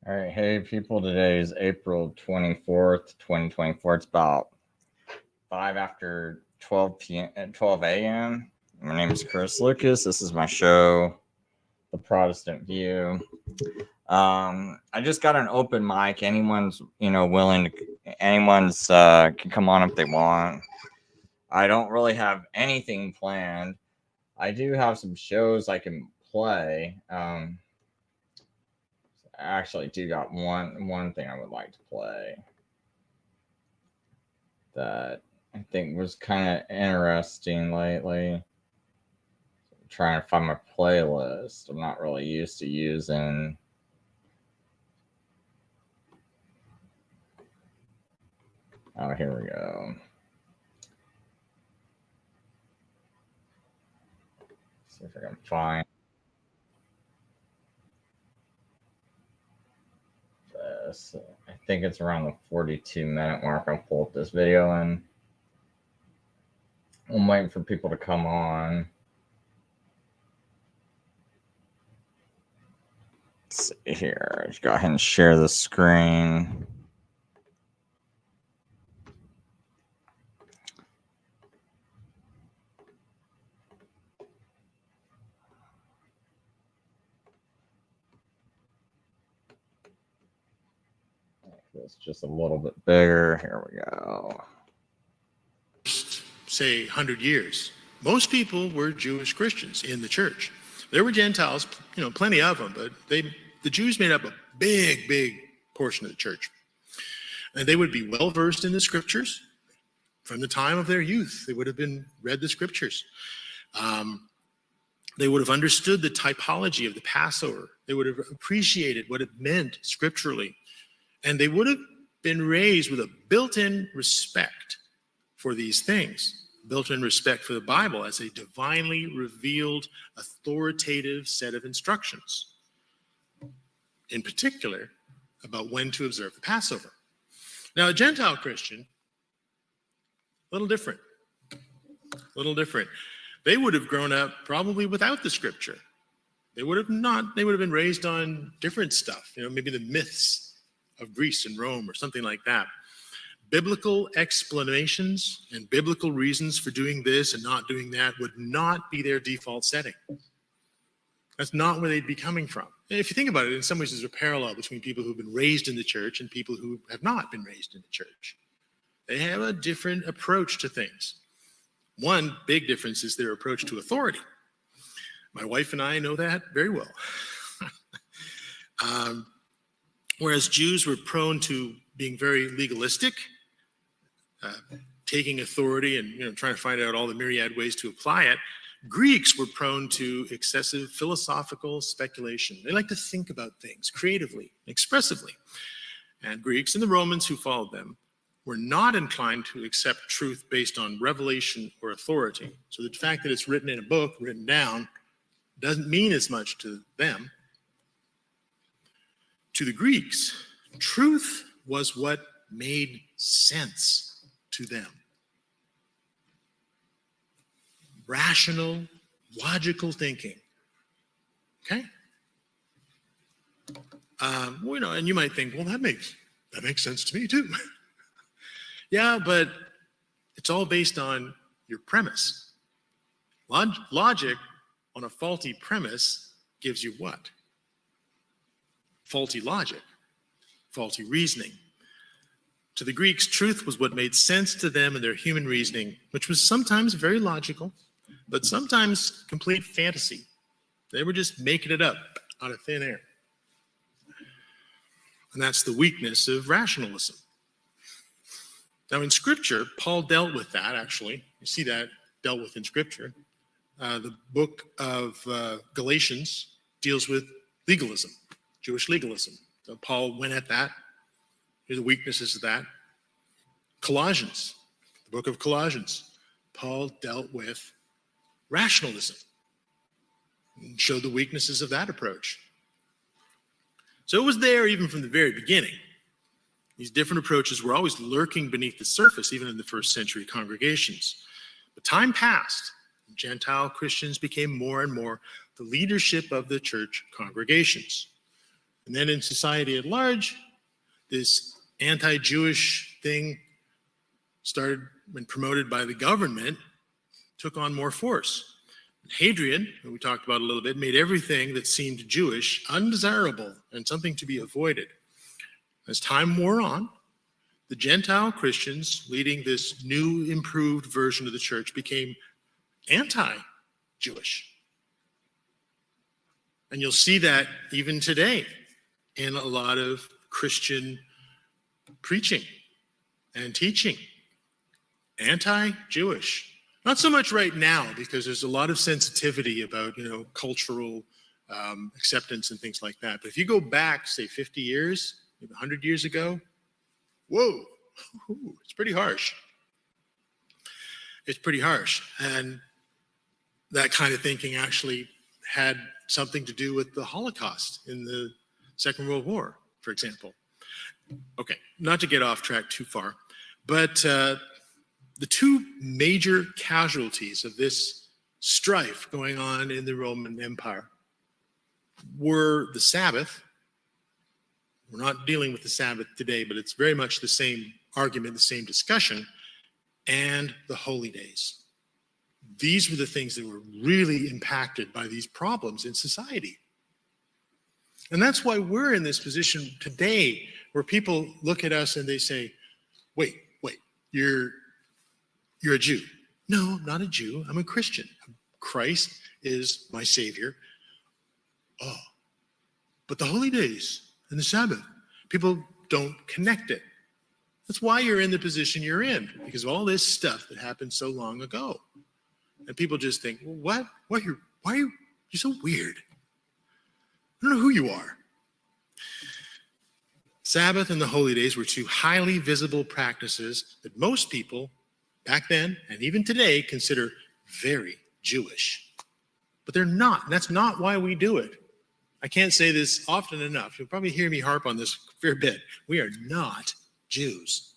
All right, hey people, today is April 24th, 2024. It's about 5 after 12 p.m. at 12 a.m. My name is Chris Lucas. This is my show, The Protestant View. I just got an open mic. Anyone's, willing to, can come on if they want. I don't really have anything planned. I do have some shows I can play. I actually do got one thing I would like to play that I think was kind of interesting lately. I'm trying to find my playlist. I'm not really used to using. Oh, here we go. See if I can find this. I think it's around the 42-minute mark. I'll pull up this video and I'm waiting for people to come on. Let's see here. Let's go ahead and share the screen. It's just a little bit bigger. Here we go. Say 100 years, most people were Jewish Christians in the church. There were Gentiles, plenty of them, but the Jews made up a big portion of the church. And they would be well versed in the scriptures from the time of their youth. They would have read the scriptures. They would have understood the typology of the Passover. They would have appreciated what it meant scripturally. And they would have been raised with a built-in respect for these things, built-in respect for the Bible as a divinely revealed, authoritative set of instructions, in particular, about when to observe the Passover. Now, a Gentile Christian, a little different. They would have grown up probably without the scripture. They would have been raised on different stuff, maybe the myths of Greece and Rome or something like that. Biblical explanations and biblical reasons for doing this and not doing that would not be their default setting. That's not where they'd be coming from. And if you think about it, in some ways there's a parallel between people who've been raised in the church and people who have not been raised in the church. They have a different approach to things. One big difference is their approach to authority. My wife and I know that very well. Whereas Jews were prone to being very legalistic, taking authority and trying to find out all the myriad ways to apply it, Greeks were prone to excessive philosophical speculation. They like to think about things creatively, expressively. And Greeks and the Romans who followed them were not inclined to accept truth based on revelation or authority. So the fact that it's written in a book, written down, doesn't mean as much to them. To the Greeks, truth was what made sense to them. Rational, logical thinking. Okay? And you might think, well, that makes sense to me too. Yeah, but it's all based on your premise. Logic on a faulty premise gives you what? Faulty logic, faulty reasoning. To the Greeks, truth was what made sense to them and their human reasoning, which was sometimes very logical, but sometimes complete fantasy. They were just making it up out of thin air. And that's the weakness of rationalism. Now in Scripture, Paul dealt with that, actually. You see that dealt with in Scripture. The book of Galatians deals with legalism, Jewish legalism. So Paul went at that. Here's the weaknesses of that. Colossians, the book of Colossians, Paul dealt with rationalism and showed the weaknesses of that approach. So it was there even from the very beginning. These different approaches were always lurking beneath the surface, even in the first century congregations. But time passed, and Gentile Christians became more and more the leadership of the church congregations. And then in society at large, this anti-Jewish thing started when promoted by the government, took on more force. Hadrian, who we talked about a little bit, made everything that seemed Jewish undesirable and something to be avoided. As time wore on, the Gentile Christians leading this new, improved version of the church became anti-Jewish. And you'll see that even today in a lot of Christian preaching and teaching. Anti-Jewish. Not so much right now, because there's a lot of sensitivity about, cultural acceptance and things like that. But if you go back, say, 50 years, maybe 100 years ago, whoa, it's pretty harsh. It's pretty harsh. And that kind of thinking actually had something to do with the Holocaust in the Second World War, for example. Okay, not to get off track too far, but the two major casualties of this strife going on in the Roman Empire were the Sabbath. We're not dealing with the Sabbath today, but it's very much the same argument, the same discussion, and the holy days. These were the things that were really impacted by these problems in society. And that's why we're in this position today where people look at us and they say, wait, you're a Jew. No, not a Jew. I'm a Christian. Christ is my Savior. Oh, but the holy days and the Sabbath, people don't connect it. That's why you're in the position you're in, because of all this stuff that happened so long ago. And people just think, well, you're so weird. I don't know who you are. Sabbath and the holy days were two highly visible practices that most people back then and even today consider very Jewish. But they're not. That's not why we do it. I can't say this often enough. You'll probably hear me harp on this a fair bit. We are not Jews.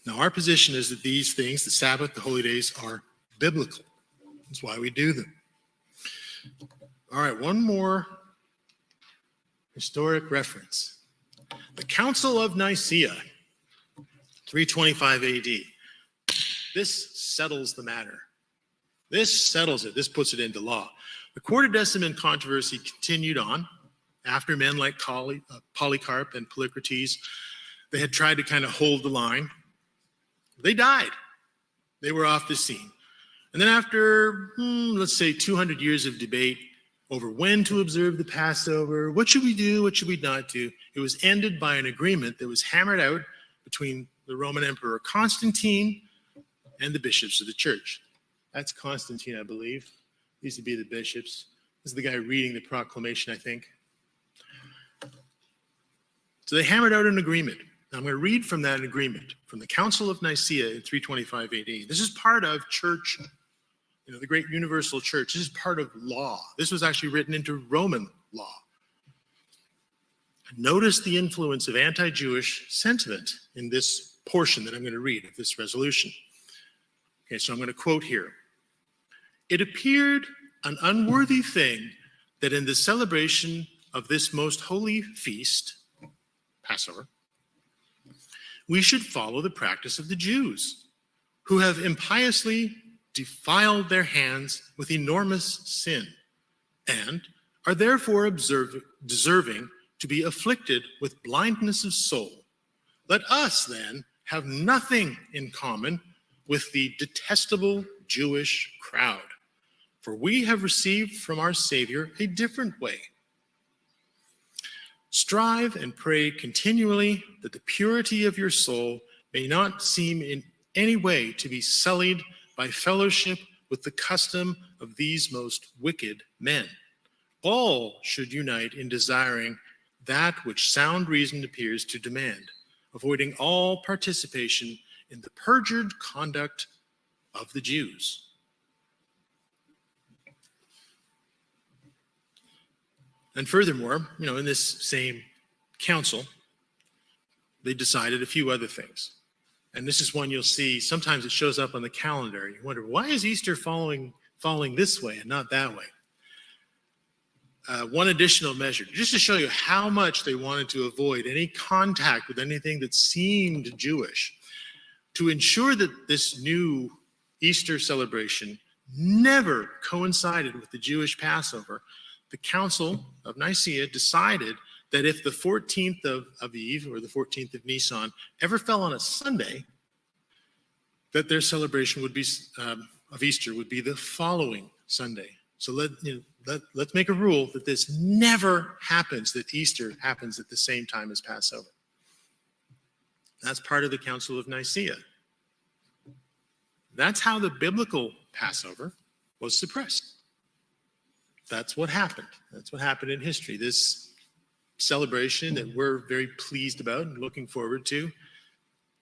Now, our position is that these things, the Sabbath, the holy days, are biblical. That's why we do them. All right, one more historic reference. The Council of Nicaea, 325 AD. This settles the matter. This settles it. This puts it into law. The Quartodeciman controversy continued on after men like Polycarp and Polycrates. They had tried to kind of hold the line. They died. They were off the scene. And then after, let's say, 200 years of debate over when to observe the Passover, what should we do, what should we not do, it was ended by an agreement that was hammered out between the Roman Emperor Constantine and the bishops of the church. That's Constantine, I believe. These would be the bishops. This is the guy reading the proclamation, I think. So they hammered out an agreement. Now I'm going to read from that agreement, from the Council of Nicaea in 325 AD. This is part of church, the great universal church. This is part of law. This was actually written into Roman law. Notice the influence of anti-Jewish sentiment in this portion that I'm going to read of this resolution. Okay, so I'm going to quote here. It appeared an unworthy thing that in the celebration of this most holy feast, Passover, we should follow the practice of the Jews, who have impiously defiled their hands with enormous sin, and are therefore deserving to be afflicted with blindness of soul. Let us, then, have nothing in common with the detestable Jewish crowd, for we have received from our Savior a different way. Strive and pray continually that the purity of your soul may not seem in any way to be sullied by fellowship with the custom of these most wicked men. All should unite in desiring that which sound reason appears to demand, avoiding all participation in the perjured conduct of the Jews. And furthermore, in this same council, they decided a few other things. And this is one you'll see, sometimes it shows up on the calendar. You wonder, why is Easter falling this way and not that way? one additional measure, just to show you how much they wanted to avoid any contact with anything that seemed Jewish, to ensure that this new Easter celebration never coincided with the Jewish Passover. The Council of Nicaea decided that if the 14th of Eve or the 14th of Nisan ever fell on a Sunday, that their celebration would be of Easter would be the following Sunday. So let's make a rule that this never happens, that Easter happens at the same time as Passover. That's part of the Council of Nicaea. That's how the biblical Passover was suppressed. That's what happened. That's what happened in history. This celebration that we're very pleased about and looking forward to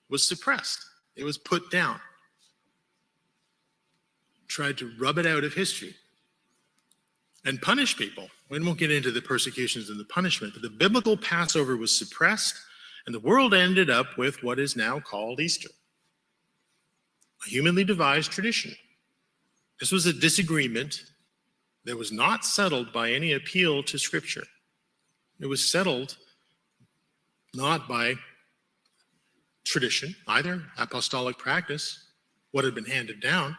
was suppressed. It was put down. Tried to rub it out of history and punish people. We won't get into the persecutions and the punishment, but the biblical Passover was suppressed, and the world ended up with what is now called Easter, a humanly devised tradition. This was a disagreement that was not settled by any appeal to Scripture. It was settled not by tradition, either apostolic practice, what had been handed down.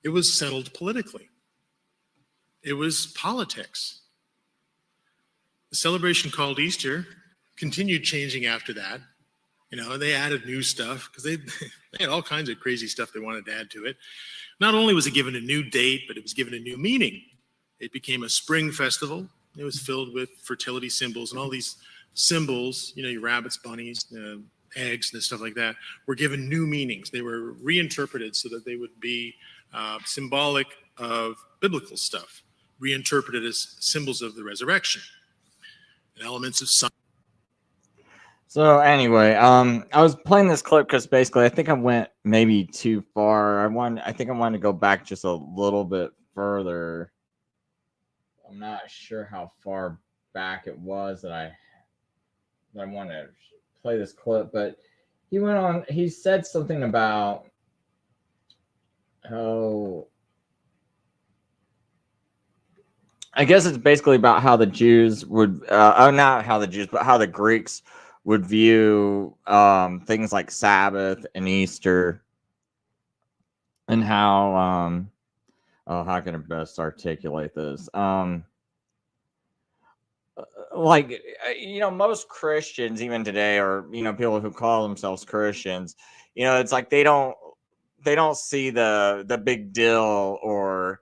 It was settled politically. It was politics. The celebration called Easter continued changing after that. And they added new stuff because they had all kinds of crazy stuff they wanted to add to it. Not only was it given a new date, but it was given a new meaning. It became a spring festival. It was filled with fertility symbols, and all these symbols, your rabbits, bunnies, eggs, and stuff like that, were given new meanings. They were reinterpreted so that they would be symbolic of biblical stuff, reinterpreted as symbols of the resurrection and elements of sun. So anyway, I was playing this clip because basically I think I went maybe too far. I think I wanted to go back just a little bit further. I'm not sure how far back it was that I wanted to play this clip, but he said something about how, I guess it's basically about how the Jews would, not how the Jews, but how the Greeks would view things like Sabbath and Easter, and how how can I best articulate this? Most Christians, even today, or people who call themselves Christians, it's like they don't see the big deal or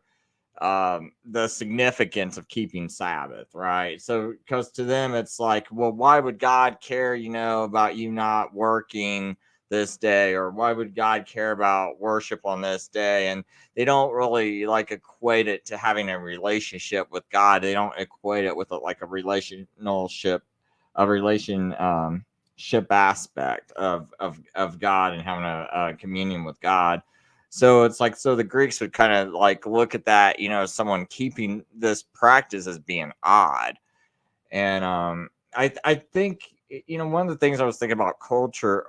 the significance of keeping Sabbath, right? So because to them it's like, well, why would God care about you not working this day, or why would God care about worship on this day? And they don't really equate it to having a relationship with God. They don't equate it with a relationship aspect of God and having a communion with God. So it's so the Greeks would kind of look at that, someone keeping this practice as being odd. And I think, one of the things I was thinking about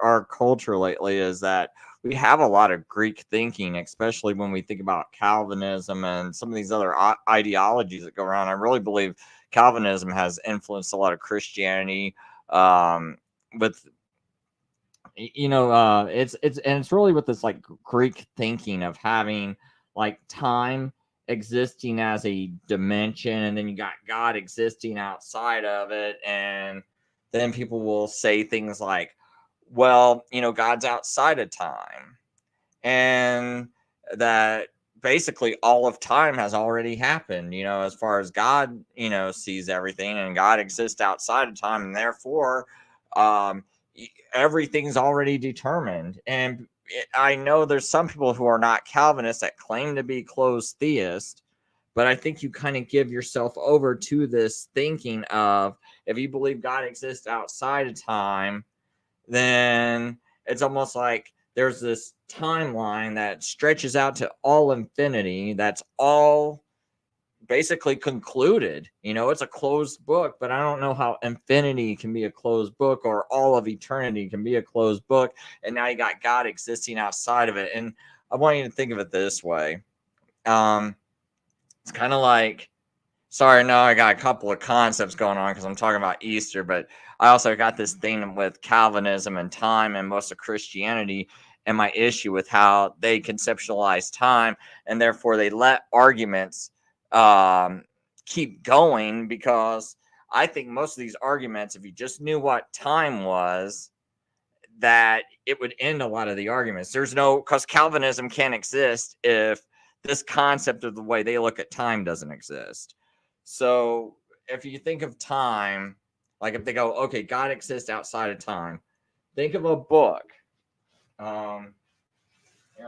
our culture lately, is that we have a lot of Greek thinking, especially when we think about Calvinism and some of these other ideologies that go around. I really believe Calvinism has influenced a lot of Christianity, with it's really with this Greek thinking of having time existing as a dimension, and then you got God existing outside of it. And then people will say things like, well, God's outside of time, and that basically all of time has already happened, as far as God, sees everything, and God exists outside of time, and therefore everything's already determined. And I know there's some people who are not Calvinists that claim to be closed theists, but I think you kind of give yourself over to this thinking of, if you believe God exists outside of time, then it's almost like there's this timeline that stretches out to all infinity. That's all basically concluded. It's a closed book, but I don't know how infinity can be a closed book, or all of eternity can be a closed book. And now you got God existing outside of it. And I want you to think of it this way. It's kind of like, sorry, no, I got a couple of concepts going on because I'm talking about Easter, but I also got this thing with Calvinism and time and most of Christianity, and my issue with how they conceptualize time, and therefore they let arguments keep going, because I think most of these arguments, if you just knew what time was, that it would end a lot of the arguments. Because Calvinism can't exist if this concept of the way they look at time doesn't exist. So if you think of time, like if they go, okay, God exists outside of time, think of a book. Here,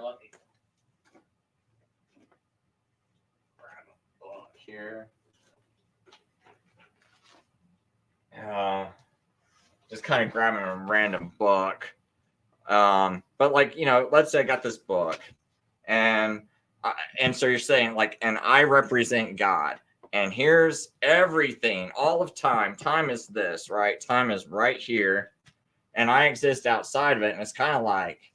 let me grab a book here. Just kind of grabbing a random book. But like, let's say I got this book, and so you're saying like, and I represent God, and here's everything, all of time. Time is this, right? Time is right here, and I exist outside of it. And it's kind of like,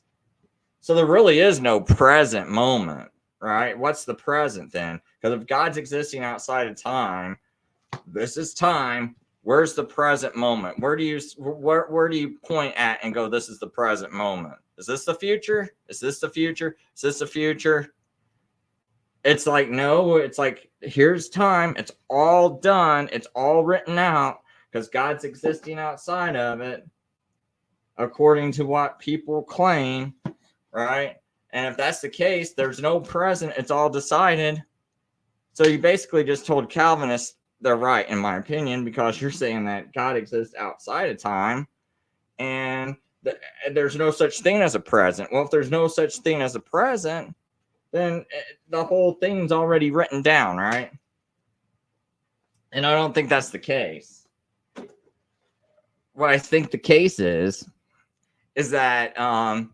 so there really is no present moment, right? What's the present then? Because if God's existing outside of time, this is time. Where's the present moment? Where do you point at and go, this is the present moment? Is this the future? Is this the future? Is this the future? It's like, no, it's like, here's time. It's all done. It's all written out because God's existing outside of it, according to what people claim, right? And if that's the case, there's no present. It's all decided. So you basically just told Calvinists they're right, in my opinion, because you're saying that God exists outside of time, and there's no such thing as a present. Well, if there's no such thing as a present, then the whole thing's already written down, right? And I don't think that's the case. What I think the case is that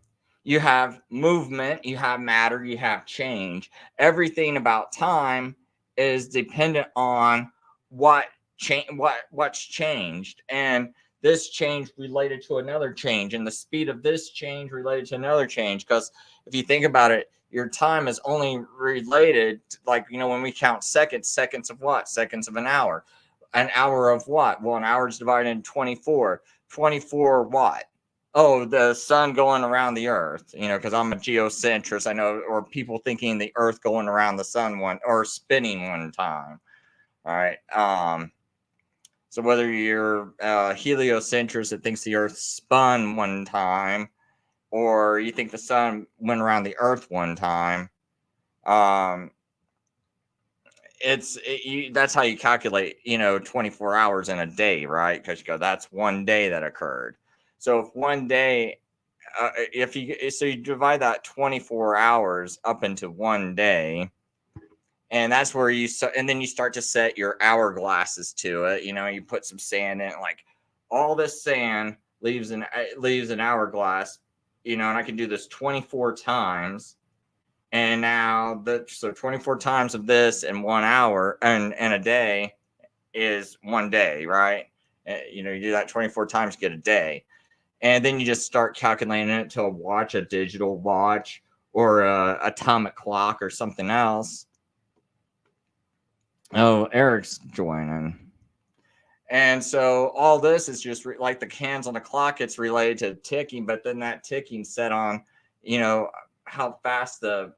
you have movement, you have matter, you have change. Everything about time is dependent on what's changed, and this change related to another change, and the speed of this change related to another change. Because if you think about it, your time is only related to, like, when we count seconds of what? Seconds of an hour of what? Well, an hour is divided into 24 what? Oh, the sun going around the earth, because I'm a geocentrist, I know, or people thinking the earth going around the sun or spinning one time. All right. So whether you're a heliocentrist that thinks the Earth spun one time, or you think the sun went around the Earth one time, that's how you calculate, 24 hours in a day, right? Because you go, that's one day that occurred. So if one day, so you divide that 24 hours up into one day. And that's where and then you start to set your hourglasses to it. You put some sand in it, like all this sand leaves an hourglass, and I can do this 24 times. And now so 24 times of this in 1 hour and a day is one day, right? You do that 24 times, get a day. And then you just start calculating it to a digital watch, or a atomic clock or something else. Oh, Eric's joining. And so all this is just like the hands on the clock. It's related to ticking, but then that ticking set on, how fast a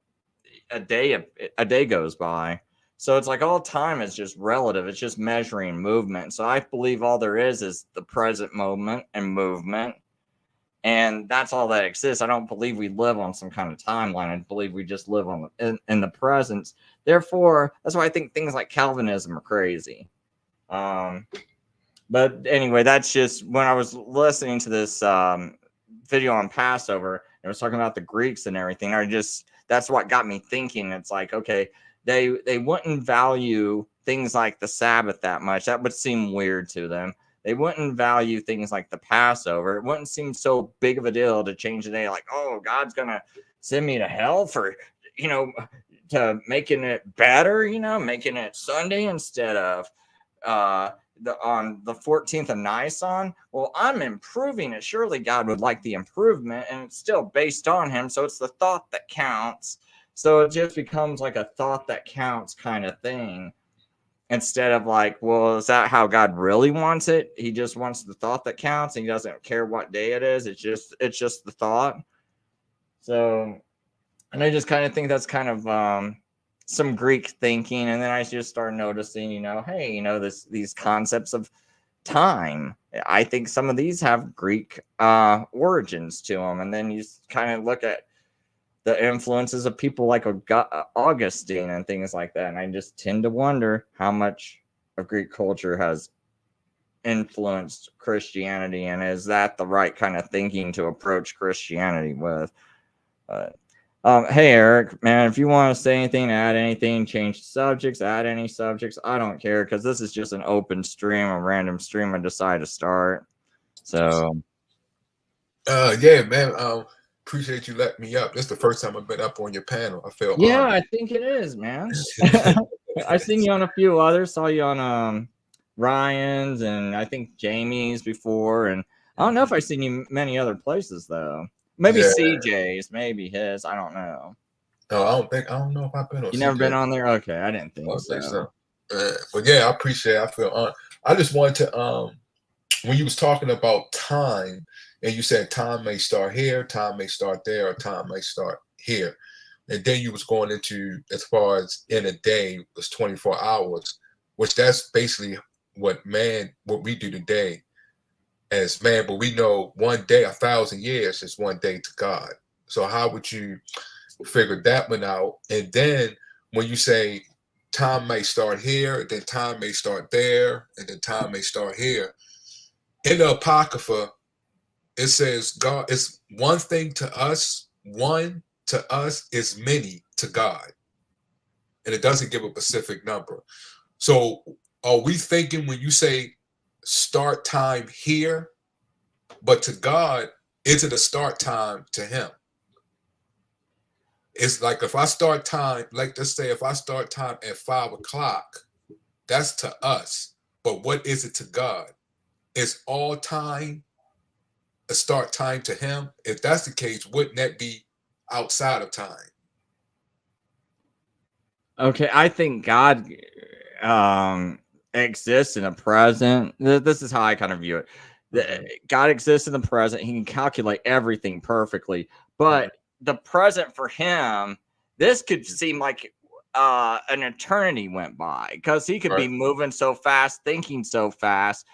day goes by. So it's like all time is just relative. It's just measuring movement. So I believe all there is the present moment and movement. And that's all that exists. I don't believe we live on some kind of timeline. I believe we just live in the presence. Therefore, that's why I think things like Calvinism are crazy. But anyway, that's just when I was listening to this video on Passover, and it was talking about the Greeks and everything. That's what got me thinking. It's like, okay, they wouldn't value things like the Sabbath that much. That would seem weird to them. They wouldn't value things like the Passover. It wouldn't seem so big of a deal to change the day. Like, oh, God's going to send me to hell for, to making it better, making it Sunday instead of on the 14th of Nisan. Well, I'm improving it. Surely God would like the improvement, and it's still based on him. So it's the thought that counts. So it just becomes like a thought that counts kind of thing. instead of like, well, is that how God really wants it? He just wants the thought that counts, and he doesn't care what day it is. It's just the thought. So, and I just kind of think that's kind of some Greek thinking. And then I just started noticing, hey, these concepts of time. I think some of these have Greek origins to them. And then you kind of look at the influences of people like Augustine and things like that. And I just tend to wonder how much of Greek culture has influenced Christianity, and is that the right kind of thinking to approach Christianity with? But hey, Eric, man, if you want to say anything, add anything, change subjects, add any subjects, I don't care, because this is just an open stream, a random stream I decided to start. So, yeah, man. Appreciate you letting me up. This is the first time I've been up on your panel. I feel yeah, honored. I think it is, man. I've seen you on a few others. Saw you on Ryan's and I think Jamie's before, and I don't know if I've seen you many other places though. Maybe Yeah. CJ's, maybe his. I don't know. No, I don't know if I've been on. You never been on there? Okay, I didn't think so. But yeah, I appreciate it. I feel honored. I just wanted to when you was talking about time, and you said time may start here, time may start there, or time may start here, and then you was going into as far as in a day was 24 hours, which that's basically what we do today as man. But we know 1 day, 1,000 years is 1 day to God. So how would you figure that one out? And then when you say time may start here, then time may start there, and then time may start here. In the Apocrypha, it says God is one thing to us, one to us is many to God. And it doesn't give a specific number. So are we thinking when you say start time here, but to God, is it a start time to him? It's like if I start time, like let's say if I start time at 5 o'clock, that's to us. But what is it to God? Is all time a start time to him? If that's the case, wouldn't that be outside of time? Okay, I think God exists in the present. This is how I kind of view it. God exists in the present. He can calculate everything perfectly, but the present for him, this could seem like an eternity went by, because he could be moving so fast, thinking so fast.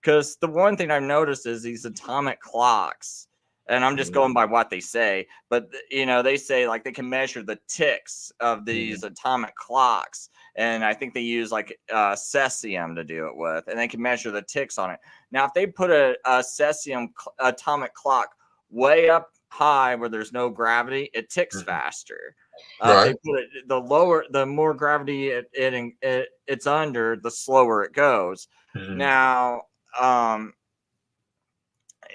Because the one thing I've noticed is these atomic clocks, and I'm just going by what they say, but they say like they can measure the ticks of these atomic clocks, and I think they use like cesium to do it with, and they can measure the ticks on it. Now, if they put a cesium atomic clock way up high where there's no gravity, it ticks faster. If they put it the more gravity it's under, the slower it goes. Now,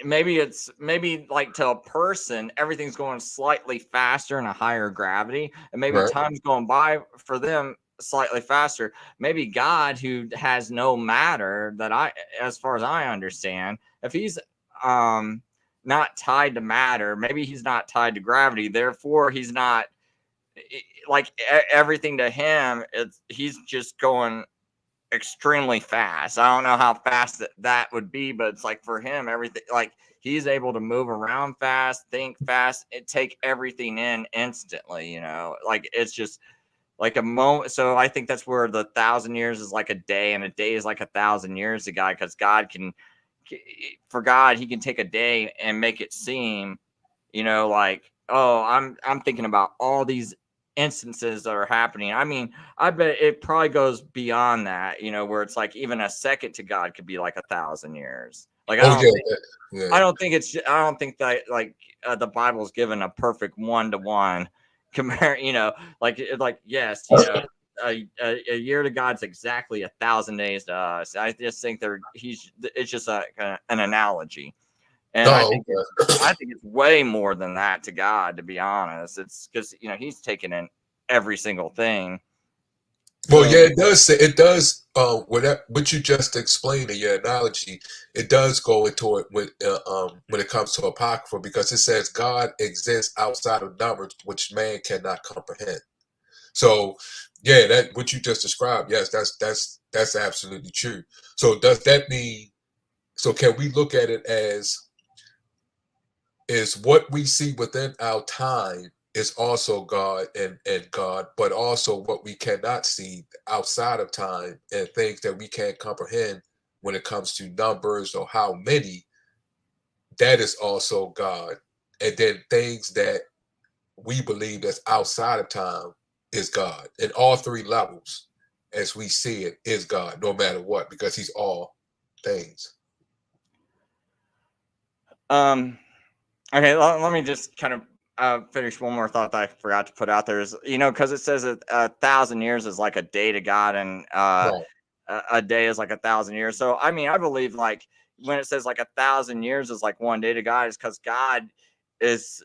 maybe like to a person, everything's going slightly faster in a higher gravity, and maybe time's going by for them slightly faster. Maybe God, who has no matter, as far as I understand, if he's not tied to matter, maybe he's not tied to gravity, therefore he's not like everything to him. He's just going extremely fast. I don't know how fast that would be, but it's like for him, everything, like he's able to move around fast, think fast, and take everything in instantly, like it's just like a moment. So I think that's where the 1,000 years is like a day, and a day is like 1,000 years to God, because for God, he can take a day and make it seem, like, oh, I'm thinking about all these instances that are happening. I mean, I bet it probably goes beyond that, where it's like even a second to God could be like 1,000 years. Like, I don't think that like the Bible's given a perfect 1-to-1 compare, like, yes, a year to God's exactly 1,000 days to us. I just think it's just an analogy. And I think it's way more than that to God, to be honest. It's because he's taken in every single thing. Well, yeah, it does say what you just explained in your analogy. It does go into it when it comes to Apocrypha, because it says God exists outside of numbers which man cannot comprehend. So, yeah, that what you just described, yes, That's absolutely true. So does that mean, so can we look at it as, is what we see within our time is also God and God, but also what we cannot see outside of time and things that we can't comprehend when it comes to numbers or how many, that is also God. And then things that we believe that's outside of time is God. In all three levels, as we see it, is God, no matter what, because he's all things. Okay, let me just kind of finish one more thought that I forgot to put out there is, because it says that 1,000 years is like a day to God, and Right, a day is like 1,000 years. So, I mean, I believe like when it says like 1,000 years is like one day to God, is because God is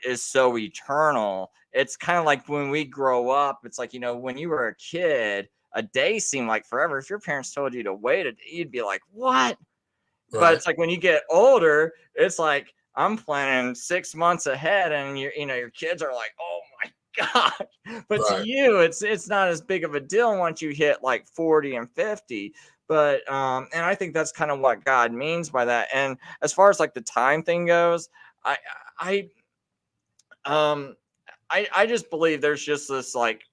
is so eternal. It's kind of like when we grow up. It's like, when you were a kid, a day seemed like forever. If your parents told you to wait, you'd be like, "What?" But right, it's like when you get older, it's like I'm planning 6 months ahead, and your kids are like, "Oh my god!" But to right. you, it's not as big of a deal once you hit like 40 and 50. But and I think that's kind of what God means by that. And as far as like the time thing goes, I I um I just believe there's just this like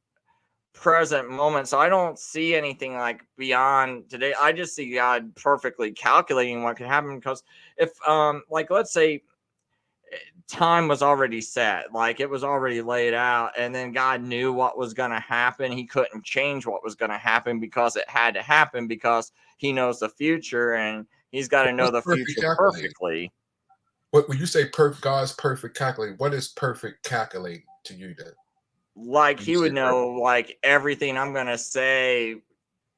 present moment. So I don't see anything like beyond today. I just see God perfectly calculating what could happen. Because if like let's say time was already set, like it was already laid out, and then God knew what was going to happen. He couldn't change what was going to happen because it had to happen, because he knows the future, and he's got to know What's the perfect future calculating? perfectly. What when you say perfect, God's perfect calculating, what is perfect calculating to you then? Like When you he say would perfect, know like everything I'm going to say,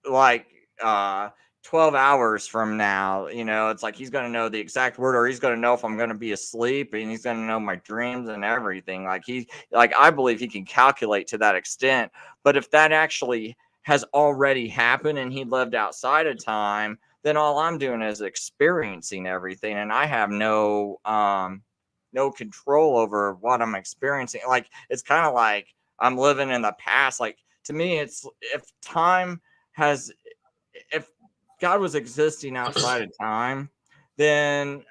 like 12 hours from now. It's like he's going to know the exact word, or he's going to know if I'm going to be asleep, and he's going to know my dreams and everything. Like I believe he can calculate to that extent. But if that actually has already happened and he lived outside of time, then all I'm doing is experiencing everything, and I have no control over what I'm experiencing. Like it's kind of like I'm living in the past. Like to me, it's if time has if God was existing outside of time, then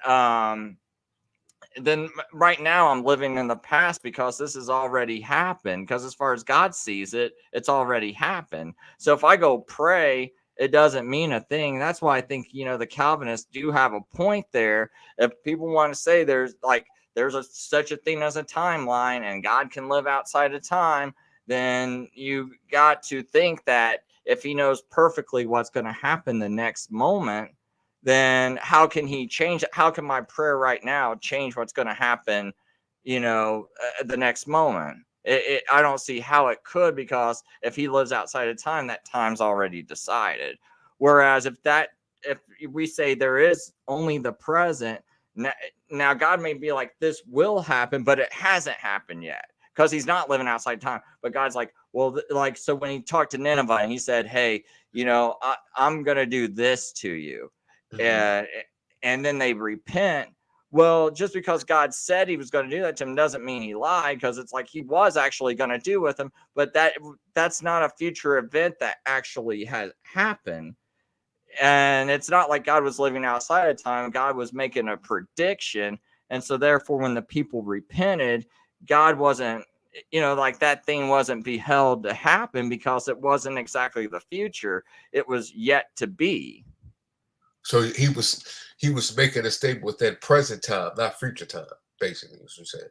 right now I'm living in the past, because this has already happened. Because as far as God sees it, it's already happened. So if I go pray, it doesn't mean a thing. That's why I think the Calvinists do have a point there. If people want to say such a thing as a timeline, and God can live outside of time, then you got to think that if he knows perfectly what's going to happen the next moment, then how can he change it? How can my prayer right now change what's going to happen, the next moment? I don't see how it could, because if he lives outside of time, that time's already decided. Whereas if we say there is only the present, now God may be like, this will happen, but it hasn't happened yet, because he's not living outside time. But God's like, well, like, so when he talked to Nineveh and he said, hey, I'm going to do this to you, mhm. uh, and then they repent. Well, just because God said he was going to do that to him doesn't mean he lied, because it's like he was actually going to do with him, but that's not a future event that actually has happened. And it's not like God was living outside of time. God was making a prediction. And so therefore, when the people repented, God wasn't, like that thing wasn't beheld to happen, because it wasn't exactly the future. It was yet to be. So he was making a statement within present time, not future time, basically, as you said.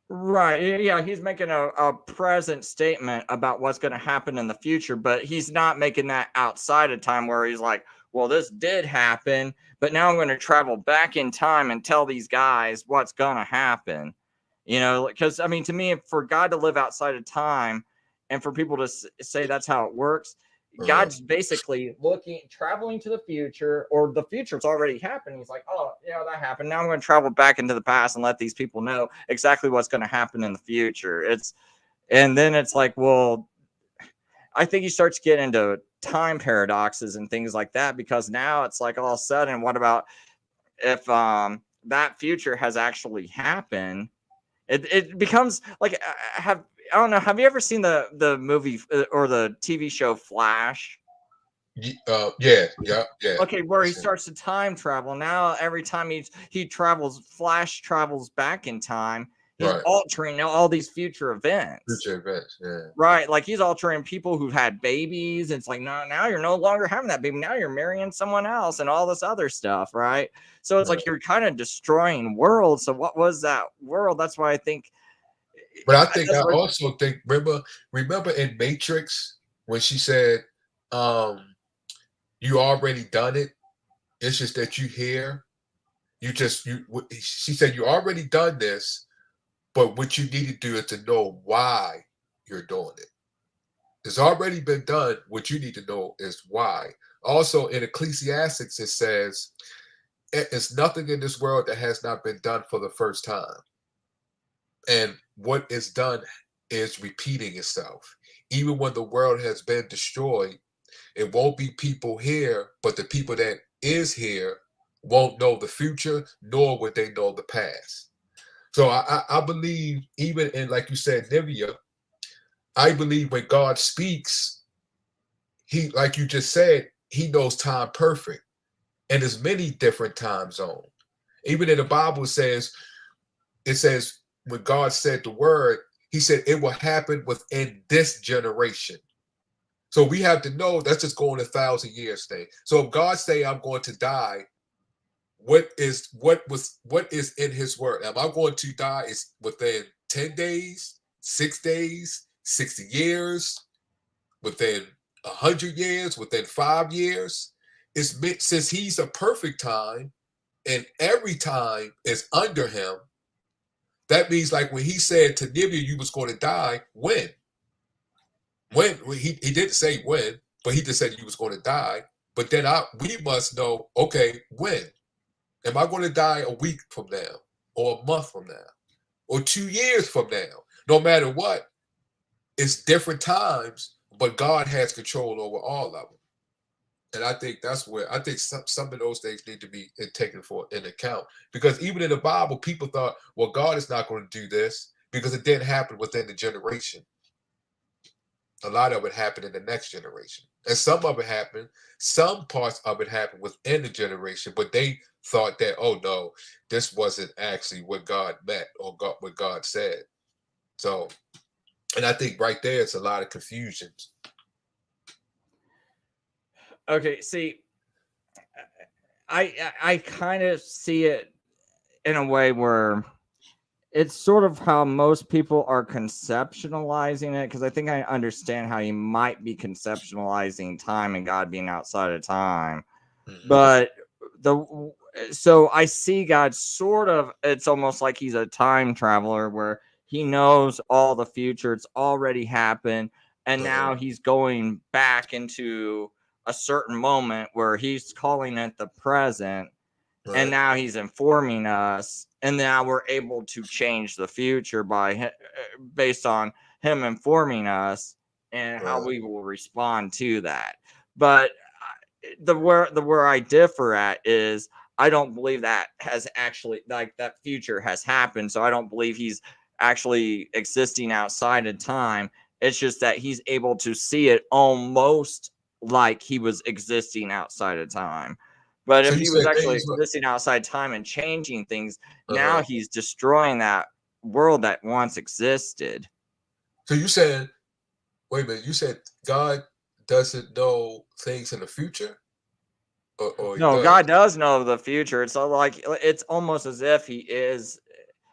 Right. Yeah. He's making a present statement about what's going to happen in the future, but he's not making that outside of time, where he's like, well, this did happen, but now I'm going to travel back in time and tell these guys what's going to happen. Because I mean, to me, for God to live outside of time and for people to say that's how it works, Uh, God's basically traveling to the future, or the future's already happened. He's like, oh, yeah, that happened. Now I'm going to travel back into the past and let these people know exactly what's going to happen in the future. And then it's like, well, I think he starts getting into time paradoxes and things like that, because now it's like all of a sudden, what about if that future has actually happened? It becomes like I don't know. Have you ever seen the movie or the TV show Flash? Yeah, yeah, yeah. Okay, where he That's it. starts to time travel. Now every time he travels, Flash travels back in time. He's Right. altering all these future events. Future events. Yeah. Right, like he's altering people who've had babies. It's like, no, now you're no longer having that baby. Now you're marrying someone else and all this other stuff, right? So it's Right. like you're kind of destroying worlds. So what was that world? That's why I think. But I That's what, also think remember in Matrix when she said, "You already done it. It's just that you here. She said you already done this, but what you need to do is to know why you're doing it. It's already been done. What you need to know is why." Also in Ecclesiastics it says, "It's nothing in this world that has not been done for the first time." And what is done is repeating itself. Even when the world has been destroyed, it won't be people here, but the people that is here won't know the future, nor would they know the past. So I believe, even in, like you said, Nivea, I believe when God speaks, he, like you just said, he knows time perfect. And there's many different time zones. Even in the Bible it says when God said the word, he said it will happen within this generation. So we have to know that's just going 1,000 years thing. So if God say I'm going to die, what is in his word? Am I going to die is within 10 days, 6 days, 60 years, within 100 years, within 5 years? It's meant, since he's a perfect time and every time is under him. That means like when he said to Nivea you was going to die, when? When he didn't say when, but he just said you was going to die. But then we must know, okay, when? Am I going to die a week from now, or a month from now, or 2 years from now? No matter what, it's different times, but God has control over all of them. And I think that's where I think some of those things need to be taken in account. Because even in the Bible, people thought, well, God is not going to do this because it didn't happen within the generation. A lot of it happened in the next generation. And some parts of it happened within the generation, but they thought that, oh no, this wasn't actually what God meant or what God said. So, and I think right there, it's a lot of confusion. okay, see, I kind of see it in a way where it's sort of how most people are conceptualizing it, because I think I understand how you might be conceptualizing time and God being outside of time. Mhm. But so I see God sort of, it's almost like he's a time traveler where he knows all the future, it's already happened, and now he's going back into a certain moment where he's calling it the present, and Right. now he's informing us, and now we're able to change the future based on him informing us and how Right. we will respond to that. But where I differ at is I don't believe that has actually, like, that future has happened. So I don't believe he's actually existing outside of time. It's just that he's able to see it almost like he was existing outside of time. But So if you he was said actually things like, existing outside time and changing things, now he's destroying that world that once existed. so you said, wait a minute, you said God doesn't know things in the future, or he No, God does? does know the future. It's like it's almost as if he is.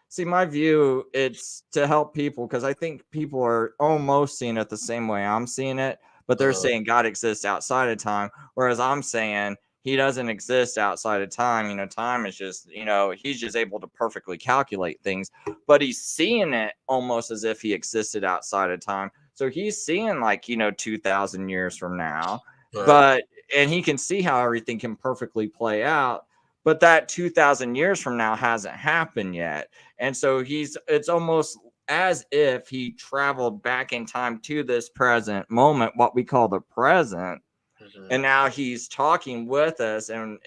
See, my view, it's to help people, because I think people are almost seeing it the same way I'm seeing it, but they're Uh, saying God exists outside of time, whereas I'm saying he doesn't exist outside of time. Time is just, he's just able to perfectly calculate things, but he's seeing it almost as if he existed outside of time. So he's seeing, like, 2,000 years from now, right. but and he can see how everything can perfectly play out, but that 2,000 years from now hasn't happened yet. And so it's almost as if he traveled back in time to this present moment, what we call the present. Mhm. And now he's talking with us, and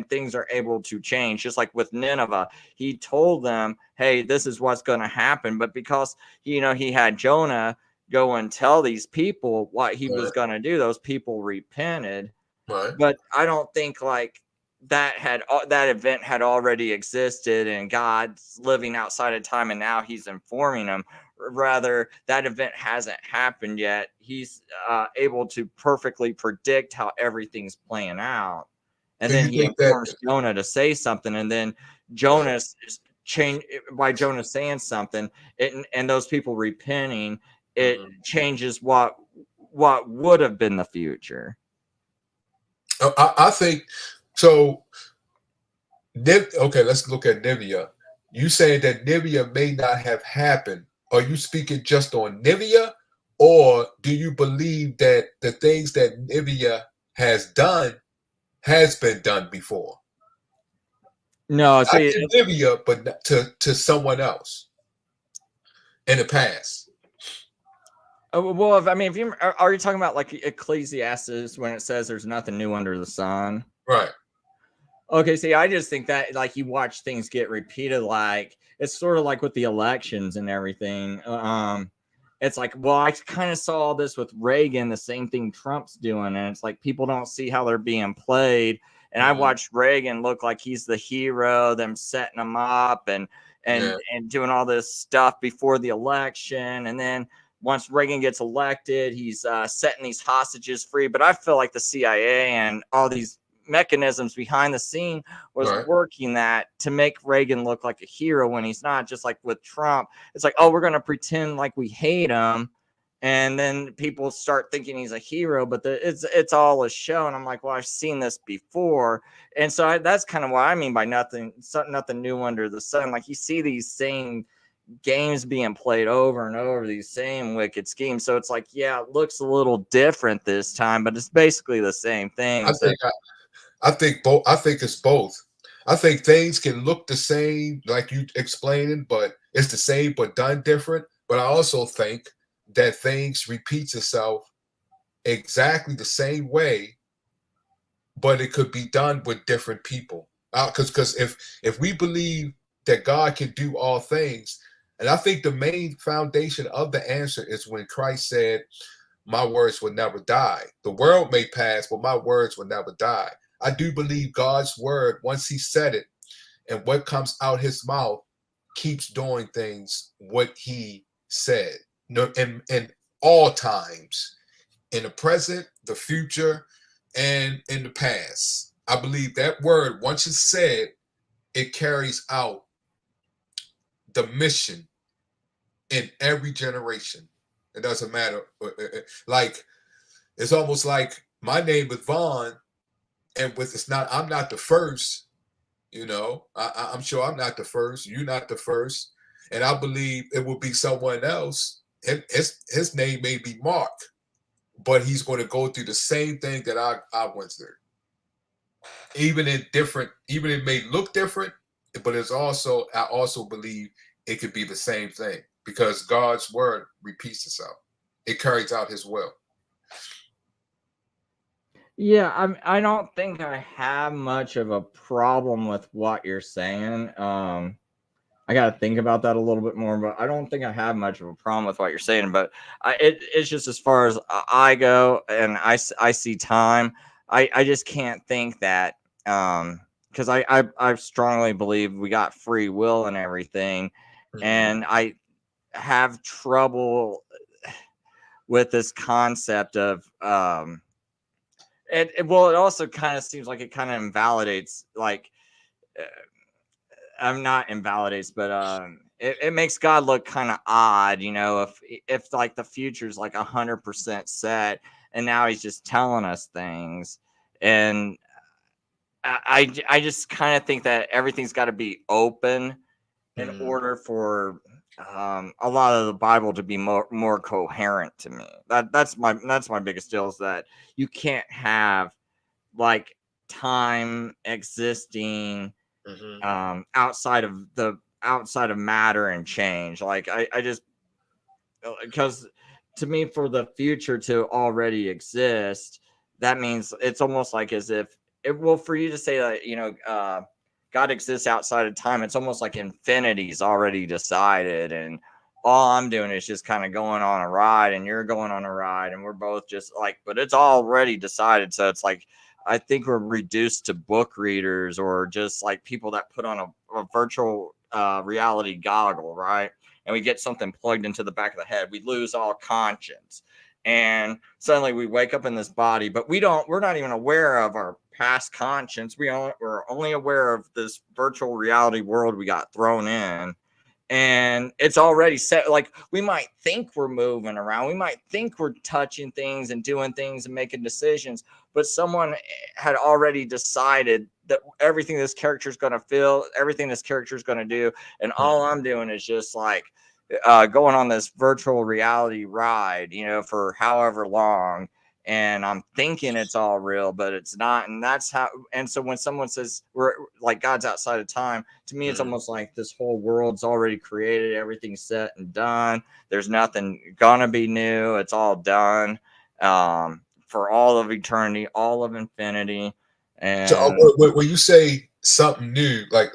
things are able to change. Just like with Nineveh, he told them, hey, this is what's going to happen. But because, he had Jonah go and tell these people what he was Right. going to do, those people repented. Right. but I don't think like that event had already existed and God's living outside of time and now he's informing them. Rather, that event hasn't happened yet. He's able to perfectly predict how everything's playing out, and Do you then he think that? informs Jonah to say something, and then Right. Jonas change by Jonah saying something, and those people repenting, it Mhm. changes what would have been the future. I think so. Okay, let's look at Nivea. You saying that Nivea may not have happened. Are you speaking just on Nivea, or do you believe that the things that Nivea has done has been done before? No, Not see, to Nivea, but to someone else in the past. well, if, I mean, if you are you talking about like Ecclesiastes when it says there's nothing new under the sun? Right. Okay, see, I just think that like you watch things get repeated, like it's sort of like with the elections and everything. It's like, well, I kind of saw this with Reagan, the same thing Trump's doing, and it's like people don't see how they're being played. And I Mhm. watched Reagan look like he's the hero, them setting him up Yeah. and doing all this stuff before the election, and then once Reagan gets elected, he's setting these hostages free. But I feel like the CIA and all these mechanisms behind the scene was Right. working that to make Reagan look like a hero when he's not. Just like with Trump, it's like, oh, we're going to pretend like we hate him, and then people start thinking he's a hero, but it's all a show. And I'm like, well, I've seen this before, and so that's kind of what I mean by nothing new under the sun. Like you see these same games being played over and over, these same wicked schemes. So it's like, yeah, it looks a little different this time, but it's basically the same I thing. So think I think both. I think it's both. I think things can look the same, like you explaining, but it's the same but done different. But I also think that things repeats itself exactly the same way, but it could be done with different people. Because if we believe that God can do all things, and I think the main foundation of the answer is when Christ said, "My words will never die. The world may pass, but my words will never die." I do believe God's word, once he said it, and what comes out his mouth keeps doing things what he said. No, in all times, in the present, the future, and in the past. I believe that word, once it's said, it carries out the mission in every generation. It doesn't matter. Like, it's almost like my name is Vaughn, and with it's not, I'm not the first. I'm sure I'm not the first. You're not the first, and I believe it will be someone else. His name may be Mark, but he's going to go through the same thing that I went through. Even it may look different, but I also believe it could be the same thing because God's word repeats itself. It carries out his will. yeah, I don't think I have much of a problem with what you're saying. I got to think about that a little bit more, but I don't think I have much of a problem with what you're saying. But it's just as far as I go and I see time, I just can't think that because I strongly believe we got free will and everything. Mhm. And I have trouble with this concept of well, it also kind of seems like it kind of invalidates like uh, I'm not invalidates, but it makes God look kind of odd, if like the future's like 100% set, and now he's just telling us things, and I just kind of think that everything's got to be open in Mhm. order for a lot of the Bible to be more coherent to me. That's my biggest deal is that you can't have like time existing Mhm. outside of matter and change. Like I just because to me for the future to already exist, that means it's almost like as if it will for you to say that God exists outside of time. It's almost like infinity's already decided, and all I'm doing is just kind of going on a ride, and you're going on a ride, and we're both just like, but it's already decided. So it's like I think we're reduced to book readers or just like people that put on a virtual reality goggle, right? And we get something plugged into the back of the head. We lose all conscience. And suddenly we wake up in this body, but we're not even aware of our past conscience. We're only aware of this virtual reality world we got thrown in. And it's already set. Like, we might think we're moving around, we might think we're touching things and doing things and making decisions, but someone had already decided that everything this character is going to feel, everything this character is going to do, and all I'm doing is just like going on this virtual reality ride, for however long. And I'm thinking it's all real, but it's not. And that's how. And so when someone says we're like God's outside of time, to me, it's almost like this whole world's already created, everything's set and done. There's nothing gonna be new. It's all done for all of eternity, all of infinity. And So when you say something new, like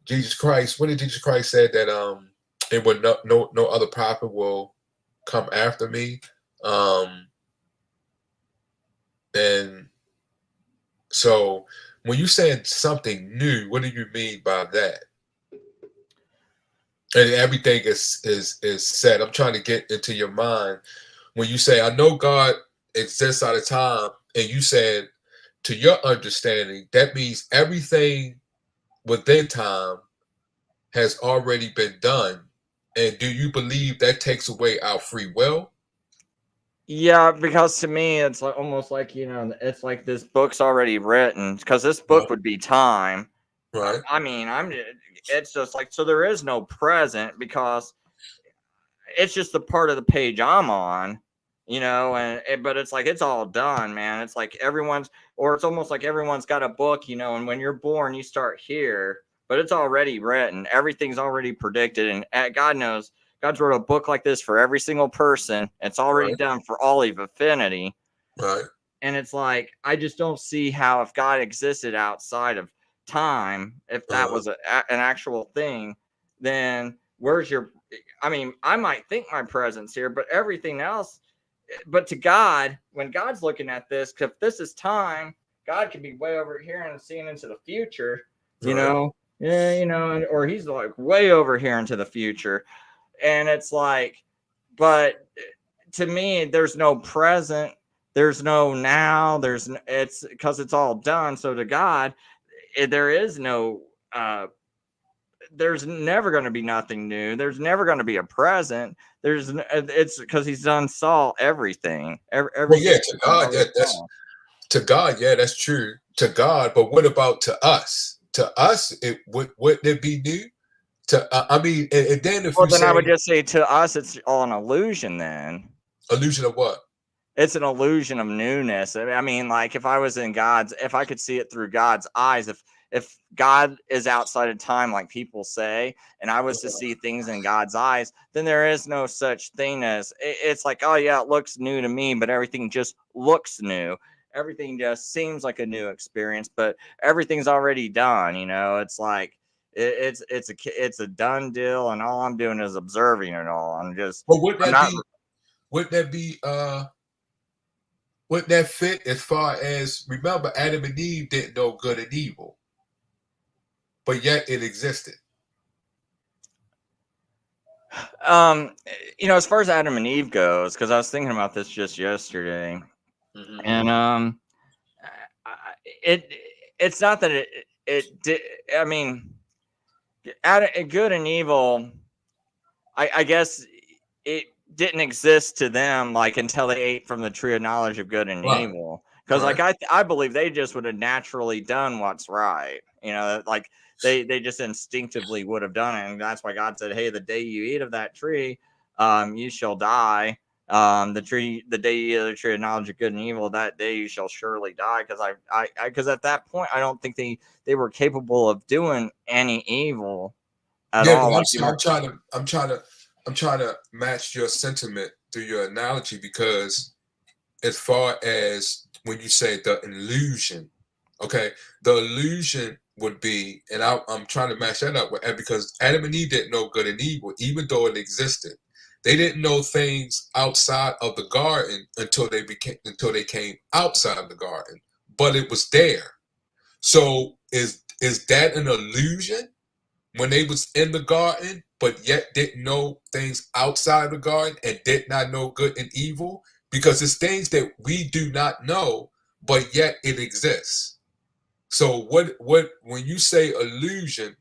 Jesus Christ, when did Jesus Christ said that it would no other prophet will come after me? And so when you saying something new, what do you mean by that? And everything is set. I'm trying to get into your mind when you say, I know God exists out of time, and you said, to your understanding, that means everything within time has already been done. And do you believe that takes away our free will? yeah, because to me, it's like almost like, it's like this book's already written, because this book would be time. Right. I mean, it's just like, so there is no present because it's just the part of the page I'm on, but it's like, it's all done, man. It's like it's almost like everyone's got a book, and when you're born, you start here, but it's already written. Everything's already predicted. And God knows, God's wrote a book like this for every single person. It's already done for all of infinity. Right. And it's like, I just don't see how, if God existed outside of time, if that was an actual thing, then where's I might think my presence here, but everything else, but to God, when God's looking at this, because if this is time, God could be way over here and seeing into the future, or he's like way over here into the future. And it's like, but to me, there's no present, there's no now, it's because it's all done. So to God, there is no there's never going to be nothing new. There's never going to be a present. It's because he's done saw everything. Well, yeah, to God, to God, yeah, that's true. To God, but what about to us? To us, wouldn't it be new? I mean, and then if well, then I would just say to us, it's all an illusion. Then illusion of what? It's an illusion of newness. I mean, like, if I could see it through God's eyes, if God is outside of time, like people say, and I was to see things in God's eyes, then there is no such thing as, it's like, oh yeah, it looks new to me, but everything just looks new. Everything just seems like a new experience, but everything's already done. It's like, it's a done deal, and all I'm doing is observing it all. But would that fit as far as, remember, Adam and Eve didn't know good and evil, but yet it existed. As far as Adam and Eve goes, because I was thinking about this just yesterday, and it's not that it did. I mean, good and evil, I guess it didn't exist to them like until they ate from the tree of knowledge of good and evil. Because like I believe they just would have naturally done what's right. Like they just instinctively would have done it, and that's why God said, "Hey, the day you eat of that tree, you shall die. The day you eat of the tree of knowledge of good and evil, that day you shall surely die." Because at that point, I don't think they were capable of doing any evil at all. I'm trying to match your sentiment through your analogy, because as far as when you say the illusion, okay, the illusion would be, and I'm trying to match that up with, because Adam and Eve didn't know good and evil, even though it existed. They didn't know things outside of the garden until they came outside of the garden, but it was there. So is that an illusion when they was in the garden, but yet didn't know things outside the garden and did not know good and evil? Because it's things that we do not know, but yet it exists. So what when you say illusion,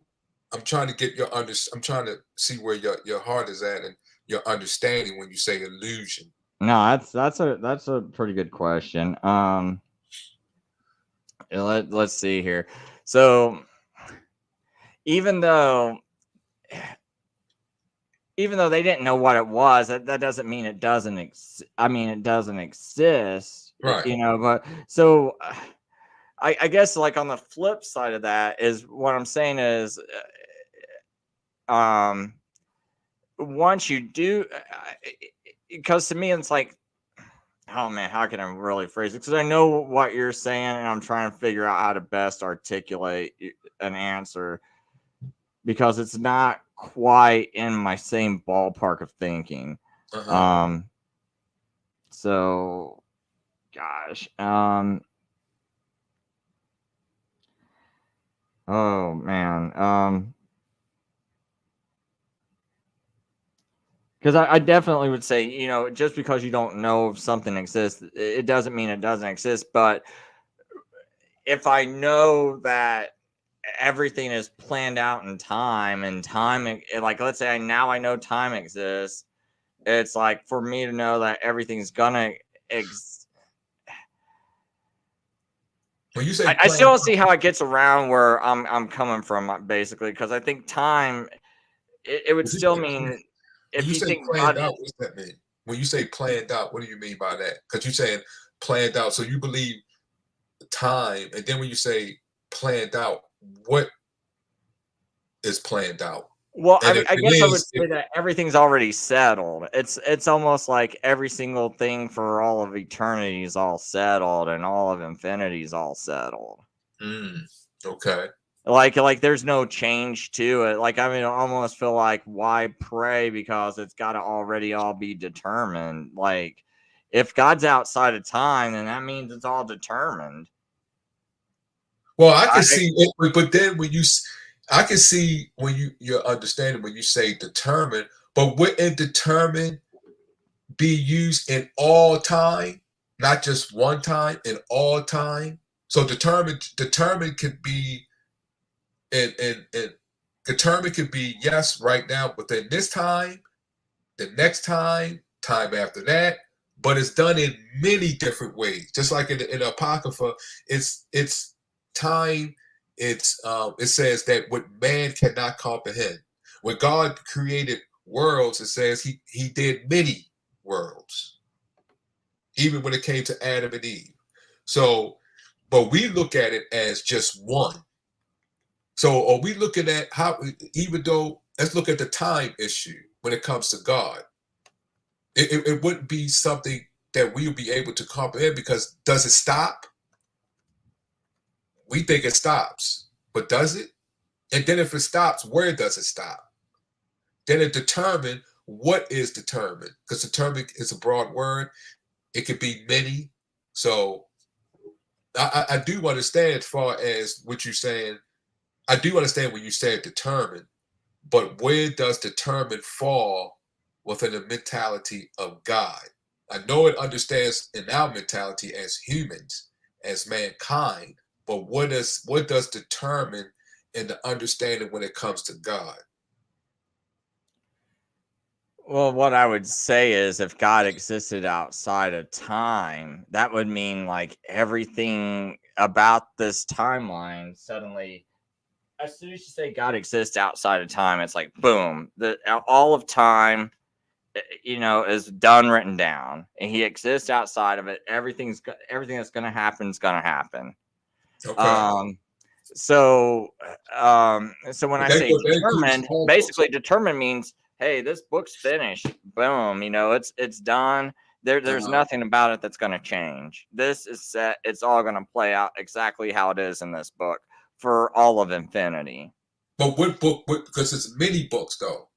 I'm trying to get I'm trying to see where your heart is at and your understanding when you say illusion. No, that's a pretty good question. Let's see here. So even though they didn't know what it was, that doesn't mean it doesn't it doesn't exist, Right. but so I guess like on the flip side of that is what I'm saying is once you do, because to me it's like, oh man, how can I really phrase it? Because I know what you're saying, and I'm trying to figure out how to best articulate an answer because it's not quite in my same ballpark of thinking. So, gosh, oh man, because I definitely would say, just because you don't know if something exists, it doesn't mean it doesn't exist. But if I know that everything is planned out in time, and time, like let's say now I know time exists, it's like for me to know that everything's gonna when you say I still don't see how it gets around where I'm coming from, basically, because I think time it would still mean if you think planned out, what does that mean? When you say planned out, what do you mean by that? Because you're saying planned out, so you believe time, and then when you say planned out, what is planned out? Well, I guess I would say that everything's already settled. It's almost like every single thing for all of eternity is all settled, and all of infinity is all settled. Okay. Like there's no change to it. Like, I almost feel like why pray, because it's got to already all be determined. Like, if God's outside of time, then that means it's all determined. Well, I can see it, but then I can see when your understanding when you say determined, but wouldn't determined be used in all time, not just one time, in all time? So determined could be and determined could be yes right now within this time, the next time after that, but it's done in many different ways. Just like in the Apocrypha, it's time. It says that what man cannot comprehend. When God created worlds, it says he did many worlds, even when it came to Adam and Eve. So, but we look at it as just one. So are we looking at how, even though, let's look at the time issue when it comes to God. It wouldn't be something that we would be able to comprehend, because does it stop? We think it stops, but does it? And then if it stops, where does it stop? Then it determine what is determined, because determined is a broad word. It could be many. So I do understand as far as what you're saying. I do understand when you say determined, but where does determined fall within the mentality of God? I know it understands in our mentality as humans, as mankind, but what does determine in the understanding when it comes to God? Well, what I would say is if God existed outside of time, that would mean like everything about this timeline suddenly, as soon as you say God exists outside of time, it's like boom, all of time, is done, written down, and he exists outside of it. Everything that's going to happen is going to happen. Okay. So when I say determined, basically determined means, hey, this book's finished. Boom, it's done. There's nothing about it that's going to change. This is set. It's all going to play out exactly how it is in this book for all of infinity. But what book? Because it's many books, though.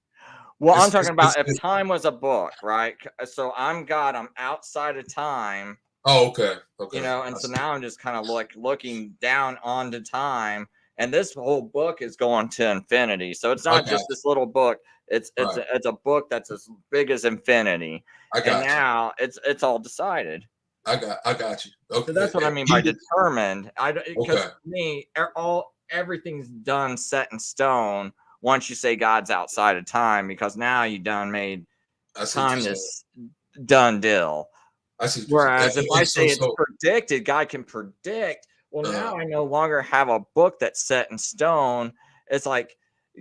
Well, I'm It's, talking it's, about it's, if it's time was a book, right? So I'm God, I'm outside of time, oh, okay, you okay. know, and I so see. now I'm just kind of like looking down onto time, and this whole book is going to infinity. So it's I not got just you. this little book. Right. It's a book that's as big as infinity, I and got you. now it's all decided. I got you. So Okay. that's what I mean by He did. determined. Okay. Because for me, everything's done set in stone once you say God's outside of time, because now you done made I see what you're time saying. this done deal. I see what you're saying. Whereas if I And say it's so, predicted, God can predict. Well, uh, now I no longer have a book that's set in stone. It's like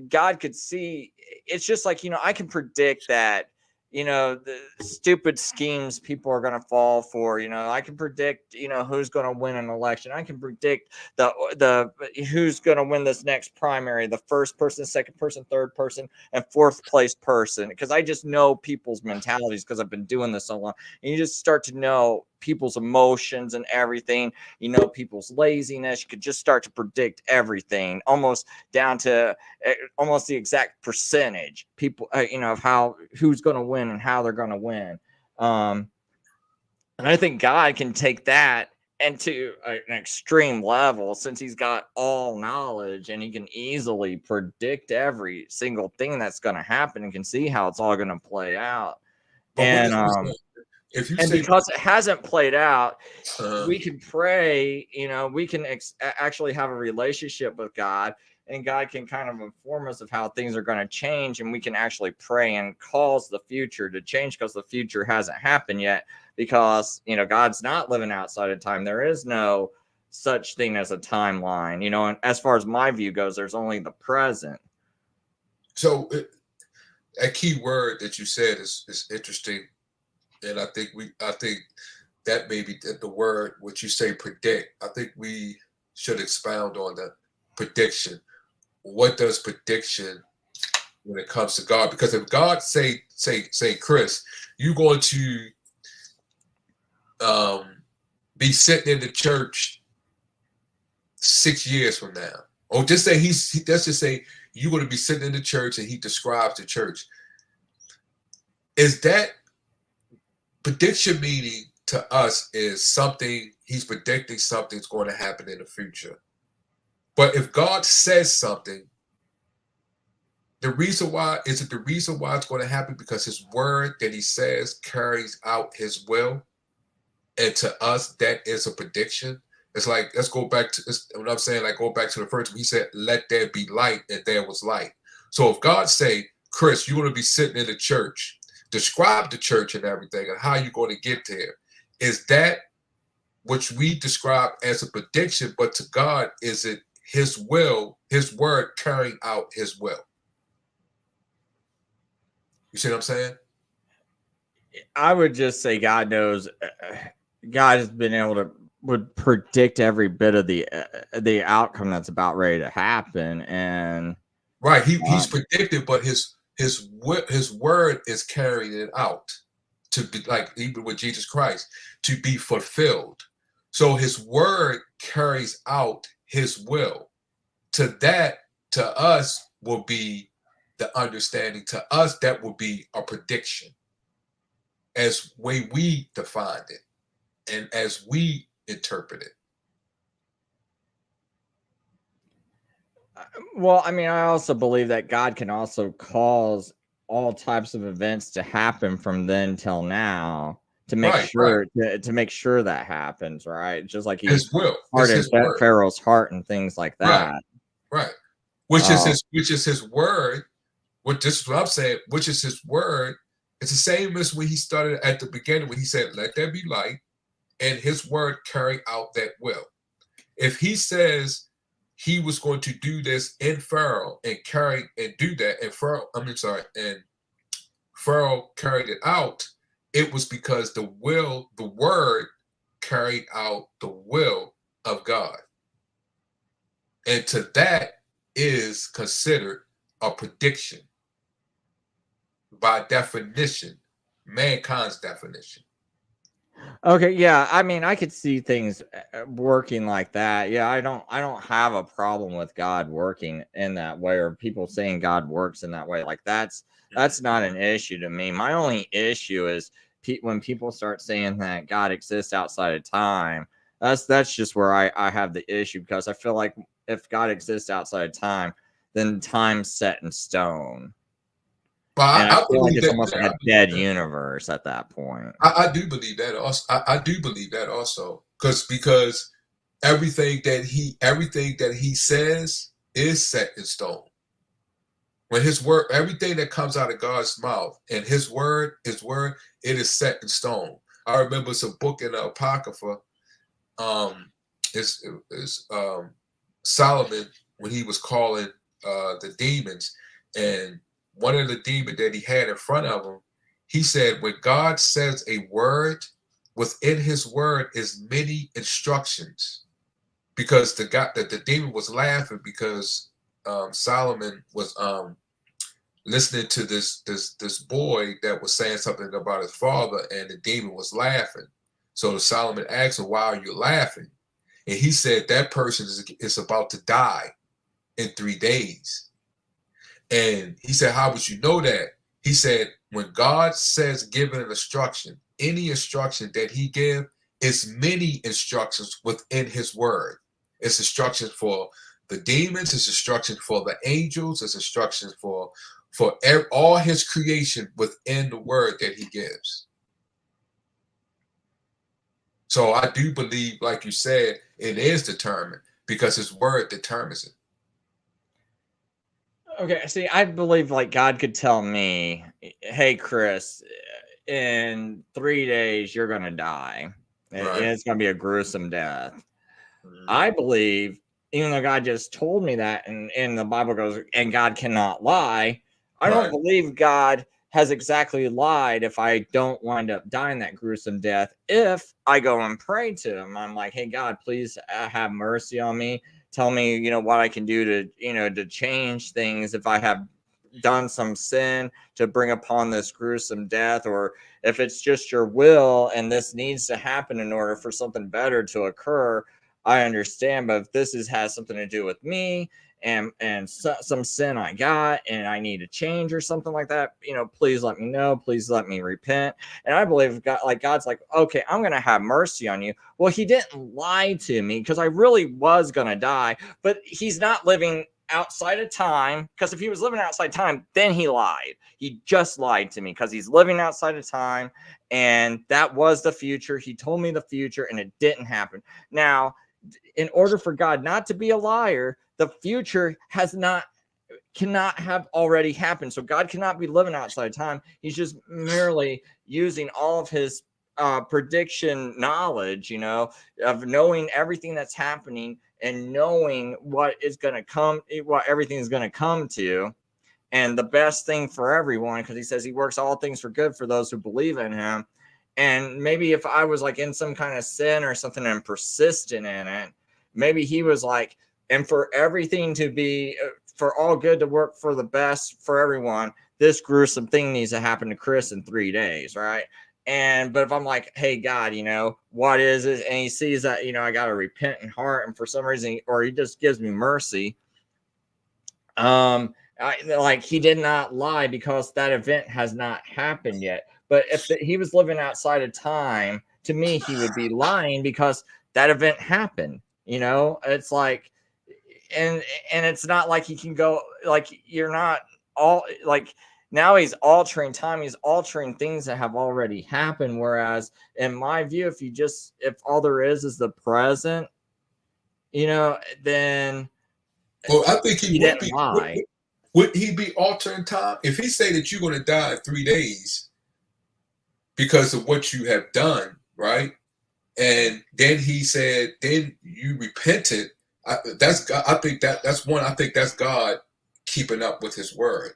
God could see. It's just like, I can predict that, the stupid schemes people are going to fall for. I can predict, who's going to win an election. I can predict the who's going to win this next primary, the first person, second person, third person, and fourth place person, because I just know people's mentalities because I've been doing this so long. And you just start to know people's emotions and everything. People's laziness. You could just start to predict everything, almost down to almost the exact percentage people, of who's going to win and how they're going to win. And I think God can take that into an extreme level, since he's got all knowledge and he can easily predict every single thing that's going to happen and can see how it's all going to play out. but what And is if you and say because it hasn't played out, uh, we can pray, we can actually have a relationship with God, and God can kind of inform us of how things are going to change, and we can actually pray and cause the future to change, because the future hasn't happened yet, because God's not living outside of time. There is no such thing as a timeline, and as far as my view goes, there's only the present. so a key word that you said is interesting, and I think that may be the word what you say predict. I think we should expound on the prediction. What does prediction when it comes to God? Because if God say Chris, you're going to be sitting in the church 6 years from now, or just say let's just say you're going to be sitting in the church and he describes the church. Is that prediction meaning to us is something he's predicting something's going to happen in the future? But if God says something, the reason why it's going to happen because his word that he says carries out his will, and to us that is a prediction. It's like, let's go back to this, what I'm saying, like go back to the first one. He said, "Let there be light," and there was light. So if God say, Chris, you're going to be sitting in the church, describe the church and everything, and how you're going to get there, is that which we describe as a prediction? But to God, is it his will, his word carrying out his will? You see what I'm saying? I would just say God knows. God has been able to would predict every bit of the outcome that's about ready to happen, and Right. He's um, predicted, but his word is carrying it out to be like even with Jesus Christ to be fulfilled. So his word carries out his will. To us will be the understanding. To us, that will be a prediction as way we defined it and as we interpret it. well, I mean, I also believe that God can also cause all types of events to happen from then till now to make Right, right. sure to make sure that happens, right? Just like he His will. It's hardened his word. Pharaoh's heart and things like Right, that. right. Uh, Which is his word. What this is what I'm saying, which is his word. It's the same as when he started at the beginning when he said, "Let there be light," and his word carried out that will. If he says he was going to do this in Pharaoh and carry and do that, and Pharaoh carried it out, it was because the word carried out the will of God. And to that is considered a prediction by definition, mankind's definition. Okay, yeah. I mean, I could see things working like that. Yeah, I don't have a problem with God working in that way, or people saying God works in that way. Like that's not an issue to me. My only issue is when people start saying that God exists outside of time. That's just where I have the issue, because I feel like if God exists outside of time, then time's set in stone. And But I I feel like believe it's that. almost Yeah, like a dead universe at that point. I do believe that also. I do believe that also, because everything that he says is set in stone. When his word, everything that comes out of God's mouth, and his word, it is set in stone. I remember some book in the Apocrypha. Is Solomon, when he was calling the demons, and one of the demons that he had in front of him, he said, when God says a word, within his word is many instructions. Because the demon was laughing because Solomon was listening to this boy that was saying something about his father, and the demon was laughing. So Solomon asked him, "Why are you laughing?" And he said that person is about to die in 3 days. And he said, "How would you know that?" He said, when God says giving an instruction, any instruction that he give is many instructions within his word. It's instructions for the demons, it's instructions for the angels, it's instructions for all his creation within the word that he gives. So I do believe, like you said, it is determined because his word determines it. Okay, see, I believe like God could tell me, "Hey, Chris, in 3 days you're gonna die. Right. It's gonna be a gruesome death." Mhm. I believe, even though God just told me that, and the Bible goes, and God cannot lie. I don't Right. believe God has exactly lied if I don't wind up dying that gruesome death. If I go and pray to Him, I'm like, "Hey, God, please have mercy on me. Tell me, what I can do to, to change things if I have done some sin to bring upon this gruesome death, or if it's just your will and this needs to happen in order for something better to occur. I understand, but if has something to do with me and some sin I got and I need to change or something like that, please let me know. Please let me repent." And I believe God, like God's like, "Okay, I'm gonna have mercy on you." Well, He didn't lie to me, because I really was gonna die, but He's not living outside of time, because if He was living outside time, then He lied. He just lied to me because He's living outside of time, and that was the future. He told me the future and it didn't happen. Now, in order for God not to be a liar, the future cannot have already happened. So God cannot be living outside time. He's just merely using all of his prediction knowledge, of knowing everything that's happening and knowing what is going to come, what everything is going to come to, and the best thing for everyone, because He says He works all things for good for those who believe in Him. And maybe if I was like in some kind of sin or something and persistent in it, maybe He was like, and for everything to be, for all good to work for the best for everyone, this gruesome thing needs to happen to Chris in 3 days, right? But if I'm like, "Hey, God, what is it?" And He sees that, I got a repentant heart, and for some reason, or He just gives me mercy. Like He did not lie, because that event has not happened yet. But if He was living outside of time, to me, He would be lying, because that event happened. It's like, and it's not like He can go, like, you're not all like, now He's altering time. He's altering things that have already happened. Whereas in my view, if all there is the present, then Well, I think he He would didn't be. lie. Would he be altering time if he say that you're going to die in 3 days because of what you have done, right? And then he said, then you repented. That's God. I think that's one. I think that's God keeping up with His word.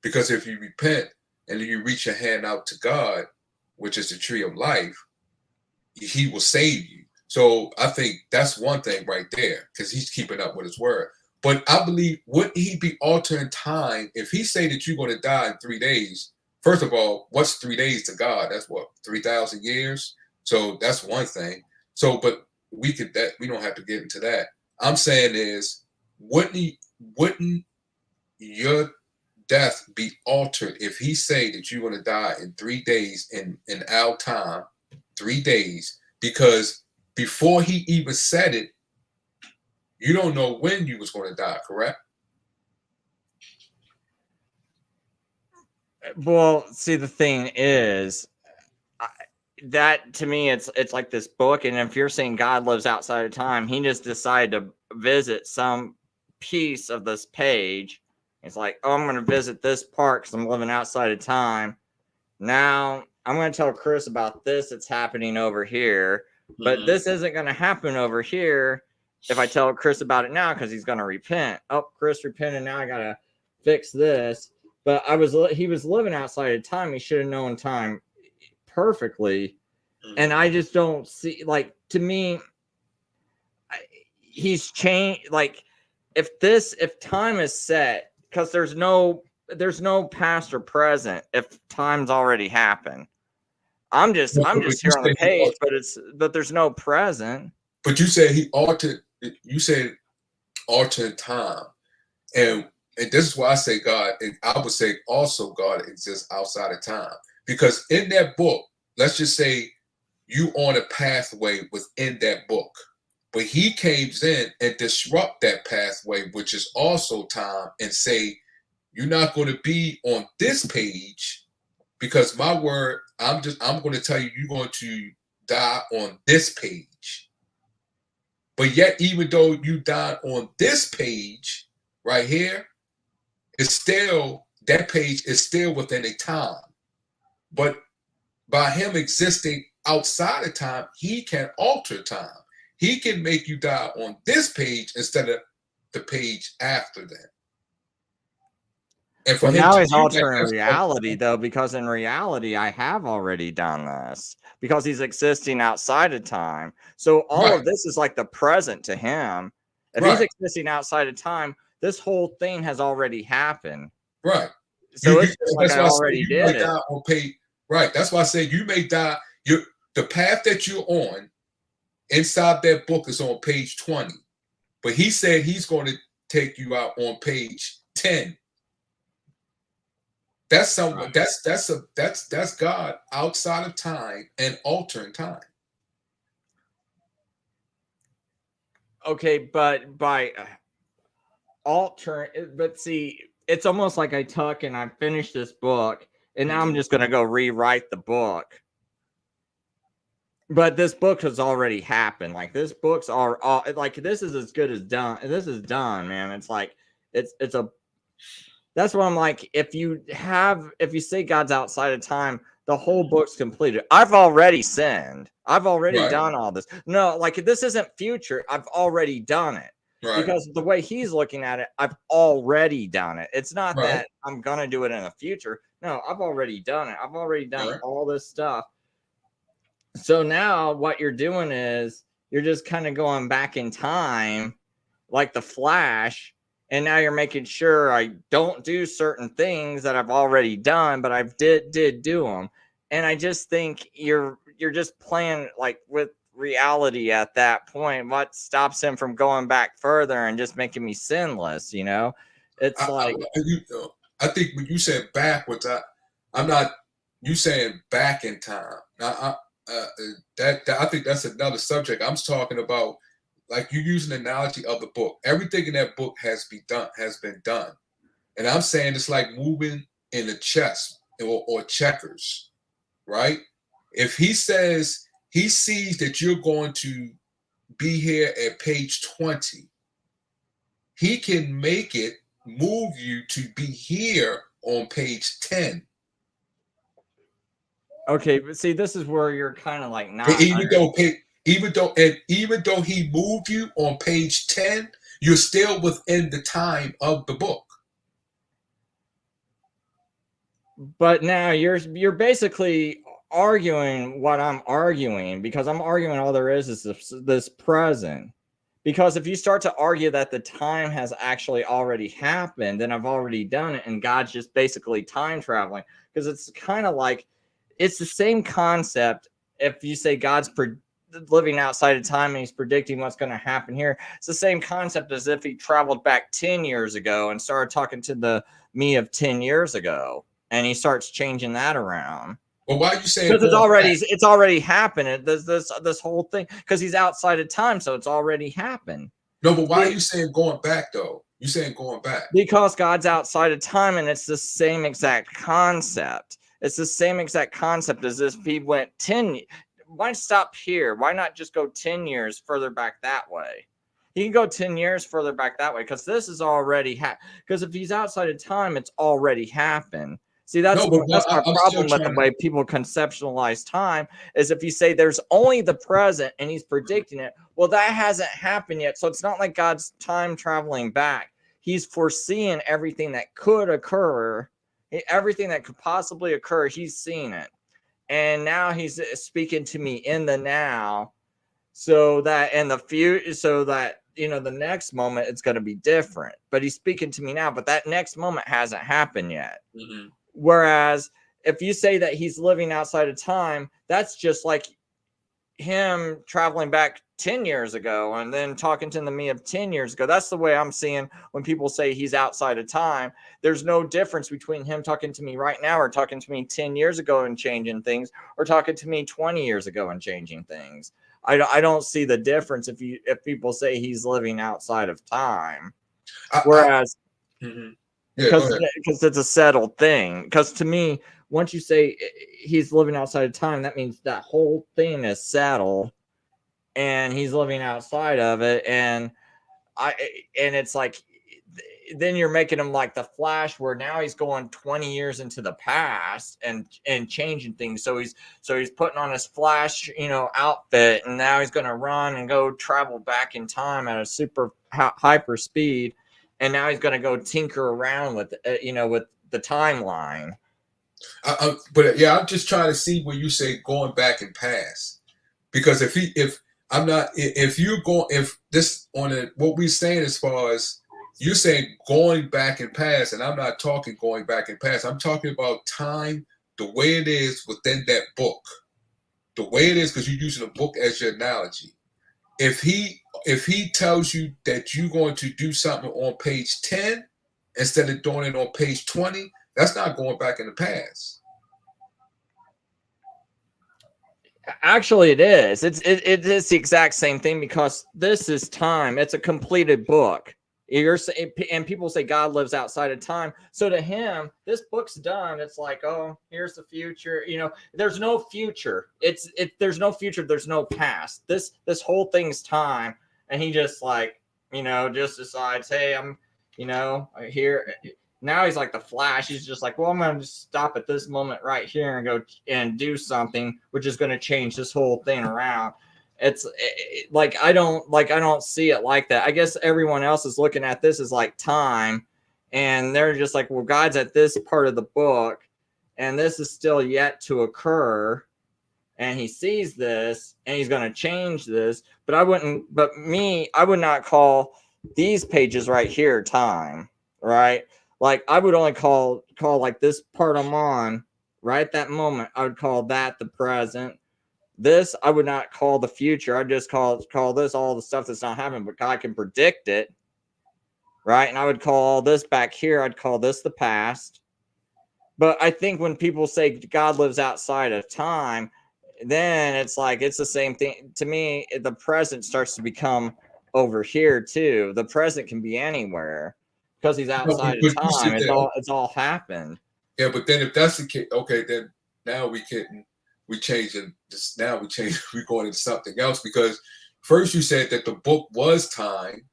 Because if you repent and then you reach your hand out to God, which is the tree of life, He will save you. So I think that's one thing right there, because He's keeping up with His word. But I believe, would He be altering time if He say that you're going to die in 3 days? First of all, what's 3 days to God? That's what, 3,000 years? So that's one thing. So, but we don't have to get into that. I'm saying is, wouldn't your death be altered if he say that you're going to die in 3 days in our time, 3 days, because before he even said it, you don't know when you was going to die, correct? Well, see, the thing is, that to me, it's like this book, and if you're saying God lives outside of time, he just decided to visit some piece of this page. It's like, oh, I'm going to visit this part because I'm living outside of time. Now I'm going to tell Chris about this that's happening over here, but this isn't going to happen over here if I tell Chris about it now, because he's going to repent. Oh, Chris repented. Now I got to fix this. But he was living outside of time. He should have known time perfectly. And I just don't see, like, to me, he's changed. Like, if time is set, because there's no past or present if time's already happened. I'm just here on the page, but there's no present. But you said he altered. You said altered time, and this is why I say God. And I would say also God exists outside of time, because in that book, let's just say you on a pathway within that book, but he comes in and disrupt that pathway, which is also time, and say you're not going to be on this page because my word, I'm going to tell you you're going to die on this page. But yet, even though you died on this page right here, it's still, that page is still within a time. But by him existing outside of time, he can alter time. He can make you die on this page instead of the page after that. And for him now he's altering reality, though, because in reality, I have already done this, because he's existing outside of time. So all of this is like the present to him. If he's existing outside of time, this whole thing has already happened. Right. So it's just like I already did it. On page, right. That's why I say you may die. The path that you're on inside that book is on page 20. But he said he's going to take you out on page 10. That's someone. That's God outside of time and altering time. Okay, but by but see, it's almost like I took and I finished this book, and now I'm just going to go rewrite the book. But this book has already happened. Like, this book's all like, this is as good as done. This is done, man. It's like that's what I'm like. If you say God's outside of time, the whole book's completed. I've already sinned. I've already done all this. No, like, this isn't future. I've already done it. Because the way he's looking at it, I've already done it. It's not that I'm going to do it in the future. No, I've already done it. I've already done all this stuff. So now what you're doing is you're just kind of going back in time like the Flash. And now you're making sure I don't do certain things that I've already done, but I did do them. And I just think you're just playing like with reality at that point. What stops him from going back further and just making me sinless? You know, it's I think when you said backwards, I'm not. You saying back in time? I think that's another subject. I'm talking about. Like, you use an analogy of the book. Everything in that book has been done. And I'm saying it's like moving in a chess or checkers, right? If he says he sees that you're going to be here at page 20, he can make it move you to be here on page 10. Okay, but see, this is where you're kind of like not. Even though he moved you on page 10, you're still within the time of the book. But now you're basically arguing what I'm arguing, because I'm arguing all there is this present. Because if you start to argue that the time has actually already happened, then I've already done it, and God's just basically time traveling. Because it's kind of like, it's the same concept if you say God's living outside of time and he's predicting what's going to happen here, it's the same concept as if he traveled back 10 years ago and started talking to the me of 10 years ago, and he starts changing that around. Well, why are you saying Because it's already happened. This whole thing, because he's outside of time, so it's already happened. No, but why are you saying going back though? You saying going back because God's outside of time, and it's the same exact concept. It's the same exact concept as if he went 10. Why stop here? Why not just go 10 years further back that way? He can go 10 years further back that way, because this is already because if he's outside of time, it's already happened. See, that's my problem with the way people conceptualize time, is if you say there's only the present and he's predicting it, well, that hasn't happened yet. So it's not like God's time traveling back. He's foreseeing everything that could occur, everything that could possibly occur. He's seen it. And now he's speaking to me in the now, so that in the future, so that, the next moment it's going to be different. But he's speaking to me now, but that next moment hasn't happened yet. Mm-hmm. Whereas if you say that he's living outside of time, that's just like him traveling back 10 years ago and then talking to the me of 10 years ago. That's the way I'm seeing when people say he's outside of time. There's no difference between him talking to me right now or talking to me 10 years ago and changing things, or talking to me 20 years ago and changing things. I don't see the difference if people say he's living outside of time. Whereas because it's a settled thing. Because to me, once you say he's living outside of time, that means that whole thing is settled, and he's living outside of it. And it's like, then you're making him like the Flash, where now he's going 20 years into the past and changing things. So he's putting on his Flash, outfit, and now he's going to run and go travel back in time at a super hyper speed. And now he's going to go tinker around with, with the timeline. But I'm just trying to see where you say going back and past, because if this on what we're saying as far as you're saying going back and past, and I'm not talking going back and past. I'm talking about time, the way it is within that book, the way it is, because you're using a book as your analogy. If he tells you that you're going to do something on page 10 instead of doing it on page 20, that's not going back in the past. Actually, it is. It is the exact same thing, because this is time. It's a completed book. And people say God lives outside of time. So to him, this book's done. It's like, oh, here's the future. There's no future. There's no future. There's no past. This whole thing's time. And he just just decides, hey, I'm, here. Now he's like the Flash. He's just like, well, I'm going to stop at this moment right here and go and do something, which is going to change this whole thing around. It's like, I don't see it like that. I guess everyone else is looking at this as like time, and they're just like, well, God's at this part of the book, and this is still yet to occur, and he sees this, and he's going to change this. But I would not call these pages right here time, right? Like, I would only call like this part I'm on right at that moment, I would call that the present. This I would not call the future. I'd just call this all the stuff that's not happening, but God can predict it, right? And I would call all this back here, I'd call this the past. But I think when people say God lives outside of time, then it's like, it's the same thing. To me, the present starts to become over here too. The present can be anywhere, because he's outside of time. It's all happened. Yeah, but then if that's the case, okay, then now we're going into something else, because first you said that the book was time,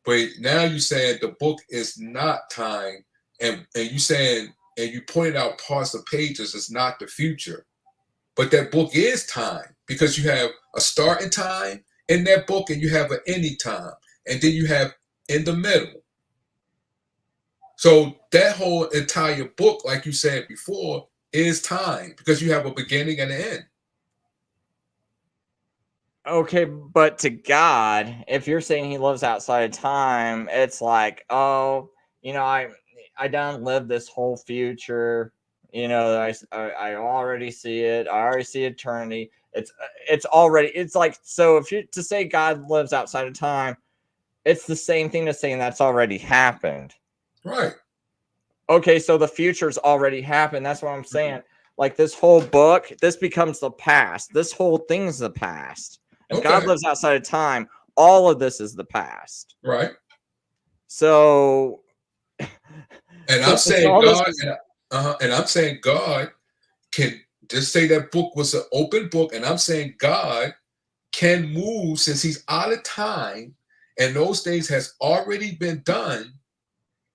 but now you said the book is not time, and you pointed out parts of pages is not the future, but that book is time, because you have a starting time in that book, and you have an ending time, and then you have in the middle. So that whole entire book, like you said before, is time, because you have a beginning and an end. Okay, but to God, if you're saying he lives outside of time, it's like, oh, I don't live this whole future. You know, I already see it. I already see eternity. It's already, it's like, so if you to say God lives outside of time, it's the same thing as saying that's already happened. Right. Okay, so the future's already happened. That's what I'm saying. Like this whole book, this becomes the past. This whole thing's the past. If God Okay. lives outside of time, all of this is the past. Right. So, And so I'm since saying all this God, is, and I'm saying God can just say that book was an open book, and I'm saying God can move since he's out of time, and those things has already been done.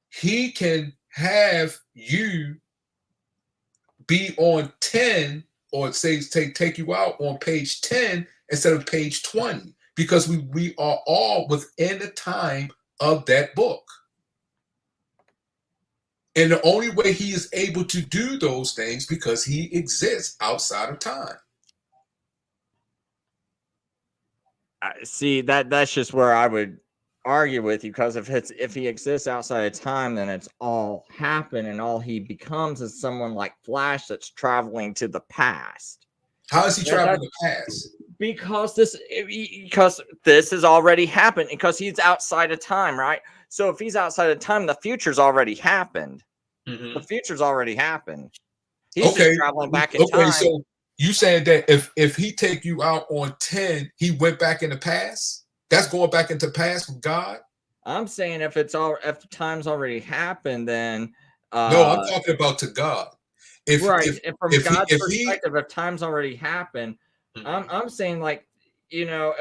He can have you be on 10, or say take you out on page 10 instead of page 20, because we are all within the time of that book. And the only way he is able to do those things because he exists outside of time. see that's just where I would argue with you, because if he exists outside of time, then it's all happened, and all he becomes is someone like Flash that's traveling to the past. How is he That, traveling that the past? because this has already happened, because he's outside of time, right? So if he's outside of time, the future's already happened. The future's already happened. He's just Okay. traveling back in Okay. time. So you saying that if he take you out on 10, he went back in the past? That's going back into past with God? I'm saying if time's already happened, then No, I'm talking about to God. If right. if And from if he God's if he perspective, if time's already happened, I'm saying, like, you know,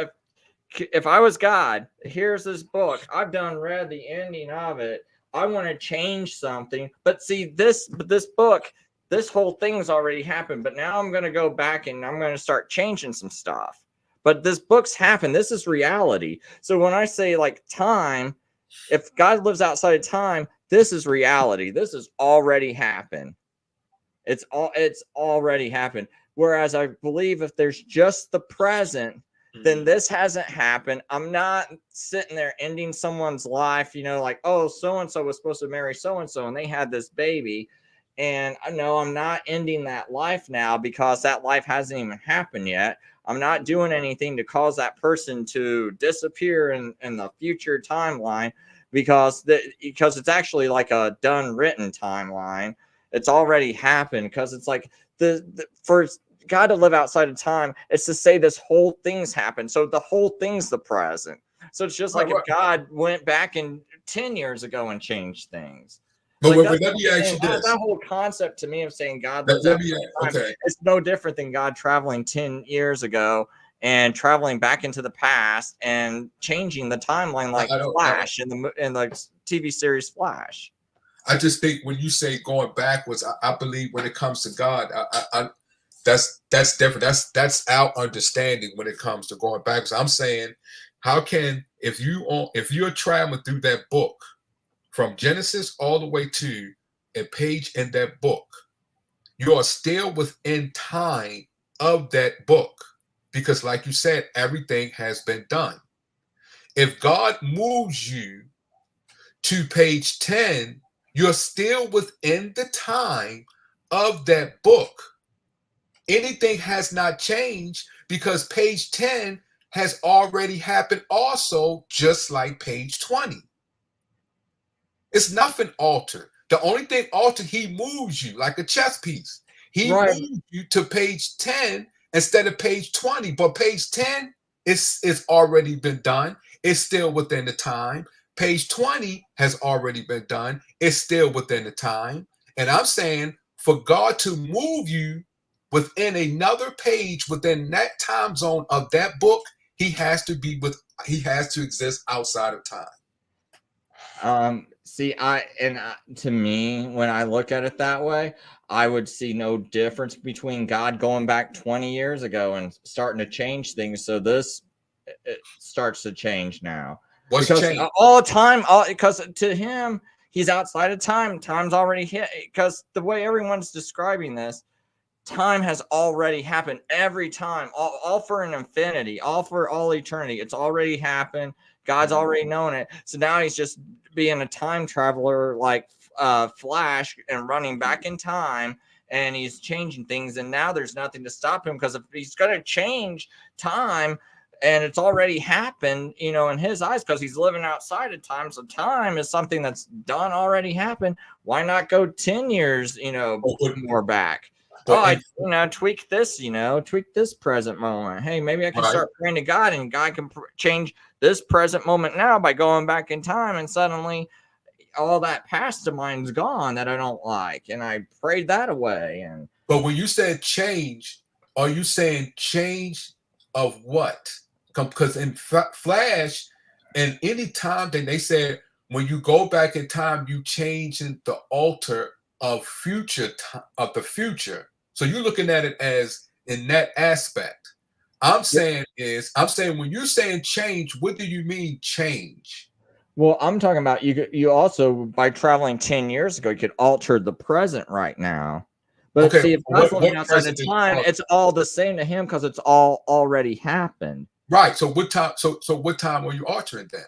if I was God, here's this book. I've done read the ending of it. I want to change something. But see, this book, this whole thing's already happened. But now I'm going to go back and I'm going to start changing some stuff. But this book's happened. This is reality. So when I say like time, if God lives outside of time, this is reality. This has already happened. It's already happened. Whereas I believe if there's just the present, then this hasn't happened. I'm not sitting there ending someone's life, you know, like, oh, so and so was supposed to marry so and so and they had this baby. And I know I'm not ending that life now because that life hasn't even happened yet. I'm not doing anything to cause that person to disappear in the future timeline, because it's actually like a done written timeline. It's already happened, because it's like for God to live outside of time, it's to say this whole thing's happened. So the whole thing's the present. So it's just like if God went back in 10 years ago and changed things. But Like that's let me ask you this. that whole concept to me of saying God lives outside of time, okay. it's no different than God traveling 10 years ago and traveling back into the past and changing the timeline, like Flash in the TV series Flash. I just think when you say going backwards, I believe when it comes to God, that's different. That's our understanding when it comes to going backwards. I'm saying, how can if you're traveling through that book from Genesis all the way to a page in that book, you are still within time of that book, because like you said, everything has been done. If God moves you to page 10, you're still within the time of that book. Anything has not changed because page 10 has already happened also, just like page 20. It's nothing altered. The only thing altered, he moves you like a chess piece. He moves you to page 10 instead of page 20. But page 10 is already been done. It's still within the time. Page 20 has already been done. It's still within the time. And I'm saying for God to move you within another page within that time zone of that book, he has to exist outside of time. See, to me, when I look at it that way, I would see no difference between God going back 20 years ago and starting to change things. So this it starts to change now. What's because changed? all the time, because to him, he's outside of time. Time's already hit. Because the way everyone's describing this, time has already happened every time, all for an infinity, all for all eternity. It's already happened. God's already known it. So now he's just being a time traveler like Flash and running back in time and he's changing things. And now there's nothing to stop him, because if he's going to change time, and it's already happened, you know, in his eyes, because he's living outside of time. So time is something that's done, already happened. Why not go 10 years, you know, more back? Tweak this, tweak this present moment. Hey, maybe I can start praying to God, and God can change this present moment now by going back in time. And suddenly all that past of mine's gone that I don't like. And I prayed that away. But when you said change, are you saying change of what? Because in Flash, and any time that they said, when you go back in time, you change in the alter of of the future. So you're looking at it as in that aspect. I'm saying when you're saying change, what do you mean change? Well, I'm talking about you also, by traveling 10 years ago, you could alter the present right now. But see, if God's living outside of time, it's all the same to him, because it's all already happened. Right. So what time? So what time are you altering then?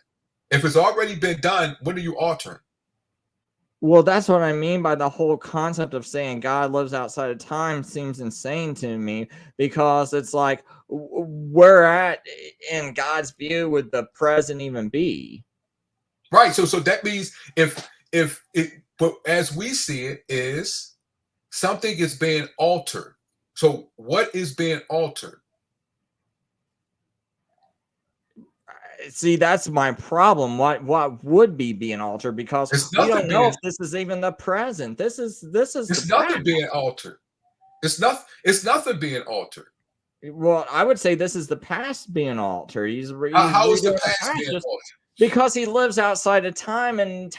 If it's already been done, when are you altering? Well, that's what I mean by the whole concept of saying God lives outside of time seems insane to me, because it's like, where at in God's view would the present even be? Right. So that means if it, but as we see it, is something is being altered. So what is being altered? See, that's my problem. What would be being altered? Because we don't know if this is even the present. This is it's nothing being altered. It's nothing being altered. Well, I would say this is the past being altered. How is the past being altered? Because he lives outside of time, and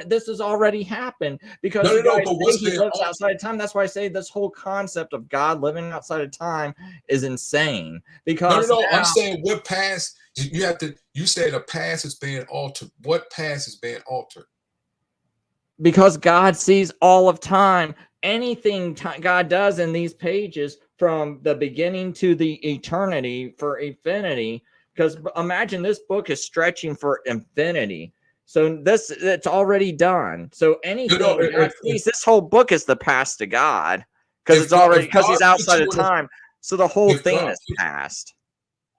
this has already happened. Because he lives outside of time. That's why I say this whole concept of God living outside of time is insane. Because I'm saying what past you say the past is being altered. What past is being altered? Because God sees all of time. Anything God does in these pages, from the beginning to the eternity, for infinity. Because imagine, this book is stretching for infinity. So it's already done. So anything God sees, this whole book is the past to God, because he's outside of time. So the whole thing is past.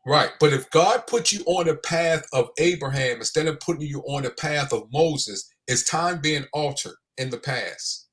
Right. But if God put you on the path of Abraham instead of putting you on the path of Moses, is time being altered in the past?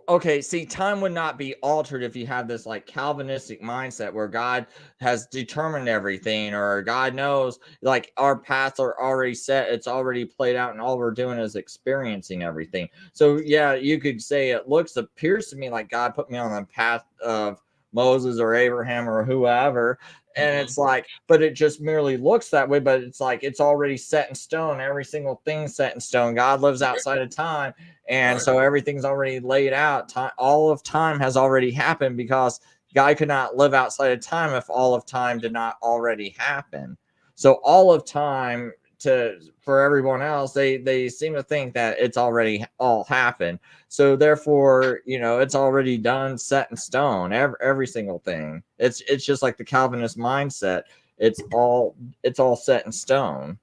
Okay, see, time would not be altered if you have this like Calvinistic mindset where God has determined everything, or God knows, like, our paths are already set, it's already played out, and all we're doing is experiencing everything. So yeah, you could say appears to me like God put me on the path of Moses or Abraham or whoever. And it's like, but it just merely looks that way. But it's like, it's already set in stone. Every single thing's set in stone. God lives outside of time. And so everything's already laid out. All of time has already happened, because God could not live outside of time if all of time did not already happen. So all of time, for everyone else, they seem to think that it's already all happened. So therefore, it's already done, set in stone. Every single thing. It's just like the Calvinist mindset. It's all set in stone.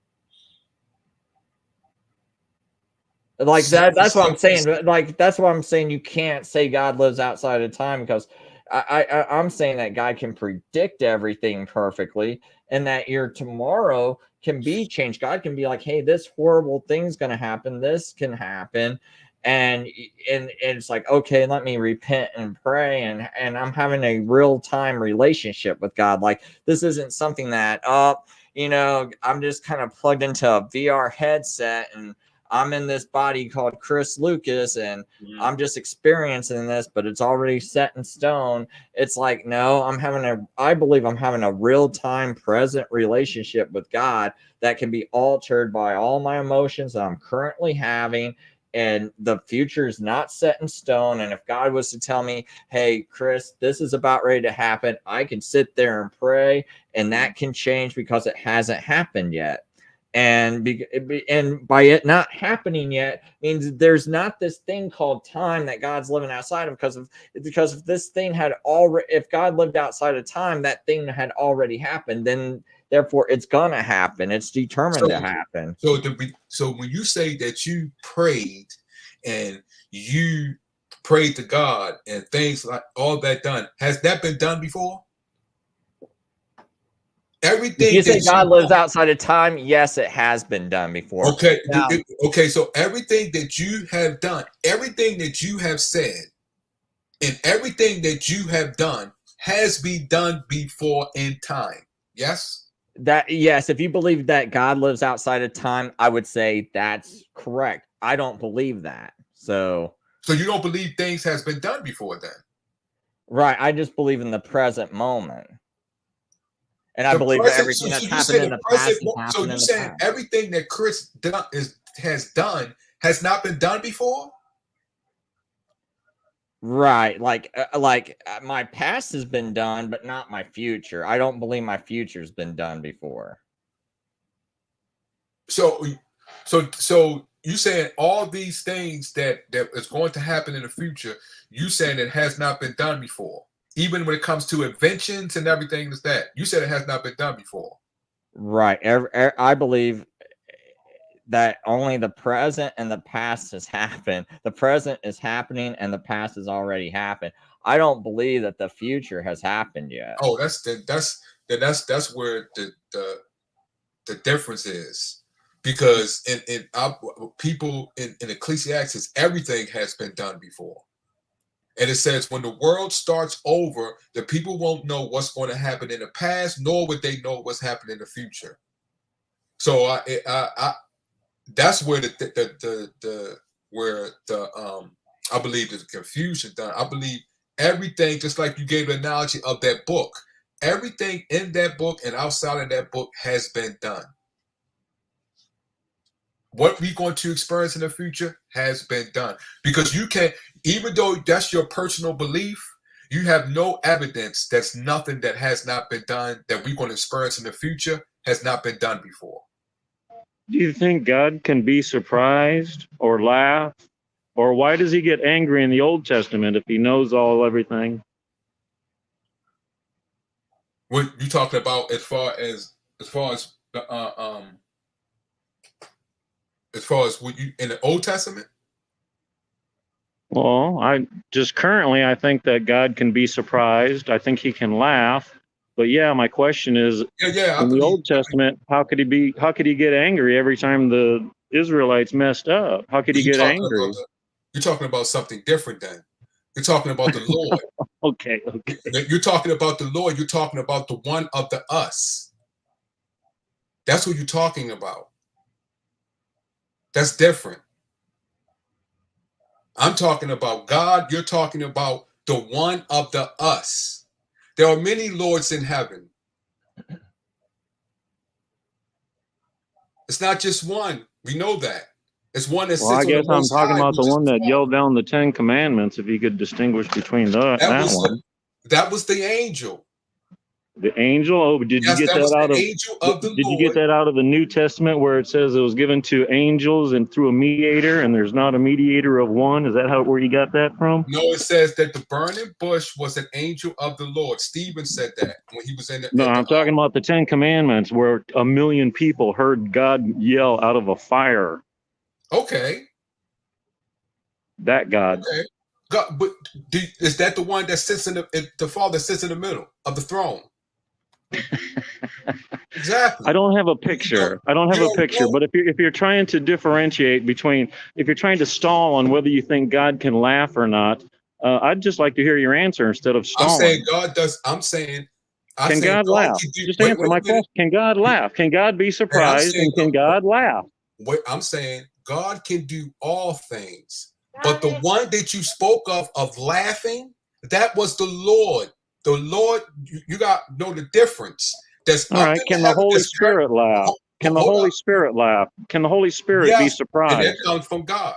Like that's what I'm saying. Like, that's what I'm saying. You can't say God lives outside of time, because I'm saying that God can predict everything perfectly, and that your tomorrow can be changed. God can be like, hey, this horrible thing's going to happen. This can happen. And it's like, okay, let me repent and pray. And I'm having a real time relationship with God. Like, this isn't something that, I'm just kind of plugged into a VR headset, and I'm in this body called Chris Lucas, and I'm just experiencing this, but it's already set in stone. It's like, no, I believe I'm having a real-time present relationship with God that can be altered by all my emotions that I'm currently having. And the future is not set in stone. And if God was to tell me, hey, Chris, this is about ready to happen, I can sit there and pray, and that can change because it hasn't happened yet. And by it not happening yet means there's not this thing called time that God's living outside of, because if this thing had already, if God lived outside of time, that thing had already happened, then therefore it's gonna happen. It's determined to happen. So when you say that you prayed and you prayed to God and things like all that done. Has that been done before? If you say God lives outside of time, yes, it has been done before. Okay, Now, okay. So everything that you have done, everything that you have said, and everything that you have done has been done before in time. Yes. yes, if you believe that God lives outside of time, I would say that's correct. I don't believe that. So you don't believe things has been done before then? Right. I just believe in the present moment. And I The believe that present. everything So that's you say happened in the the past present. has So happened you in the saying past. everything that Chris has done has not been done before? Right. Like my past has been done, but not my future. I don't believe my future's been done before. So you saying all these things that is going to happen in the future, you saying it has not been done before, even when it comes to inventions and everything is that you said it has not been done before. Right. I believe that only the present and the past has happened. The present is happening and the past has already happened. I don't believe that the future has happened yet. Oh, that's where the difference is, because in people in Ecclesiastes, everything has been done before. And it says, when the world starts over, the people won't know what's going to happen in the past, nor would they know what's happening in the future. So I that's where I believe there's confusion done. I believe everything, just like you gave the analogy of that book, everything in that book and outside of that book has been done. What we're going to experience in the future has been done, because you can't, even though that's your personal belief, you have no evidence that's nothing that has not been done that we're going to experience in the future has not been done before. Do you think God can be surprised or laugh? Or why does he get angry in the Old Testament if he knows everything? What you talking about as far as what you in the Old Testament? Well, I think that God can be surprised. I think he can laugh. But yeah, my question is, Yeah, in the Old Testament, how could he get angry every time the Israelites messed up? How could he get angry? You're talking about something different then. You're talking about the Lord. Okay. You're talking about the Lord. You're talking about the one of the us. That's what you're talking about. That's different. I'm talking about God. You're talking about the one of the us. There are many lords in heaven. It's not just one. We know that. It's one that Well, I sits on the guess I'm most talking high, about the which is one the that Father. yelled down the 10 Commandments, if you could distinguish between that one. That was the angel. The angel? Oh, did you get that out of you get that out of the New Testament where it says it was given to angels and through a mediator, and there's not a mediator of one? Is that where you got that from? No, it says that the burning bush was an angel of the Lord. Stephen said that when he was in the. No, I'm talking about the 10 Commandments where 1 million people heard God yell out of a fire. Okay. That God. Okay. God, but is that the one that sits in the Father sits in the middle of the throne? Exactly. I don't have a picture. But if you're trying to differentiate between, if you're trying to stall on whether you think God can laugh or not, I'd just like to hear your answer instead of stalling. I'm saying God does. Can God laugh? Just answer my question. Can God laugh? Can God be surprised? And can God laugh? Wait, I'm saying God can do all things. But the one that you spoke of laughing, that was the Lord. The Lord, you got to know the difference. That's all right. Can the Holy Spirit laugh? Can the Holy Spirit laugh? Can the Holy Spirit be surprised? And that comes from God.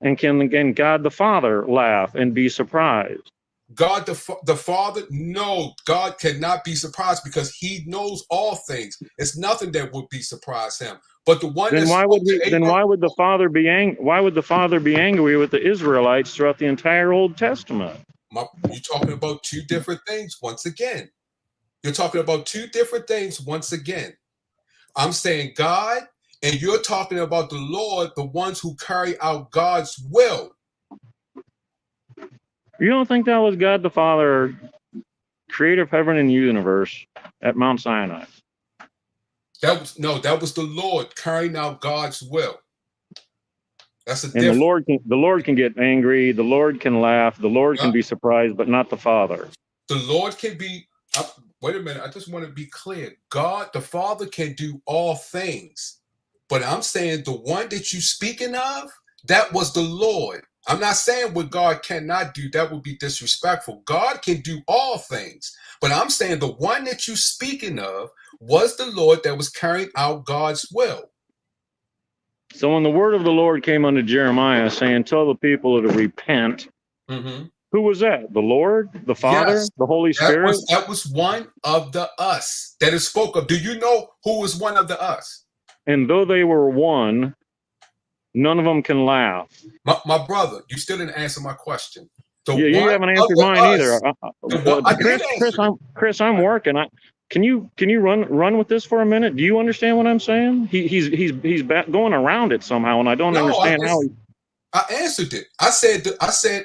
And can God the Father laugh and be surprised? God the Father, no, God cannot be surprised because he knows all things. It's nothing that would be surprise him. But the one why would the Father be angry with the Israelites throughout the entire Old Testament? You're talking about two different things once again. You're talking about two different things once again. I'm saying God And you're talking about the Lord, the ones who carry out God's will. You don't think that was God the Father, creator of heaven and universe, at Mount Sinai? That was the Lord carrying out God's will. That's a And difference. the Lord can get angry, the Lord can laugh, the Lord can be surprised, but not the Father. The Lord can be. Wait a minute. I just want to be clear. God, the Father, can do all things, but I'm saying the one that you speaking of, that was the Lord. I'm not saying what God cannot do. That would be disrespectful. God can do all things, but I'm saying the one that you speaking of was the Lord that was carrying out God's will. So when the word of the Lord came unto Jeremiah, saying, "Tell the people to repent," who was that? The Lord, the Father, Yes, the Holy Spirit? that was one of the us that it spoke of. Do you know who was one of the us? And though they were one, none of them can laugh. My brother, you still didn't answer my question. You haven't answered mine either. Chris, I'm working. Can you run with this for a minute? Do you understand what I'm saying? He's going around it somehow, and I don't understand how. I answered it. I said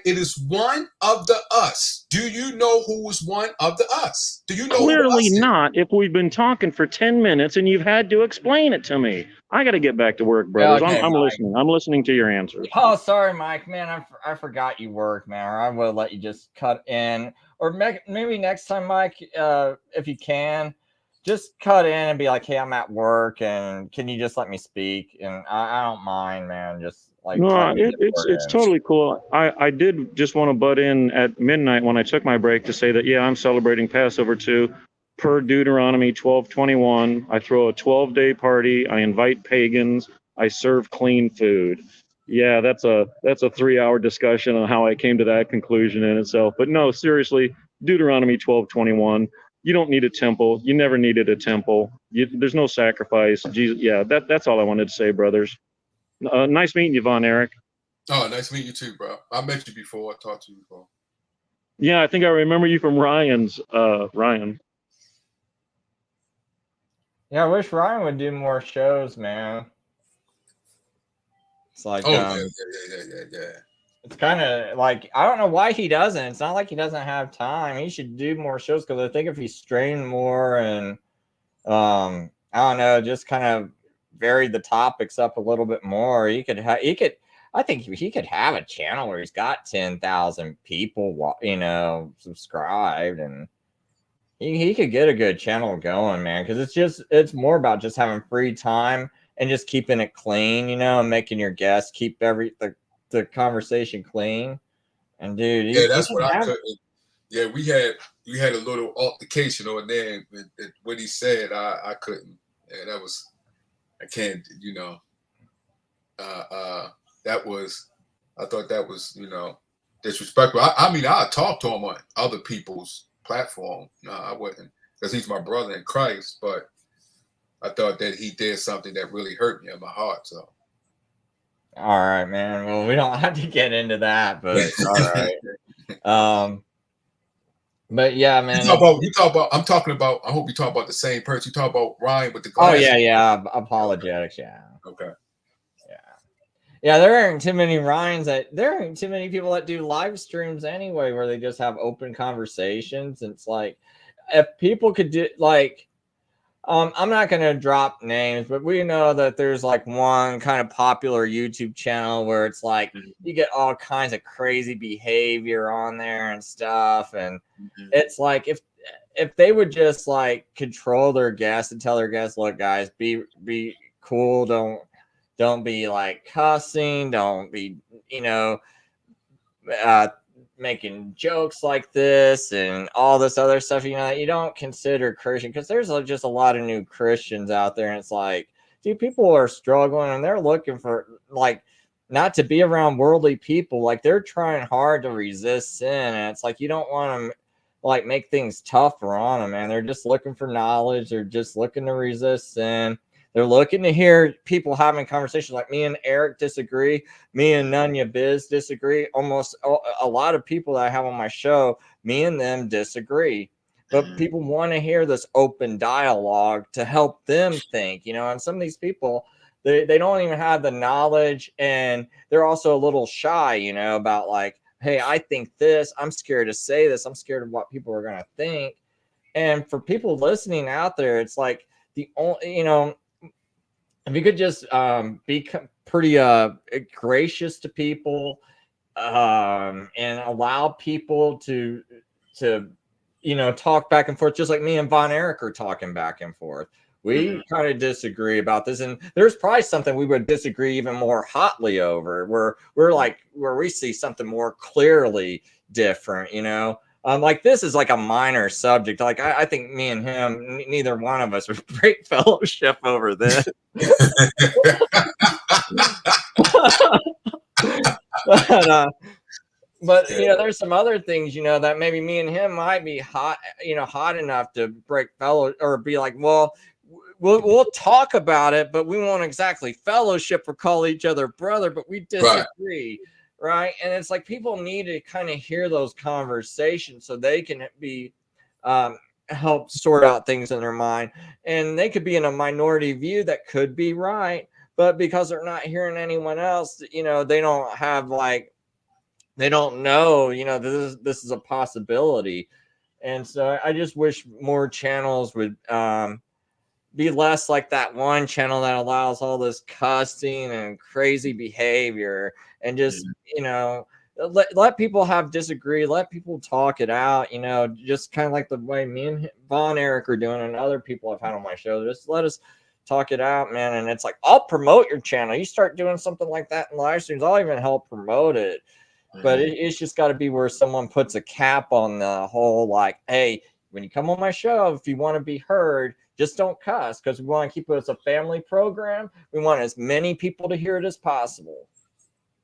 it is one of the us. Do you know who was one of the us? Do you know? Clearly not. If we've been talking for 10 minutes and you've had to explain it to me, I got to get back to work, brothers. Okay, I'm listening. I'm listening to your answers. Oh, sorry, Mike. Man, I forgot you work, man. Or I will let you just cut in, or maybe next time, Mike, if you can, just cut in and be like, "Hey, I'm at work, and can you just let me speak?" And I don't mind, man. Just like no, it's totally cool. I did just want to butt in at midnight when I took my break to say that, yeah, I'm celebrating Passover too, per Deuteronomy 12:21. I throw a 12-day party. I invite pagans. I serve clean food. Yeah, that's a 3-hour discussion on how I came to that conclusion in itself. But no, seriously, Deuteronomy 12:21. You don't need a temple. You never needed a temple. There's no sacrifice. Jesus, yeah, that's all I wanted to say, brothers. Nice meeting you, Von Eric. Oh, nice meeting you too, bro. I met you before. I talked to you before. Yeah, I think I remember you from Ryan's. Ryan. Yeah, I wish Ryan would do more shows, man. It's like, yeah. It's kind of like, I don't know why he doesn't. It's not like he doesn't have time. He should do more shows, because I think if he strained more and I don't know, just kind of varied the topics up a little bit more, I think he could have a channel where he's got 10,000 people, subscribed, and he could get a good channel going, man, because it's more about just having free time and just keeping it clean, and making your guests keep the conversation clean. And dude, that's what I couldn't. Yeah, we had a little altercation on there, and what he said, I couldn't. Yeah, I can't. I thought that was disrespectful. I mean, I talked to him on other people's platform. No, I wouldn't, because he's my brother in Christ. But I thought that he did something that really hurt me in my heart. So. All right, man. Well, we don't have to get into that, but all right. But yeah, man. You talk about. I'm talking about. I hope you talk about the same person. You talk about Ryan with the glasses. Oh yeah. Apologetics. Yeah. Okay. Yeah, there aren't too many Ryans there aren't too many people that do live streams anyway, where they just have open conversations. And it's like, if people could do I'm not going to drop names, but we know that there's like one kind of popular YouTube channel where it's like you get all kinds of crazy behavior on there and stuff. And it's like, if they would just like control their guests and tell their guests, look, guys, be cool. Don't be like cussing. Don't be, making jokes like this and all this other stuff, you don't consider Christian, because there's just a lot of new Christians out there. And it's like, dude, people are struggling and they're looking for, like, not to be around worldly people. Like, they're trying hard to resist sin. And it's like, you don't want them like make things tougher on them, man. They're just looking for knowledge. They're just looking to resist sin. They're looking to hear people having conversations like me and Eric disagree. Me and Nunya Biz disagree. Almost a lot of people that I have on my show, me and them disagree. But people want to hear this open dialogue to help them think, and some of these people, they don't even have the knowledge, and they're also a little shy, you know, about like, hey, I think this, I'm scared to say this, I'm scared of what people are going to think. And for people listening out there, it's like the only, you know, if you could just be pretty gracious to people, and allow people to you know, talk back and forth, just like me and Von Erich are talking back and forth. We kind of disagree about this, and there's probably something we would disagree even more hotly over, where we see something more clearly different, you know. Like this is like a minor subject. Like I think me and him, neither one of us would break fellowship over this. But you know, there's some other things, you know, that maybe me and him might be hot, you know, hot enough to break fellow, or be like, well, we'll talk about it, but we won't exactly fellowship or call each other brother, but we disagree, right? And it's like people need to kind of hear those conversations so they can be help sort out things in their mind, and they could be in a minority view that could be right, but because they're not hearing anyone else, you know, they don't have like, they don't know, you know, this is a possibility. And so I just wish more channels would be less like that one channel that allows all this cussing and crazy behavior, and just, you know, let people have disagree, let people talk it out, you know, just kind of like the way me and Von Erich are doing, and other people I've had on my show. Just let us talk it out, man. And it's like, I'll promote your channel. You start doing something like that in live streams, I'll even help promote it. But it's just got to be where someone puts a cap on the whole, like, hey, when you come on my show, if you want to be heard, just don't cuss, because we want to keep it as a family program. We want as many people to hear it as possible.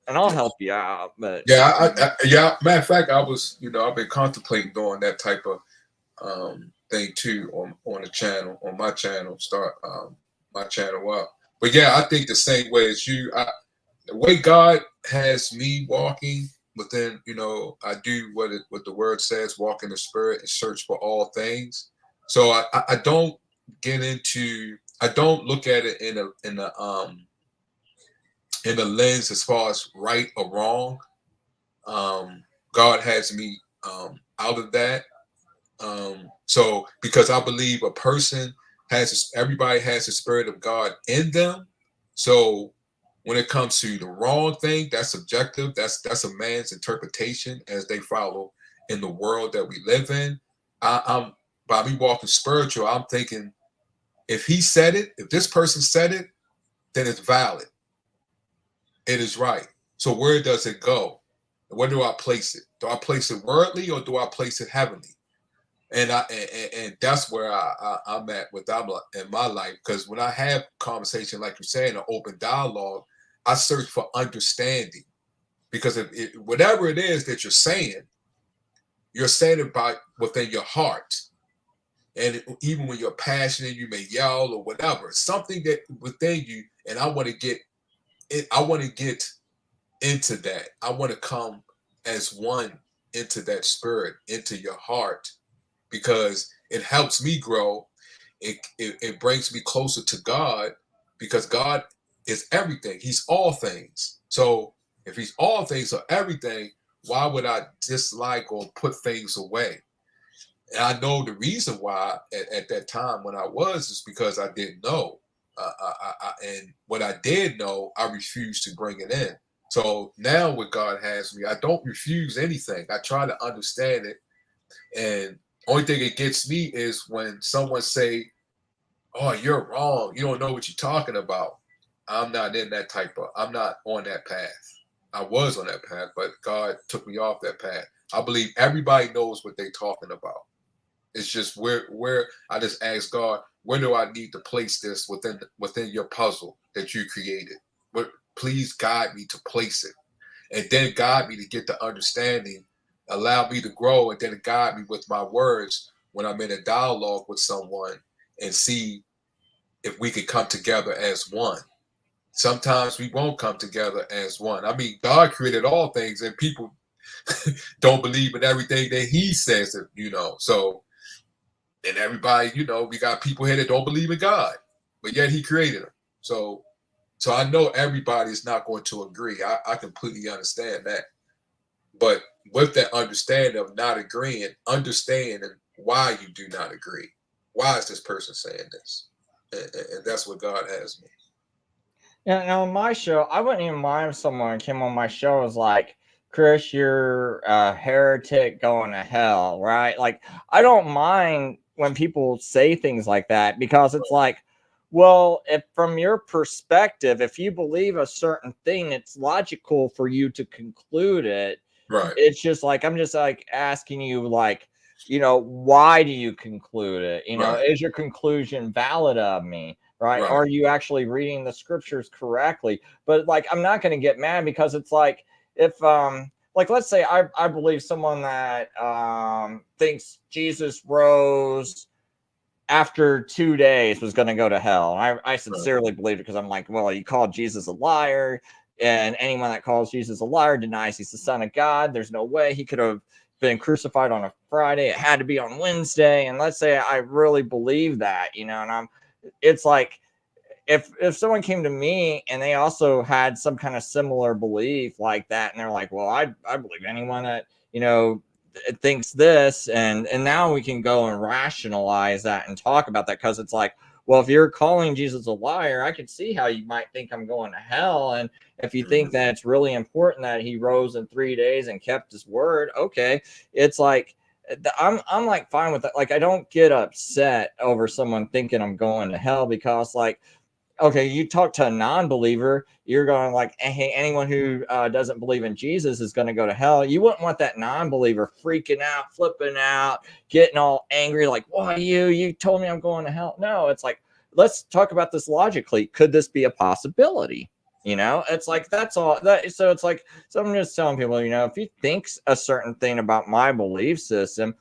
And I'll help you out. But yeah, matter of fact, I was, you know, I've been contemplating doing that type of thing too on the channel, on my channel, start my channel up. But yeah, I think the same way as you, the way God has me walking. But then, you know, I do what the word says: walk in the spirit and search for all things. So I don't get into, I don't look at it in a lens as far as right or wrong. God has me out of that. So because I believe a person everybody has the spirit of God in them. So when it comes to the wrong thing, that's subjective. That's a man's interpretation as they follow in the world that we live in. I'm by me walking spiritual, I'm thinking, if he said it, if this person said it, then it's valid. It is right. So where does it go? Where do I place it? Do I place it worldly, or do I place it heavenly? And that's where I'm at with that in my life. Because when I have conversation, like you're saying, an open dialogue, I search for understanding. Because if whatever it is that you're saying it by within your heart. And even when you're passionate, you may yell or whatever. Something that within you, and I want to get into that. I want to come as one into that spirit, into your heart, because it helps me grow. It brings me closer to God, because God is everything. He's all things. So if he's all things or everything, why would I dislike or put things away? And I know the reason why at that time when I was is because I didn't know. And what I did know, I refused to bring it in. So now what God has me, I don't refuse anything. I try to understand it. And only thing it gets me is when someone say, oh, you're wrong, you don't know what you're talking about. I'm not on that path. I was on that path, but God took me off that path. I believe everybody knows what they're talking about. It's just where I just ask God, where do I need to place this within your puzzle that you created? But please guide me to place it, and then guide me to get the understanding, allow me to grow, and then guide me with my words when I'm in a dialogue with someone, and see if we can come together as one. Sometimes we won't come together as one. I mean, God created all things, and people don't believe in everything that he says, you know. So, and everybody, you know, we got people here that don't believe in God, but yet he created them. So So I know everybody is not going to agree. I completely understand that. But with that understanding of not agreeing, understanding why you do not agree. Why is this person saying this? And that's what God has me. Yeah, now on my show, I wouldn't even mind if someone came on my show and was like, Chris, you're a heretic going to hell, right? Like, I don't mind when people say things like that because it's like, well, if from your perspective, if you believe a certain thing, it's logical for you to conclude it. Right. It's just like, I'm just like asking you, like, why do you conclude it? Right. Is your conclusion valid of me? Right? Right. Are you actually reading the scriptures correctly? But like, I'm not going to get mad because it's like, if like, let's say I believe someone that thinks Jesus rose after 2 days was going to go to hell. I sincerely believe it because I'm like, well, you called Jesus a liar, and anyone that calls Jesus a liar denies he's the Son of God. There's no way he could have been crucified on a Friday. It had to be on Wednesday. And let's say I really believe that, and it's like, if someone came to me and they also had some kind of similar belief like that, and they're like, well, I believe anyone that thinks this, and now we can go and rationalize that and talk about that, because it's like, well, if you're calling Jesus a liar, I could see how you might think I'm going to hell. And if you think that it's really important that he rose in 3 days and kept his word, okay, it's like, I'm like fine with that. Like, I don't get upset over someone thinking I'm going to hell, because like, okay, you talk to a non-believer, you're going like, hey, anyone who doesn't believe in Jesus is going to go to hell. You wouldn't want that non-believer freaking out, flipping out, getting all angry, like, why you told me I'm going to hell. No, it's like, let's talk about this logically. Could this be a possibility? It's like, that's all that. So it's like, so I'm just telling people, if you think a certain thing about my belief system,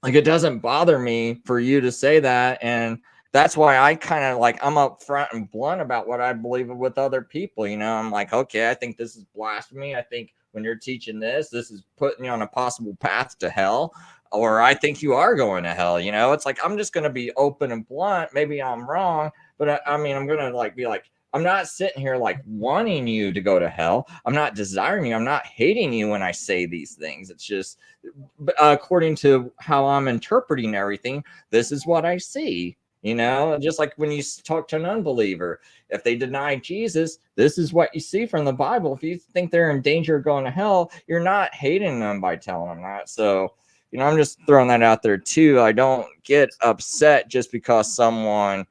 like, it doesn't bother me for you to say that. And that's why I kind of like, I'm upfront and blunt about what I believe with other people. I'm like, okay, I think this is blasphemy. I think when you're teaching this is putting you on a possible path to hell, or I think you are going to hell. It's like, I'm just going to be open and blunt. Maybe I'm wrong, but I mean, I'm going to like be like, I'm not sitting here like wanting you to go to hell. I'm not desiring you. I'm not hating you when I say these things. It's just, according to how I'm interpreting everything, this is what I see. Just like when you talk to an unbeliever, if they deny Jesus, this is what you see from the Bible. If you think they're in danger of going to hell, you're not hating them by telling them that. So, I'm just throwing that out there too. I don't get upset just because someone,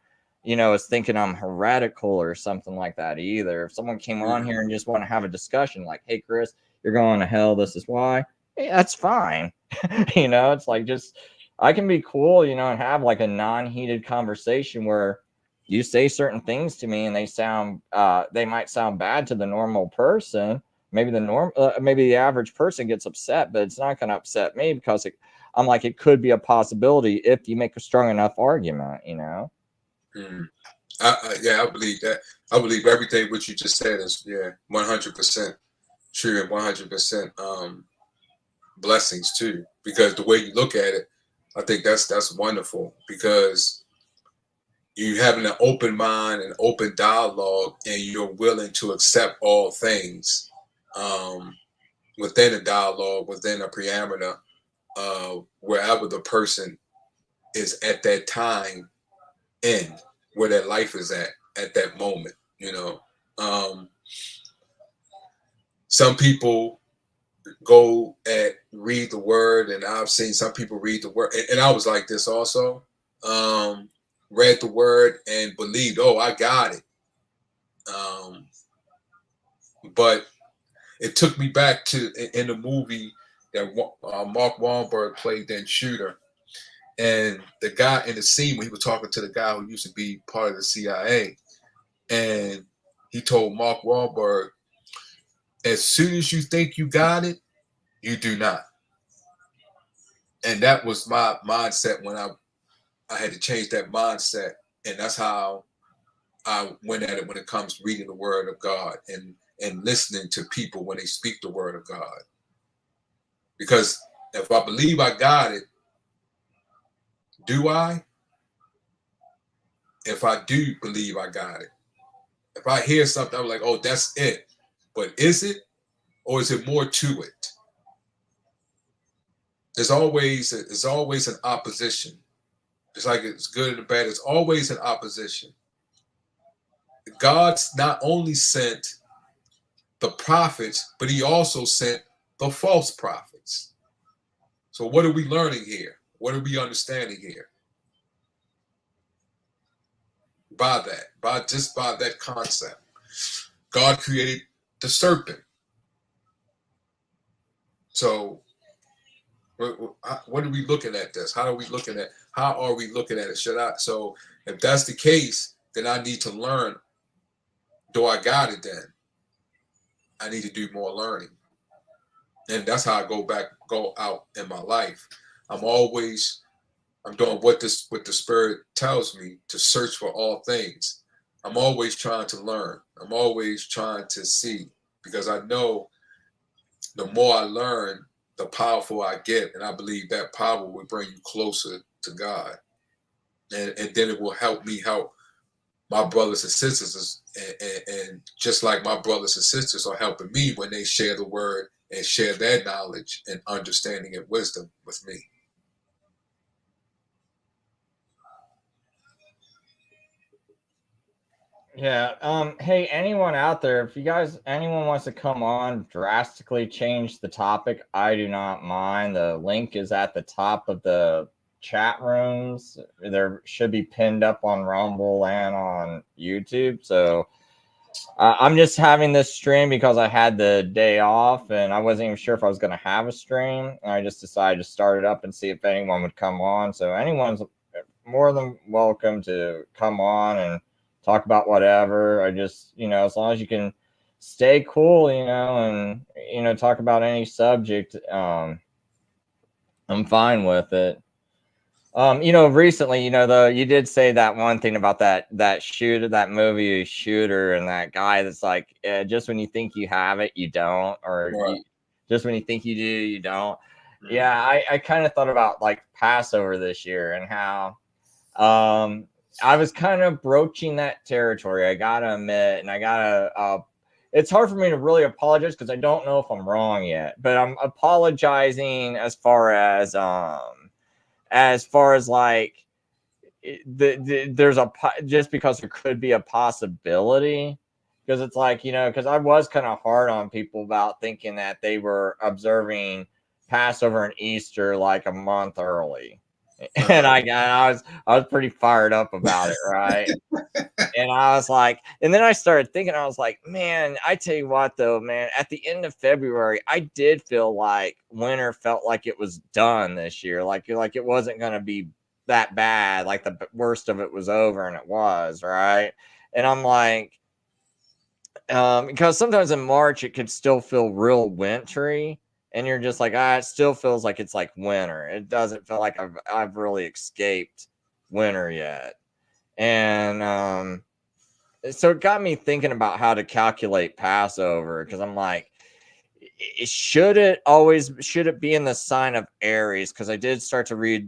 is thinking I'm heretical or something like that either. If someone came on here and just want to have a discussion like, hey, Chris, you're going to hell, this is why. Hey, that's fine. It's like, just, I can be cool, and have like a non-heated conversation where you say certain things to me and they might sound bad to the normal person. Maybe maybe the average person gets upset, but it's not going to upset me because I'm like, it could be a possibility if you make a strong enough argument. Yeah, I believe that. I believe everything what you just said is 100% true and 100% blessings too. Because the way you look at it, I think that's wonderful, because you having an open mind and open dialogue, and you're willing to accept all things within a dialogue, within a parameter, wherever the person is at that time in, where their life is at that moment. Some people go and read the word, and I've seen some people read the word, and I was like this also. Read the word and believed, oh, I got it. But it took me back to in the movie that Mark Wahlberg played in Shooter, and the guy in the scene when he was talking to the guy who used to be part of the CIA, and he told Mark Wahlberg, as soon as you think you got it, you do not. And that was my mindset when I had to change that mindset. And that's how I went at it when it comes to reading the word of God and listening to people when they speak the word of God. Because if I believe I got it, do I? If I do believe I got it, If I hear something, I'm like, oh, that's it. But is it, or is it more to it? There's always an opposition. Just like it's good and bad, it's always an opposition. God's not only sent the prophets, but he also sent the false prophets. So what are we learning here? What are we understanding here? By that concept. God created the serpent. So what are we looking at this? How are we looking at it? So if that's the case, then I need to learn. Do I got it then? I need to do more learning. And that's how I go out in my life. I'm doing what the Spirit tells me, to search for all things. I'm always trying to learn. I'm always trying to see, because I know the more I learn, the powerful I get. And I believe that power will bring you closer to God. And then it will help me help my brothers and sisters. And just like my brothers and sisters are helping me when they share the word and share their knowledge and understanding and wisdom with me. Yeah. Hey, anyone out there, if anyone wants to come on, drastically change the topic, I do not mind. The link is at the top of the chat rooms. There should be pinned up on Rumble and on YouTube. So I'm just having this stream because I had the day off and I wasn't even sure if I was going to have a stream. And I just decided to start it up and see if anyone would come on. So anyone's more than welcome to come on and talk about whatever. I just, as long as you can stay cool, and, talk about any subject, I'm fine with it. Recently, though, you did say that one thing about that shooter, that movie Shooter, and that guy that's like, just when you think you have it, you don't, or Right. just when you think you do, you don't. Mm-hmm. Yeah, I kind of thought about like Passover this year and how I was kind of broaching that territory, I gotta admit, and it's hard for me to really apologize because I don't know if I'm wrong yet, but I'm apologizing as far as like there's just because there could be a possibility, because it's like, because I was kind of hard on people about thinking that they were observing Passover and Easter like a month early. And I was pretty fired up about it, right? And I was like, and then I started thinking, I was like, man, I tell you what, though, man, at the end of February, I did feel like winter felt like it was done this year, like it wasn't going to be that bad, like the worst of it was over, and it was, right? And I'm like, because sometimes in March it could still feel real wintry. And you're just like, it still feels like it's like winter. It doesn't feel like I've really escaped winter yet. And so it got me thinking about how to calculate Passover, because I'm like, should it be in the sign of Aries? Because I did start to read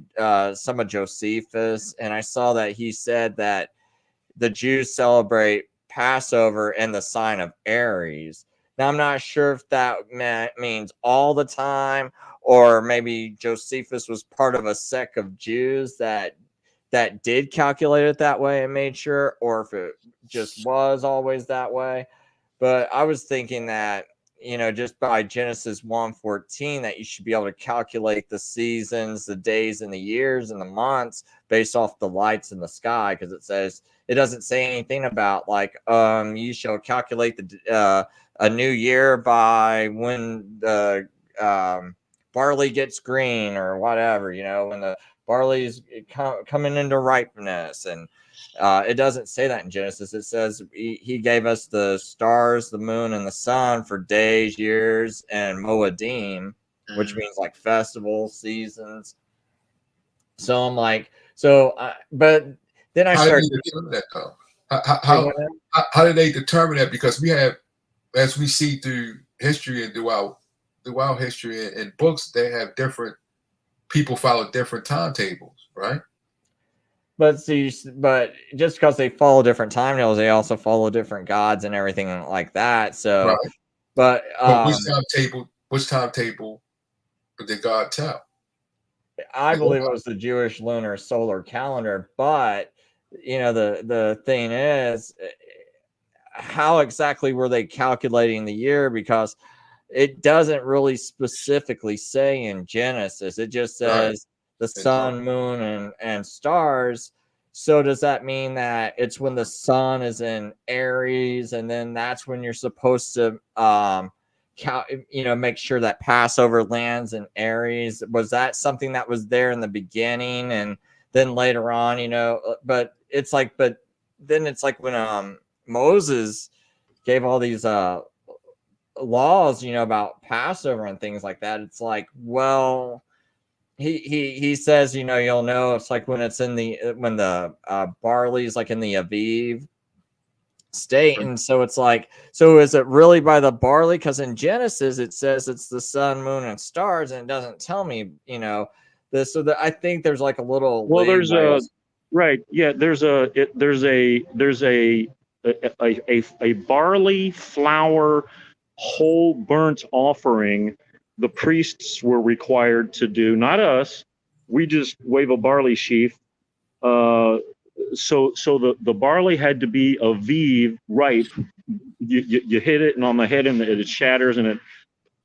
some of Josephus, and I saw that he said that the Jews celebrate Passover in the sign of Aries. Now, I'm not sure if that means all the time, or maybe Josephus was part of a sect of Jews that did calculate it that way and made sure, or if it just was always that way. But I was thinking that, just by Genesis 1:14, that you should be able to calculate the seasons, the days and the years and the months based off the lights in the sky, because it doesn't say anything about like you shall calculate a new year by when the barley gets green or whatever, when the barley's coming into ripeness. And it doesn't say that in Genesis. It says he gave us the stars, the moon, and the sun for days, years, and moedim, which means like festival seasons. So I'm like, but then I started. How did they determine that, though? How did they determine that? Because we have, as we see through history and throughout history and books, they have different people follow different timetables, right? but see, but just because they follow different timetables, they also follow different gods and everything like that. So, Right. but which timetable did God tell? I believe it was the Jewish lunar solar calendar. But the thing is, how exactly were they calculating the year? Because it doesn't really specifically say in Genesis. It just says the sun, moon, and stars. So does that mean that it's when the sun is in Aries, and then that's when you're supposed to make sure that Passover lands in Aries? Was that something that was there in the beginning, and then later on, but then it's like when Moses gave all these laws, about Passover and things like that. It's like, well, he says, you'll know it's like when the barley is like in the Aviv state. And so it's like, so is it really by the barley? Because in Genesis it says it's the sun, moon, and stars, and it doesn't tell me, this. So that I think there's like a little there's a barley flour whole burnt offering the priests were required to do, not us. We just wave a barley sheaf. So the barley had to be Aviv ripe. You hit it and on the head and it shatters and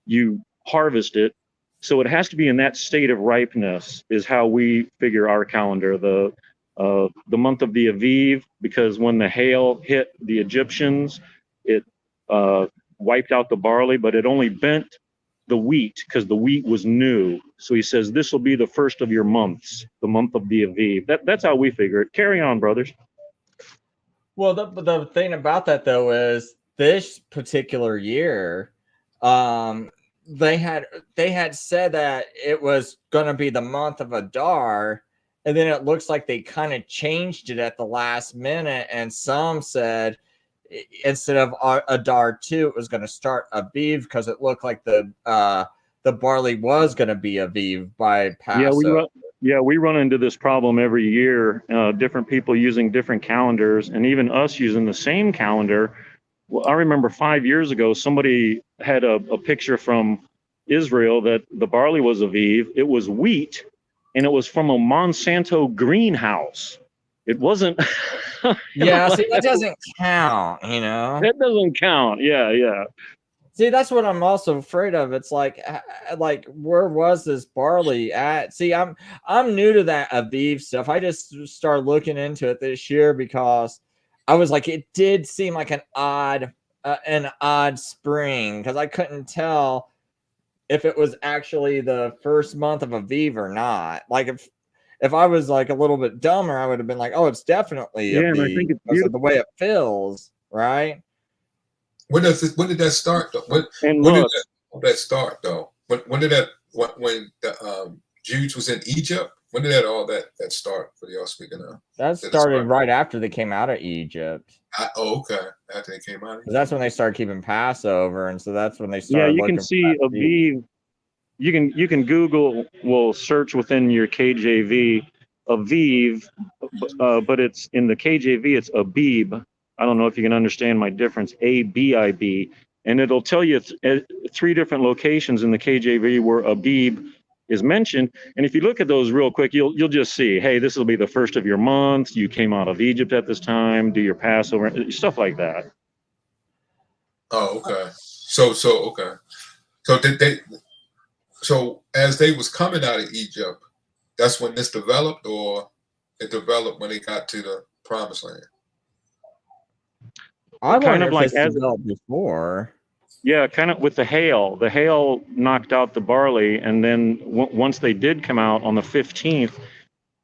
you harvest it. So it has to be in that state of ripeness is how we figure our calendar. The month of the Aviv, because when the hail hit the Egyptians, it wiped out the barley, but it only bent the wheat because the wheat was new. So he says, this will be the first of your months, the month of the Aviv. That's how we figure it. Carry on, brothers. Well, the thing about that, though, is this particular year, they had said that it was going to be the month of Adar, and then it looks like they kind of changed it at the last minute, and some said instead of Adar 2, it was going to start Aviv because it looked like the barley was going to be Aviv by Passover. We run into this problem every year. Different people using different calendars, and even us using the same calendar. Well, I remember 5 years ago, somebody had a picture from Israel that the barley was Aviv. It was wheat, and it was from a Monsanto greenhouse. It wasn't. Yeah, see, that doesn't count, That doesn't count. Yeah. See, that's what I'm also afraid of. It's like where was this barley at? See, I'm new to that Aviv stuff. I just started looking into it this year because I was like, it did seem like an odd spring because I couldn't tell if it was actually the first month of Aviv or not. Like if I was like a little bit dumber, I would have been like, oh, it's definitely Aviv. And I think it's beautiful. The way it feels, right? When did that start though? When did that start though? When did that when the Jews was in Egypt? When did that start for y'all speaking of? That started right after they came out of Egypt. Okay. After they came out. That's when they started keeping Passover, and so that's when they started. Yeah, you can see Aviv. You can Google, search within your KJV Aviv, but it's in the KJV it's Abib. I don't know if you can understand my difference. ABIB, and it'll tell you 3 different locations in the KJV where Abib is mentioned. And if you look at those real quick, you'll just see, hey, this will be the first of your month. You came out of Egypt at this time. Do your Passover, stuff like that. Oh, okay. So okay. So did they? So as they was coming out of Egypt, that's when this developed, or it developed when they got to the Promised Land? I kind of like as developed before. Yeah, kind of with the hail. The hail knocked out the barley, and then once they did come out on the 15th,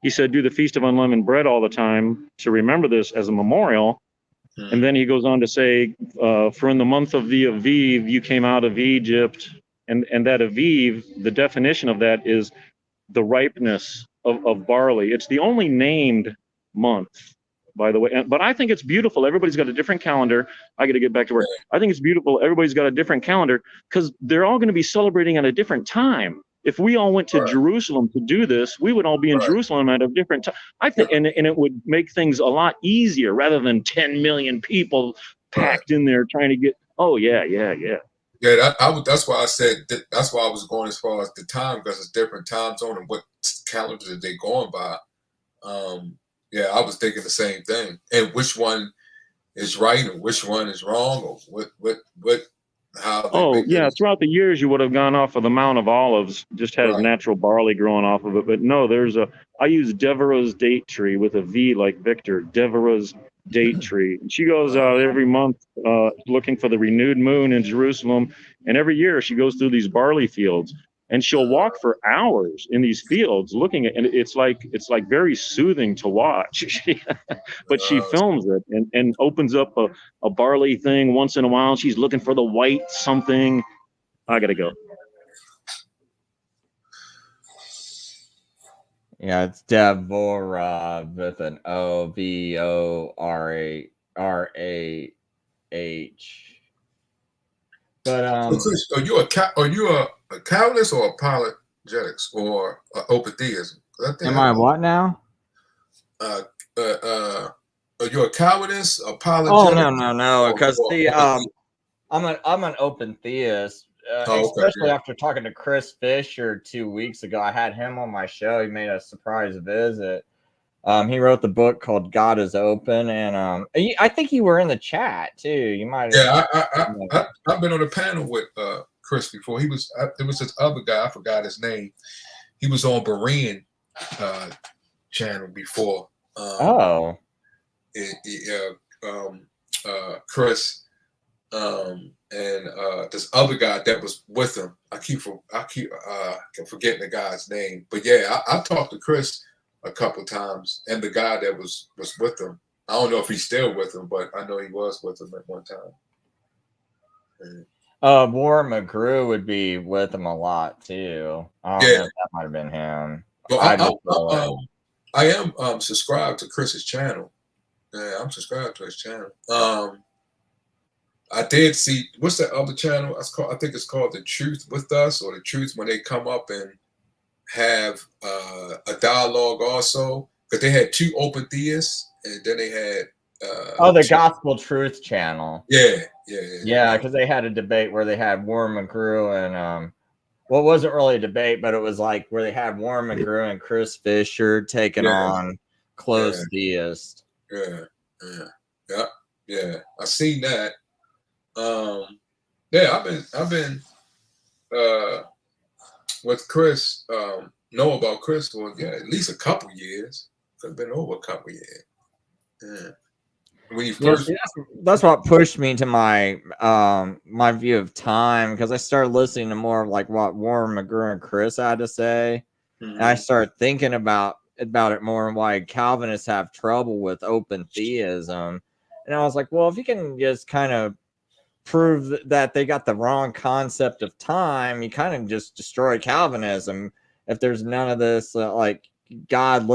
he said, do the Feast of Unleavened Bread all the time to remember this as a memorial. And then he goes on to say, for in the month of the Aviv, you came out of Egypt. And that Aviv, the definition of that is the ripeness of barley. It's the only named month, by the way. But I think it's beautiful. Everybody's got a different calendar. I got to get back to work. I think it's beautiful. Everybody's got a different calendar because they're all going to be celebrating at a different time. if we all went to Right. Jerusalem to do this, we would all be in Right. Jerusalem at a different time. I think, and it would make things a lot easier rather than 10 million people packed in there trying to get. Oh yeah. Yeah, that's why I said that's why I was going as far as the time, because it's different time zone and what calendar that they going by. Yeah, I was thinking the same thing. And which one is right and which one is wrong, or what how they Oh make yeah, it. throughout the years you would have gone off of the Mount of Olives, just has Right. natural barley growing off of it. But no, I use Deborah's date tree with a V like Victor, Deborah's date tree. She goes out every month looking for the renewed moon in Jerusalem, and every year she goes through these barley fields, and she'll walk for hours in these fields looking at, and it's like very soothing to watch. But she films it and opens up a barley thing once in a while. She's looking for the white something. I gotta go. Yeah, it's Devorah with an Ovorah. But So Chris, are you a Calvinist or apologetics or open theism? am I what now? Are you a Calvinist, Oh apologetic? no, because or I'm an open theist, okay, especially yeah. after talking to Chris Fisher 2 weeks ago. I had him on my show. He made a surprise visit. He wrote the book called God is Open, and I think you were in the chat too. You might have. Yeah, I've been on a panel with Chris before. There was this other guy, I forgot his name. He was on Berean channel before. Oh. Chris and this other guy that was with him. I keep forgetting the guy's name, but yeah, I talked to Chris a couple times, and the guy that was with him. I don't know if he's still with him, but I know he was with him at one time. Warren McGrew would be with him a lot too. I don't know if that might have been him. Well, I am subscribed to Chris's channel. Yeah, I'm subscribed to his channel. I did see, what's that other channel? I think it's called The Truth With Us, or The Truth, when they come up and have a dialogue also, because they had two open theists, and then they had the Gospel Truth channel. Yeah, because they had a debate where they had Warren McGrew and well, it wasn't really a debate, but it was like where they had Warren McGrew and Chris Fisher taking on close theists. Yeah. I seen that. I've been with Chris. Know about Chris for at least a couple years. It's been over a couple years. Yeah. When you first, that's what pushed me to my my view of time, because I started listening to more of like what Warren McGrew and Chris had to say, and I started thinking about it more and why Calvinists have trouble with open theism. And I was like, well, if you can just kind of prove that they got the wrong concept of time, you kind of just destroy Calvinism. If there's none of this like God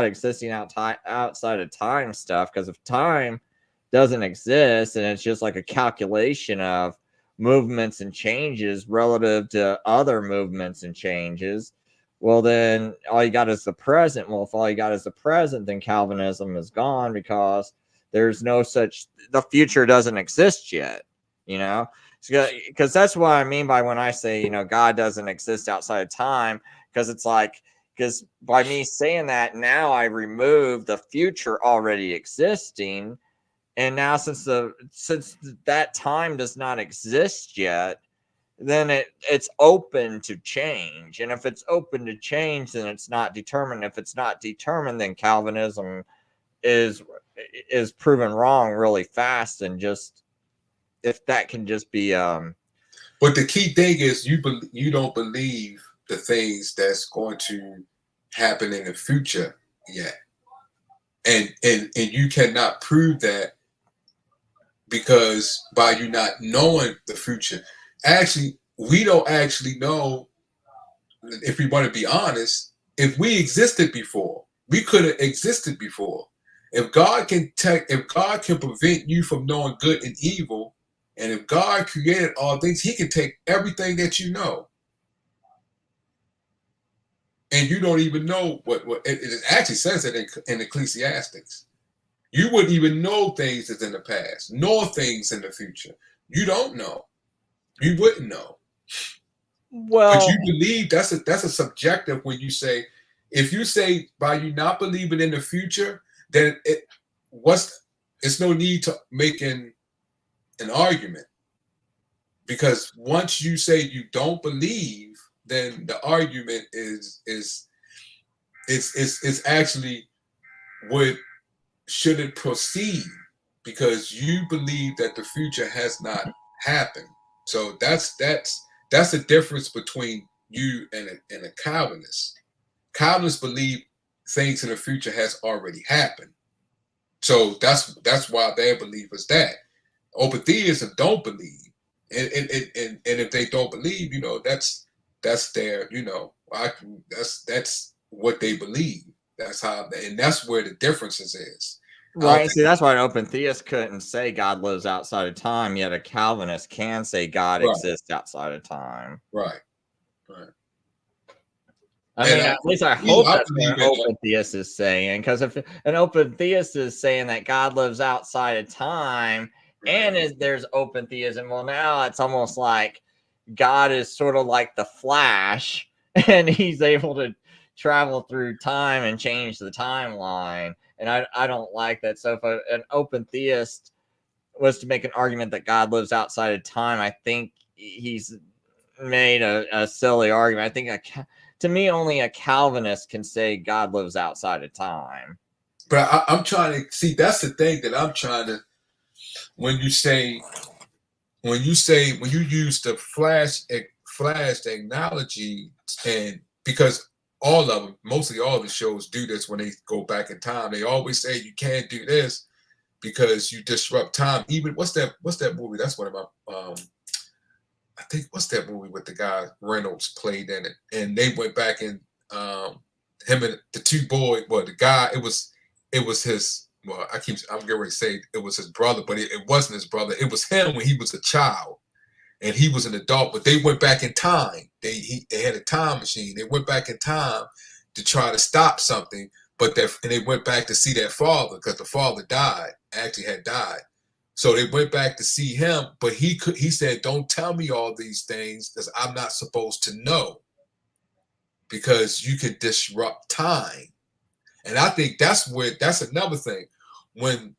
existing outside of time stuff, because if time doesn't exist and it's just like a calculation of movements and changes relative to other movements and changes, well, then all you got is the present. Well, if all you got is the present, then Calvinism is gone, because there's no such, the future doesn't exist yet, because that's what I mean by when I say, God doesn't exist outside of time, because it's like, because by me saying that, now I remove the future already existing, and now since that time does not exist yet, then it's open to change. And if it's open to change, then it's not determined. If it's not determined, then Calvinism is proven wrong really fast. And just, if that can just be but the key thing is you don't believe the things that's going to happen in the future yet, and you cannot prove that, because by you not knowing the future, actually we don't actually know, if we want to be honest, if we existed before. We could have existed before. If God can prevent you from knowing good and evil, and if God created all things, he can take everything that you know. and you don't even know what it actually says it in Ecclesiastics. You wouldn't even know things that's in the past, nor things in the future. You don't know. You wouldn't know. But Well, you believe that's a subjective when you say, if you say by you not believing in the future, then it's no need to make an argument. Because once you say you don't believe, then the argument is actually what shouldn't proceed, because you believe that the future has not happened. So that's the difference between you and a Calvinist. Calvinists believe things in the future has already happened. So that's why their belief is that. Open theists don't believe. And if they don't believe, that's their, that's what they believe. That's how, and that's where the differences is. right. See, that's why an open theist couldn't say God lives outside of time, yet a Calvinist can say God exists outside of time. Right. I mean, at least I hope that's what an open theist is saying. Because if an open theist is saying that God lives outside of time, and there's open theism, well, now it's almost like God is sort of like the Flash, and he's able to travel through time and change the timeline. And I don't like that. So if an open theist was to make an argument that God lives outside of time, I think he's made a silly argument. I think to me, only a Calvinist can say God lives outside of time. But I'm trying to see, that's the thing that I'm trying to, when you use the flash analogy, and because mostly all the shows do this when they go back in time, they always say you can't do this because you disrupt time. Even what's that movie? That's one of my I think, what's that movie with the guy Reynolds played in it, and they went back and him and the two boys. Well, the guy, it was his. Well, I'm getting ready to say it was his brother, but it wasn't his brother. It was him when he was a child, and he was an adult. But they went back in time. They had a time machine. They went back in time to try to stop something, and they went back to see their father, because the father had died. So they went back to see him, but he said, "Don't tell me all these things, because I'm not supposed to know, because you could disrupt time." And I think that's another thing. When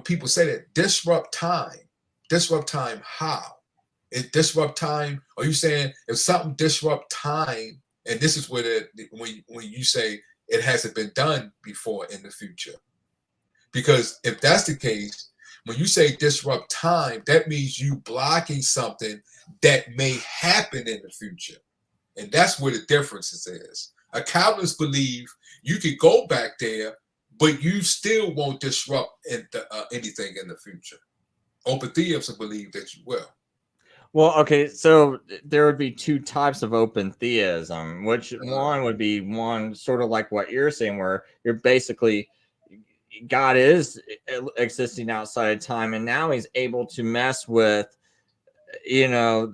people say that, disrupt time how? It disrupt time? Are you saying if something disrupt time, and this is where when you say it hasn't been done before in the future? Because if that's the case, when you say disrupt time, that means you blocking something that may happen in the future. And that's where the difference is. A Calvinist believe you could go back there, but you still won't disrupt anything in the future. Open theists believe that you will. Well, okay, so there would be two types of open theism, which one would be one sort of like what you're saying, where you're basically God is existing outside of time, and now he's able to mess with, the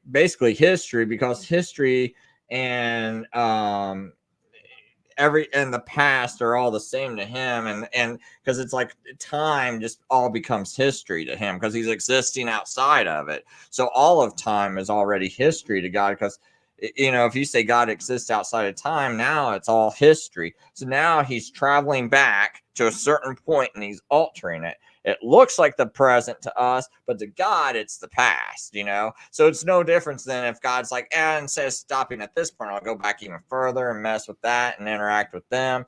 basically history, because history and the past are all the same to him, and because it's like time just all becomes history to him because he's existing outside of it. So all of time is already history to God, because if you say God exists outside of time, now it's all history. So now he's traveling back to a certain point and he's altering it. It looks like the present to us, but to God, it's the past, So it's no difference than if God's like, instead of stopping at this point, I'll go back even further and mess with that and interact with them.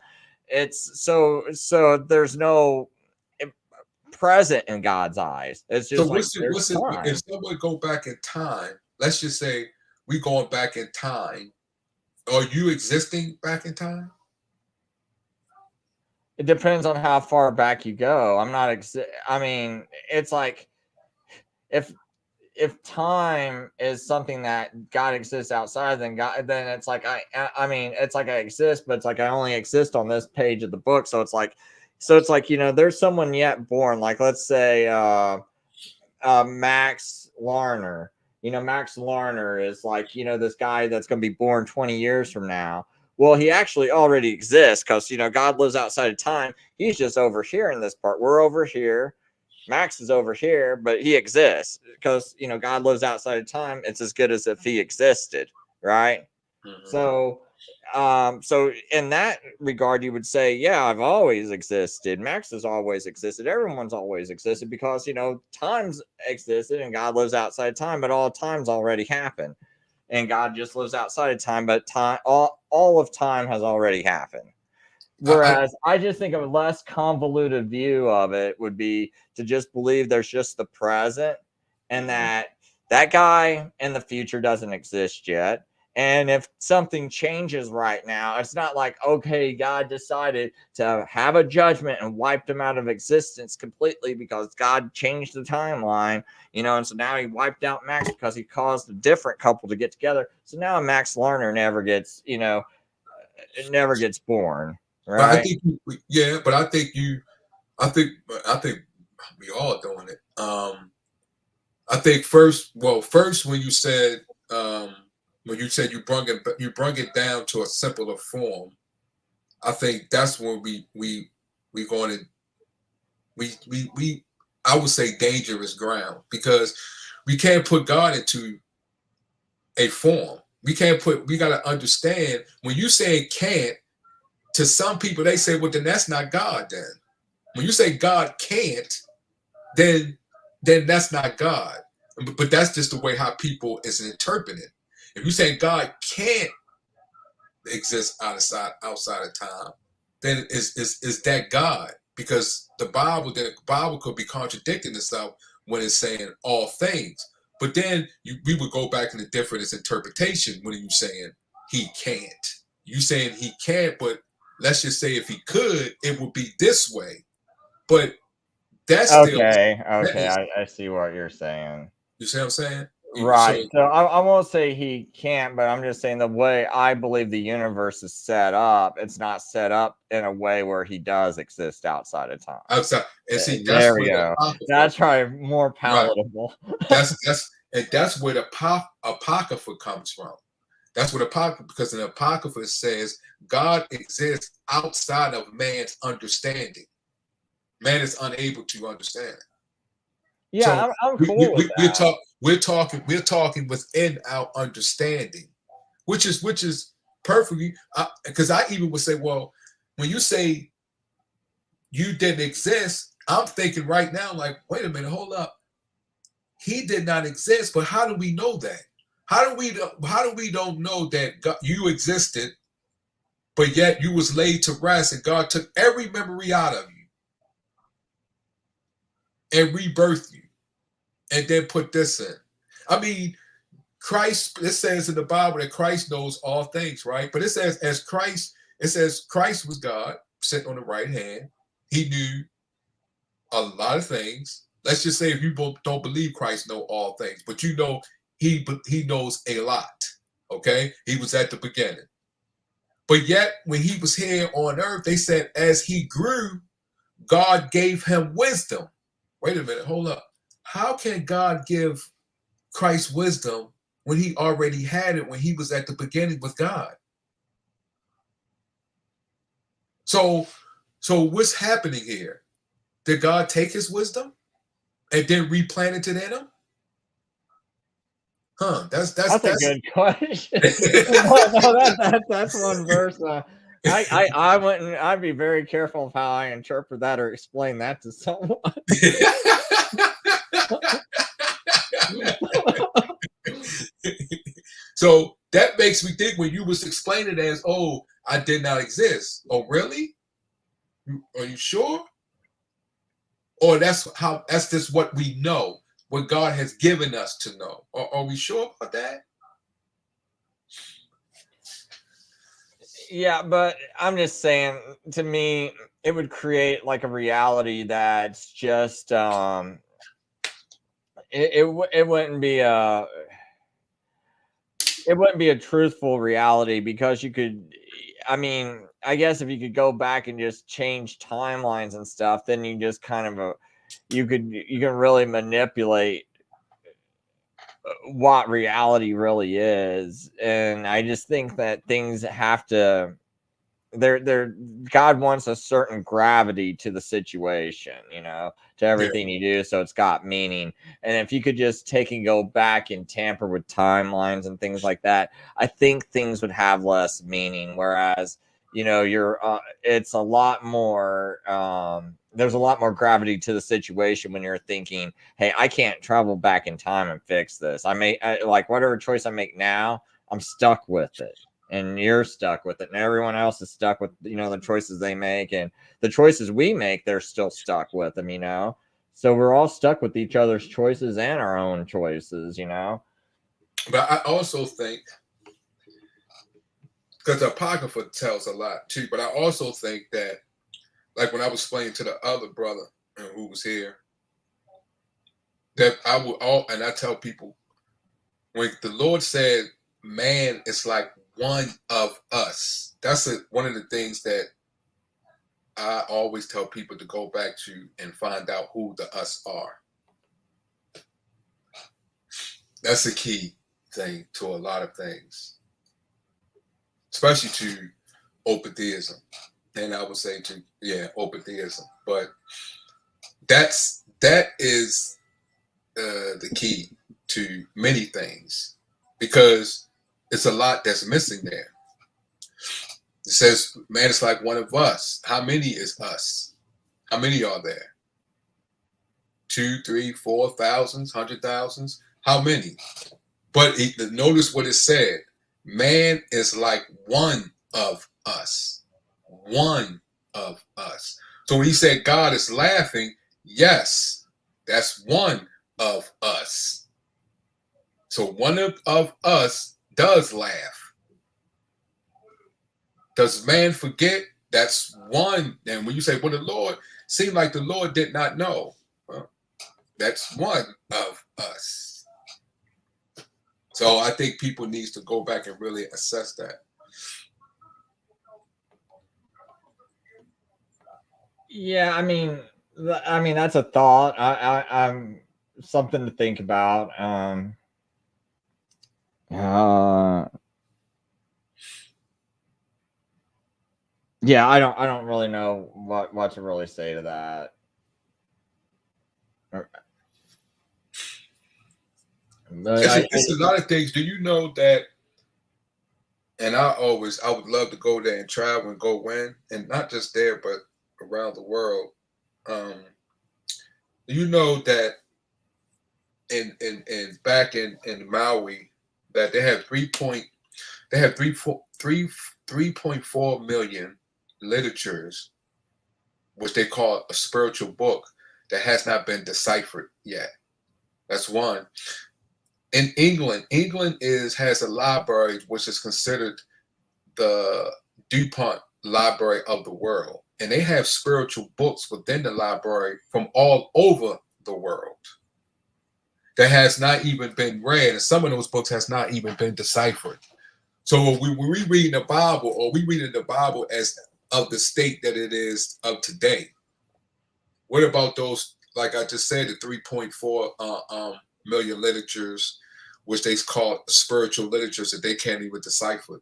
It's so there's no present in God's eyes. It's just if someone go back in time, let's just say we going back in time, are you existing back in time? It depends on how far back you go. I'm not. I mean, it's like if time is something that God exists outside, then it's like I mean, it's like I exist, but it's like I only exist on this page of the book. So it's like there's someone yet born. Like let's say Max Larner. Max Lerner is like, this guy that's going to be born 20 years from now. Well, he actually already exists because, God lives outside of time. He's just over here in this part. We're over here. Max is over here, but he exists because, God lives outside of time. It's as good as if he existed, right? Mhm. So in that regard, you would say, yeah, I've always existed. Max has always existed. Everyone's always existed because, time's existed and God lives outside time, but all time's already happened. And God just lives outside of time, but all of time has already happened. Whereas I just think a less convoluted view of it would be to just believe there's just the present and that guy in the future doesn't exist yet. And if something changes right now, it's not like, okay, God decided to have a judgment and wiped him out of existence completely because God changed the timeline, and so now he wiped out Max because he caused a different couple to get together. So now Max Lerner never gets, it never gets born. But I Right. think, but I think we all doing it. I think first when you said you brung it down to a simpler form, I think that's when we going to we I would say dangerous ground, because we can't put God into a form. We got to understand, when you say can't, to some people they say, well, then that's not God. Then when you say God can't, then that's not God. But that's just the way how people is interpreting it. If you say God can't exist outside of time, then is that God? Because the Bible could be contradicting itself when it's saying all things. But then we would go back into different interpretation when you saying he can't. You saying he can't, but let's just say if he could, it would be this way. But that's still Okay. I see what you're saying. You see what I'm saying? Right. So I won't say he can't, but I'm just saying the way I believe the universe is set up, it's not set up in a way where he does exist outside of time. Outside, and see, there we go. That's probably more palatable. Right. That's where the apocrypha comes from. That's what apocrypha, because in the apocrypha it says God exists outside of man's understanding. Man is unable to understand. Yeah, so I'm cool with that. We're talking within our understanding, which is perfectly. Because I even would say, well, when you say you didn't exist, I'm thinking right now, like, wait a minute, hold up. He did not exist, but how do we know that? How do we don't know that God, you existed, but yet you was laid to rest, and God took every memory out of you and rebirthed you, and then put this in? I mean, Christ, it says in the Bible that Christ knows all things, right? But it says Christ was God sitting on the right hand. He knew a lot of things. Let's just say if you don't believe Christ know all things, but you know he knows a lot. Okay, he was at the beginning. But yet when he was here on earth, they said as he grew, God gave him wisdom. Wait a minute, hold up. How can God give Christ wisdom when he already had it when he was at the beginning with God? So what's happening here? Did God take his wisdom and then replant it in him? Huh? That's a good question. No, that's one verse. I wouldn't. I'd be very careful of how I interpret that or explain that to someone. So that makes me think, when you was explaining it as, oh, I did not exist. Oh, really? Are you sure? Or that's just what we know, what God has given us to know. Are we sure about that? Yeah, but I'm just saying, to me, it would create like a reality that's just it wouldn't be a truthful reality, because you could, I mean, I guess if you could go back and just change timelines and stuff, then you just kind of you can really manipulate what reality really is. And I just think that things have to, God wants a certain gravity to the situation, to everything you do, so it's got meaning. And if you could just take and go back and tamper with timelines and things like that, I think things would have less meaning. Whereas, it's a lot more, there's a lot more gravity to the situation when you're thinking, hey, I can't travel back in time and fix this. Like whatever choice I make now, I'm stuck with it. And you're stuck with it, and everyone else is stuck with the choices they make, and the choices we make, they're still stuck with them. So we're all stuck with each other's choices and our own choices. But I also think, because the Apocrypha tells a lot too, but I also think that, like when I was explaining to the other brother who was here, that I tell people, when the Lord said man is like one of us, that's one of the things that I always tell people to go back to and find out who the us are. That's the key thing to a lot of things, especially to open theism. And I would say open theism. But that is the key to many things, because it's a lot that's missing there. It says, man, it's like one of us. How many is us? How many are there? 2, 3, 4 thousands, 100,000s? How many? But notice what it said. Man is like one of us. One of us. So when he said God is laughing, yes, that's one of us. So one of us does laugh. Does man forget? That's one. And when you say, well, the Lord seemed like the Lord did not know. Well, that's one of us. So I think people need to go back and really assess that. Yeah, I mean that's a thought. I'm something to think about. Yeah, I don't really know what to really say to that. It's a lot of things. Do you know that? And I would love to go there and travel and go win, and not just there, but around the world. Do you know that in back in Maui, that they have 3.4 million literatures, which they call a spiritual book, that has not been deciphered yet. That's one. In England has a library which is considered the DuPont Library of the world, and they have spiritual books within the library from all over the world that has not even been read, and some of those books has not even been deciphered. So when we read the Bible, or we read the Bible as of the state that it is of today, what about those, like I just said, the 3.4 million literatures, which they call spiritual literatures, that they can't even decipher?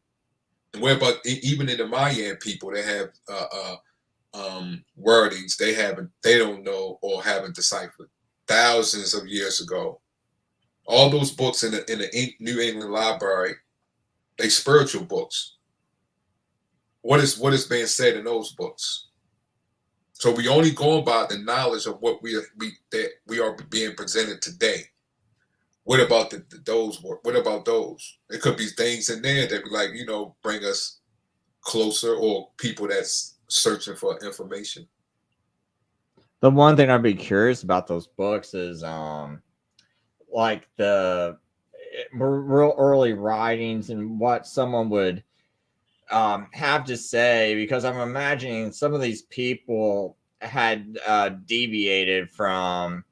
And what about even in the Mayan people, they have wordings they don't know or haven't deciphered thousands of years ago. All those books in the New England Library, they spiritual books. What is being said in those books? So we only go about the knowledge of what we are being presented today. What about those? What about those? There could be things in there that bring us closer, or people that's searching for information. The one thing I'd be curious about those books is like the real early writings and what someone would have to say, because I'm imagining some of these people had deviated from,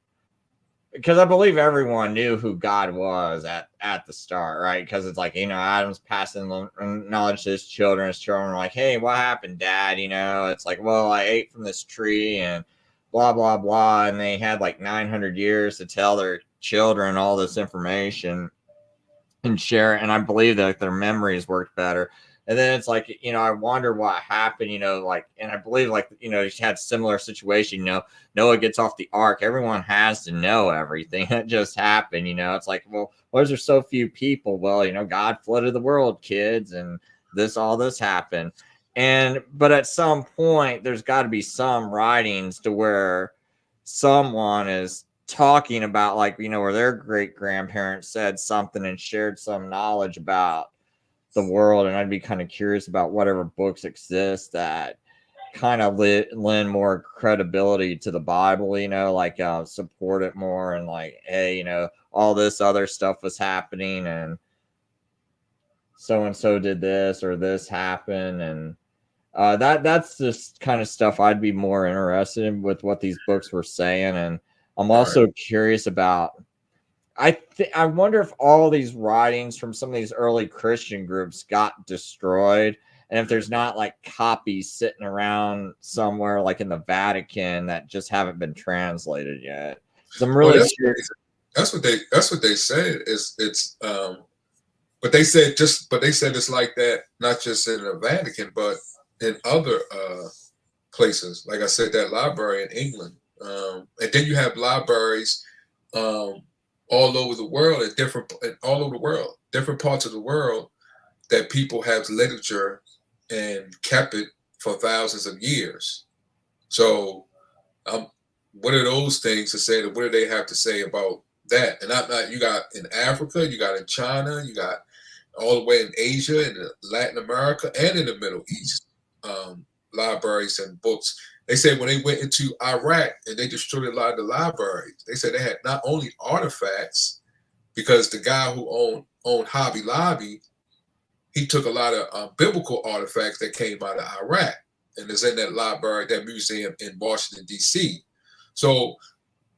because I believe everyone knew who God was at the start, right? Because it's like, Adam's passing knowledge to his children. His children are like, hey, what happened, Dad? It's like, well, I ate from this tree and blah, blah, blah. And they had like 900 years to tell their children all this information and share it. And I believe that their memories worked better. And then it's like, I wonder what happened, and I believe you had similar situation, Noah gets off the ark. Everyone has to know everything that just happened. It's like, well, why is there so few people? Well, God flooded the world, kids, and all this happened. But at some point, there's got to be some writings to where someone is talking about, where their great grandparents said something and shared some knowledge about the world. And I'd be kind of curious about whatever books exist that kind of lend more credibility to the Bible, support it more, and hey, all this other stuff was happening, and so did this, or this happened, and that's just kind of stuff I'd be more interested in with what these books were saying. And I'm also curious about, I wonder if all these writings from some of these early Christian groups got destroyed, and if there's not copies sitting around somewhere in the Vatican that just haven't been translated yet. So I'm really curious. That's what they said but they said it's like that not just in the Vatican but in other places. Like I said, that library in England, and then you have libraries all over the world, different parts of the world, that people have literature and kept it for thousands of years. So, what are those things to say? What do they have to say about that? And you got in Africa, you got in China, you got all the way in Asia, and Latin America, and in the Middle East, libraries and books. They said when they went into Iraq and they destroyed a lot of the libraries, they said they had not only artifacts, because the guy who owned Hobby Lobby, he took a lot of biblical artifacts that came out of Iraq, and is in that library, that museum in Washington, D.C. So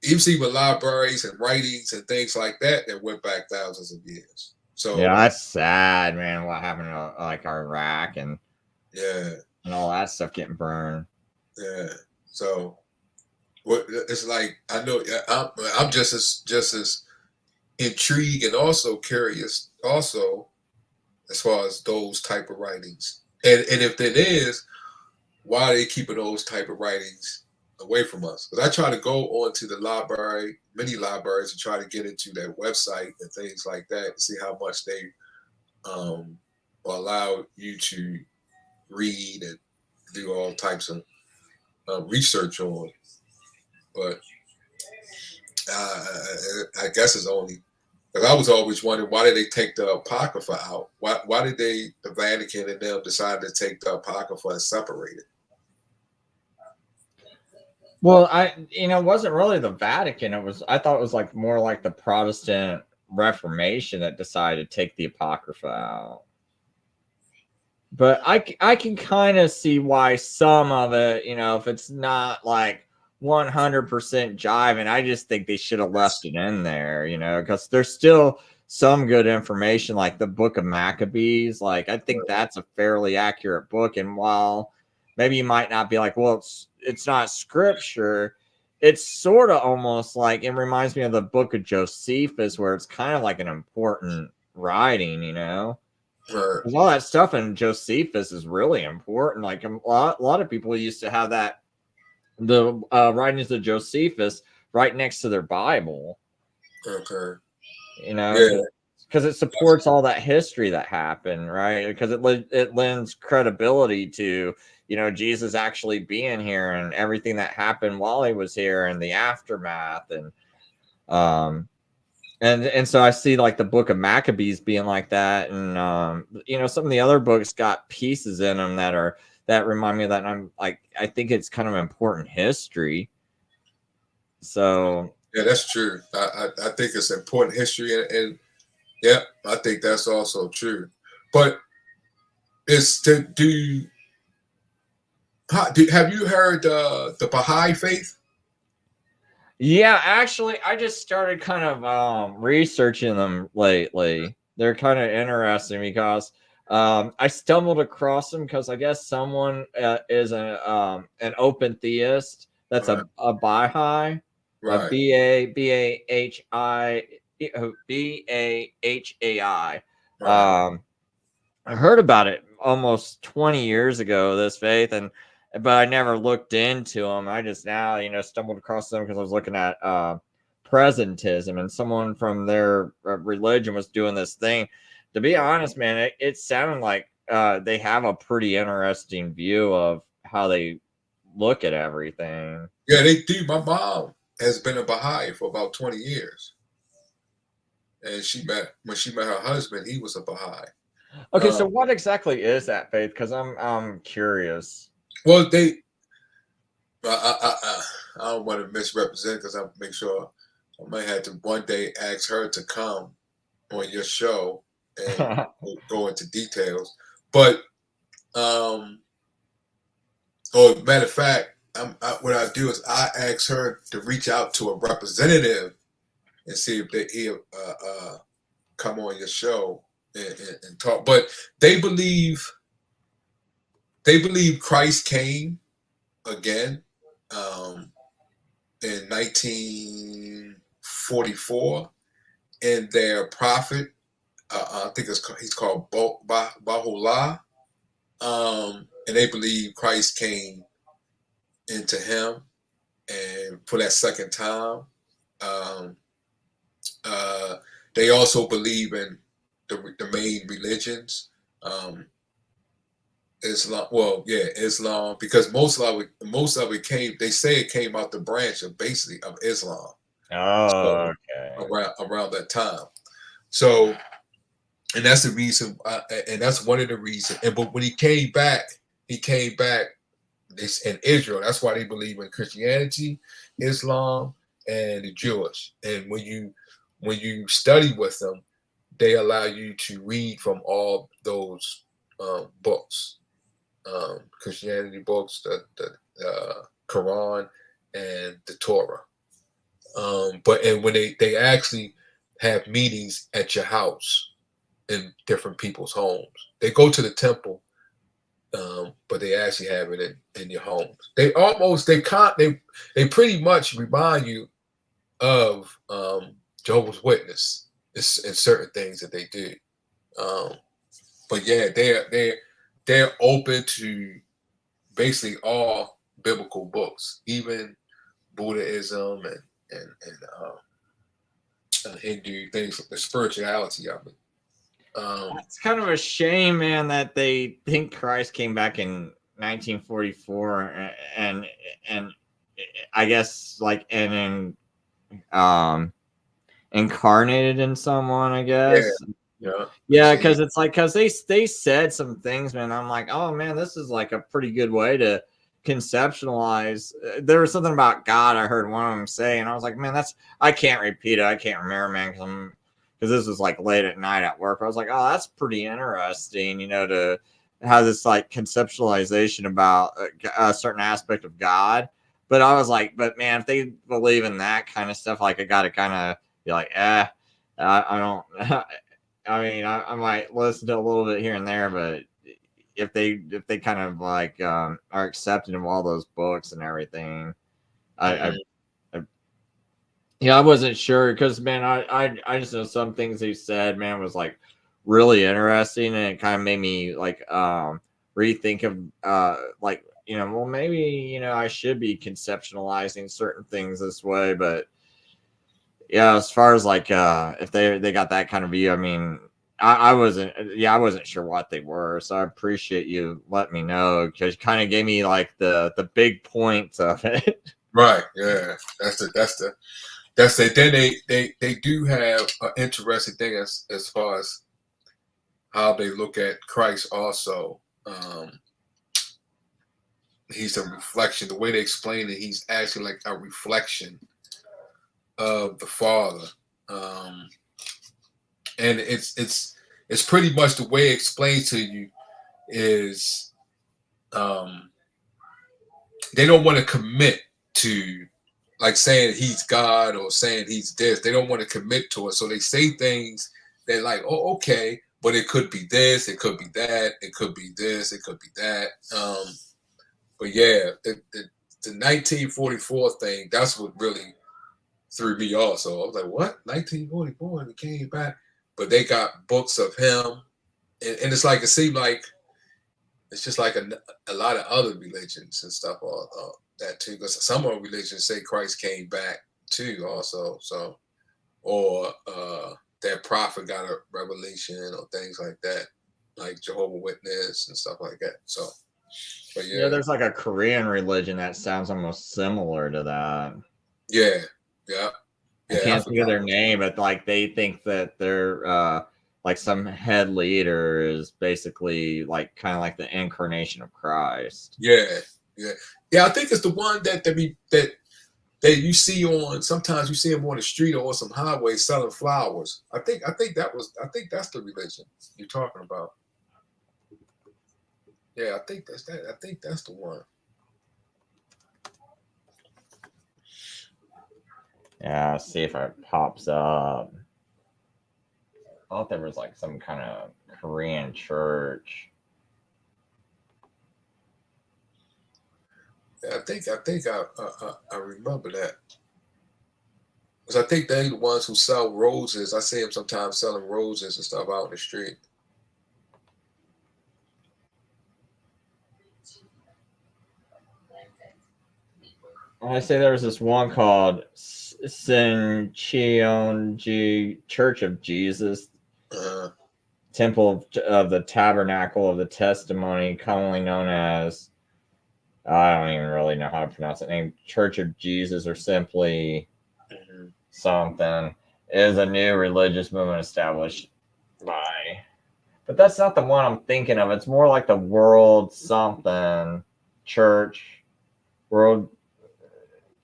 you see with libraries and writings and things like that went back thousands of years. So yeah, that's sad, man. What happened to Iraq and all that stuff getting burned. Yeah. So it's like, I know I'm just as intrigued and also curious also as far as those type of writings. And if it is, why are they keeping those type of writings away from us? Because I try to go onto the library, many libraries, and try to get into their website and things like that and see how much they allow you to read and do all types of research on. But I guess it's only, because I was always wondering, why did they take the Apocrypha out? Why did the Vatican and them decide to take the Apocrypha and separate it? Well, it wasn't really the Vatican. I thought it was more like the Protestant Reformation that decided to take the Apocrypha out. But I can kind of see why some of it, if it's not 100% jiving, I just think they should have left it in there, because there's still some good information, like the Book of Maccabees. I think that's a fairly accurate book. And while maybe you might not be well, it's not scripture, it's sort of almost it reminds me of the Book of Josephus, where it's kind of an important writing, Right. All that stuff in Josephus is really important. A lot of people used to have the writings of Josephus right next to their Bible. Okay. Because it supports all that history that happened, right? Because it lends credibility to Jesus actually being here and everything that happened while he was here and the aftermath, and so I see the Book of Maccabees being like that, and some of the other books got pieces in them that remind me of that. And I'm I think it's kind of important history. So yeah, that's true. I think it's important history, and yeah, I think that's also true. But it's have you heard the Baha'i faith? Yeah, actually, I just started kind of researching them lately. They're kind of interesting because I stumbled across them because I guess someone is an open theist that's a Baha'i, Right. Bahai. Right. I heard about it almost 20 years ago, this faith, but I never looked into them. I just now, stumbled across them because I was looking at presentism, and someone from their religion was doing this thing. To be honest, man, it sounded like they have a pretty interesting view of how they look at everything. Yeah, they do. My mom has been a Baha'i for about 20 years. And when she met her husband, he was a Baha'i. Okay, so what exactly is that faith? Because I'm curious. Well, I don't want to misrepresent because I make sure I might have to one day ask her to come on your show and go into details. But or matter of fact, what I do is I ask her to reach out to a representative and see if he'll come on your show and talk. But they believe Christ came again in 1944, and their prophet, I think he's called Baha'u'llah, and they believe Christ came into him, and for that second time. They also believe in the main religions, Islam. Well, yeah, Islam, because most of it came. They say it came out the branch of basically of Islam. Oh, okay. Around that time. So, and that's the reason, and that's one of the reasons. But when he came back in Israel. That's why they believe in Christianity, Islam, and the Jewish. And when you study with them, they allow you to read from all those books, Christianity books, the Quran, and the Torah. But when they actually have meetings at your house in different people's homes, they go to the temple, but they actually have it in your homes. They pretty much remind you of Jehovah's Witness in certain things that they do. But yeah, they're open to basically all biblical books, even Buddhism and Hindu things, the spirituality of it. It's kind of a shame, man, that they think Christ came back in 1944 and I guess incarnated in someone, I guess. Yeah, because it's like, because they said some things, man. I'm like, oh man, this is like a pretty good way to conceptualize. There was something about God I heard one of them say, and I was like, man, I can't repeat it. I can't remember, man, because this was like late at night at work. I was like, oh, that's pretty interesting, to have this like conceptualization about a certain aspect of God. But I was like, but man, if they believe in that kind of stuff, like I got to kind of be like, I don't. I mean, I might listen to a little bit here and there, but if they kind of like are accepting of all those books and everything, I wasn't sure because, man, I just know some things he said, man, was like really interesting, and it kind of made me like rethink of like, well, maybe I should be conceptualizing certain things this way. But yeah, as far as like if they got that kind of view, I mean, I wasn't sure what they were, so I appreciate you letting me know, because you kind of gave me like the big points of it. Right. Yeah. That's the then they do have an interesting thing as far as how they look at Christ also. He's a reflection. The way they explain it, he's actually like a reflection of the Father. And it's pretty much the way it explains to you is they don't want to commit to like saying he's God or saying he's this. They don't want to commit to it. So they say things that like, oh, okay, but it could be this, it could be that, it could be this, it could be that. But yeah, the 1944 thing, that's what really threw me also. I was like, what? 1944, and he came back. But they got books of him. And it's like, it seemed like, it's just like a lot of other religions and stuff, that too. Because some of religions say Christ came back too also. So, or that prophet got a revelation or things like that, like Jehovah's Witness and stuff like that. So, but Yeah, there's like a Korean religion that sounds almost similar to that. Yeah. Yeah. I can't think of their name, but like they think that they're like some head leader is basically like kind of like the incarnation of Christ. Yeah, yeah. I think it's the one that you see on. Sometimes you see him on the street or on some highway selling flowers. I think that's the religion you're talking about. Yeah, I think that's that. I think that's the one. Yeah, see if it pops up. I thought there was like some kind of Korean church. Yeah, I remember that. Because I think they're the ones who sell roses. I see them sometimes selling roses and stuff out in the street. I say there was this one called Sincheonji Church of Jesus, Temple of the Tabernacle of the Testimony, commonly known as, I don't even really know how to pronounce it name, Church of Jesus, or simply something, is a new religious movement established by. But that's not the one I'm thinking of. It's more like the World something Church, World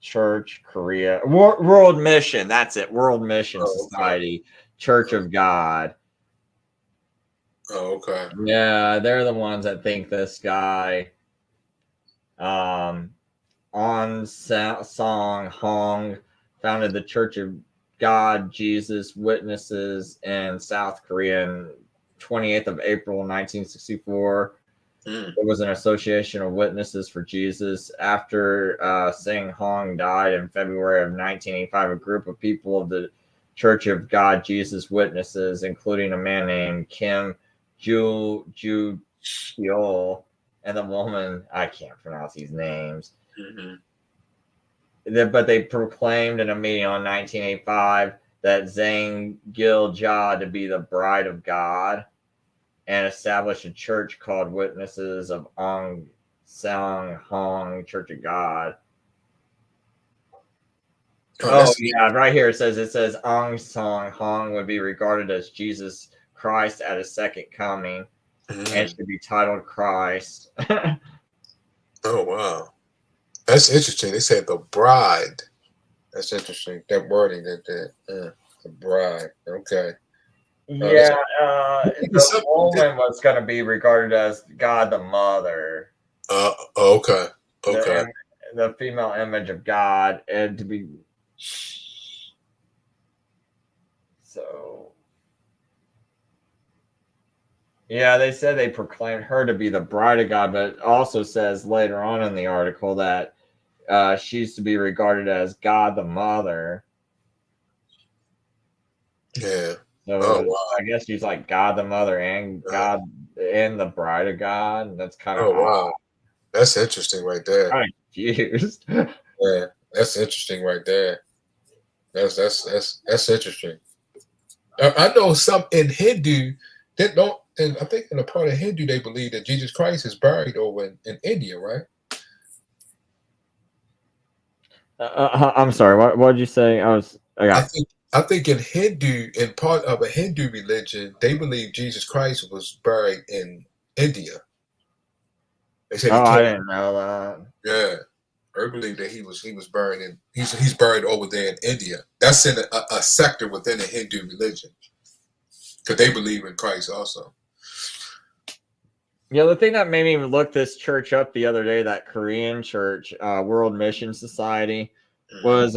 Church Korea, World Mission. That's it. World Mission Society, Church of God. Oh, okay. Yeah, they're the ones that think this guy, On Song Hong, founded the Church of God Jesus Witnesses in South Korea on 28th of April 1964. It was an association of witnesses for Jesus. After Sing Hong died in February of 1985, a group of people of the Church of God Jesus Witnesses, including a man named Kim Ju Kyol and the woman, I can't pronounce these names, but they proclaimed in a meeting on 1985 that Zhang Gil Jia to be the bride of God, and established a church called Witnesses of Ong Sang Hong Church of God. Yeah, right here it says Ong Sang Hong would be regarded as Jesus Christ at his second coming, and should be titled Christ. Oh wow, that's interesting. They said the bride. That's interesting. That wording the bride. Okay. Yeah, the woman was going to be regarded as God the Mother. Okay. Okay. The female image of God, and to be so. Yeah, they said they proclaimed her to be the bride of God, but it also says later on in the article that she's to be regarded as God the Mother. Yeah. So I guess she's like God the Mother and God and the bride of God. That's kind of wow. That's interesting right there. I'm confused. Yeah, that's interesting right there. That's interesting. I know some in Hindu that don't, and I think in a part of Hindu they believe that Jesus Christ is buried over in India, right? I'm sorry. What did you say? I think in Hindu, in part of a Hindu religion, they believe Jesus Christ was buried in India. They said I didn't know that. Yeah, I believe that he was buried in he's buried over there in India. That's in a sector within the Hindu religion, because they believe in Christ also. Yeah, the thing that made me look this church up the other day, that Korean church, World Mission Society, was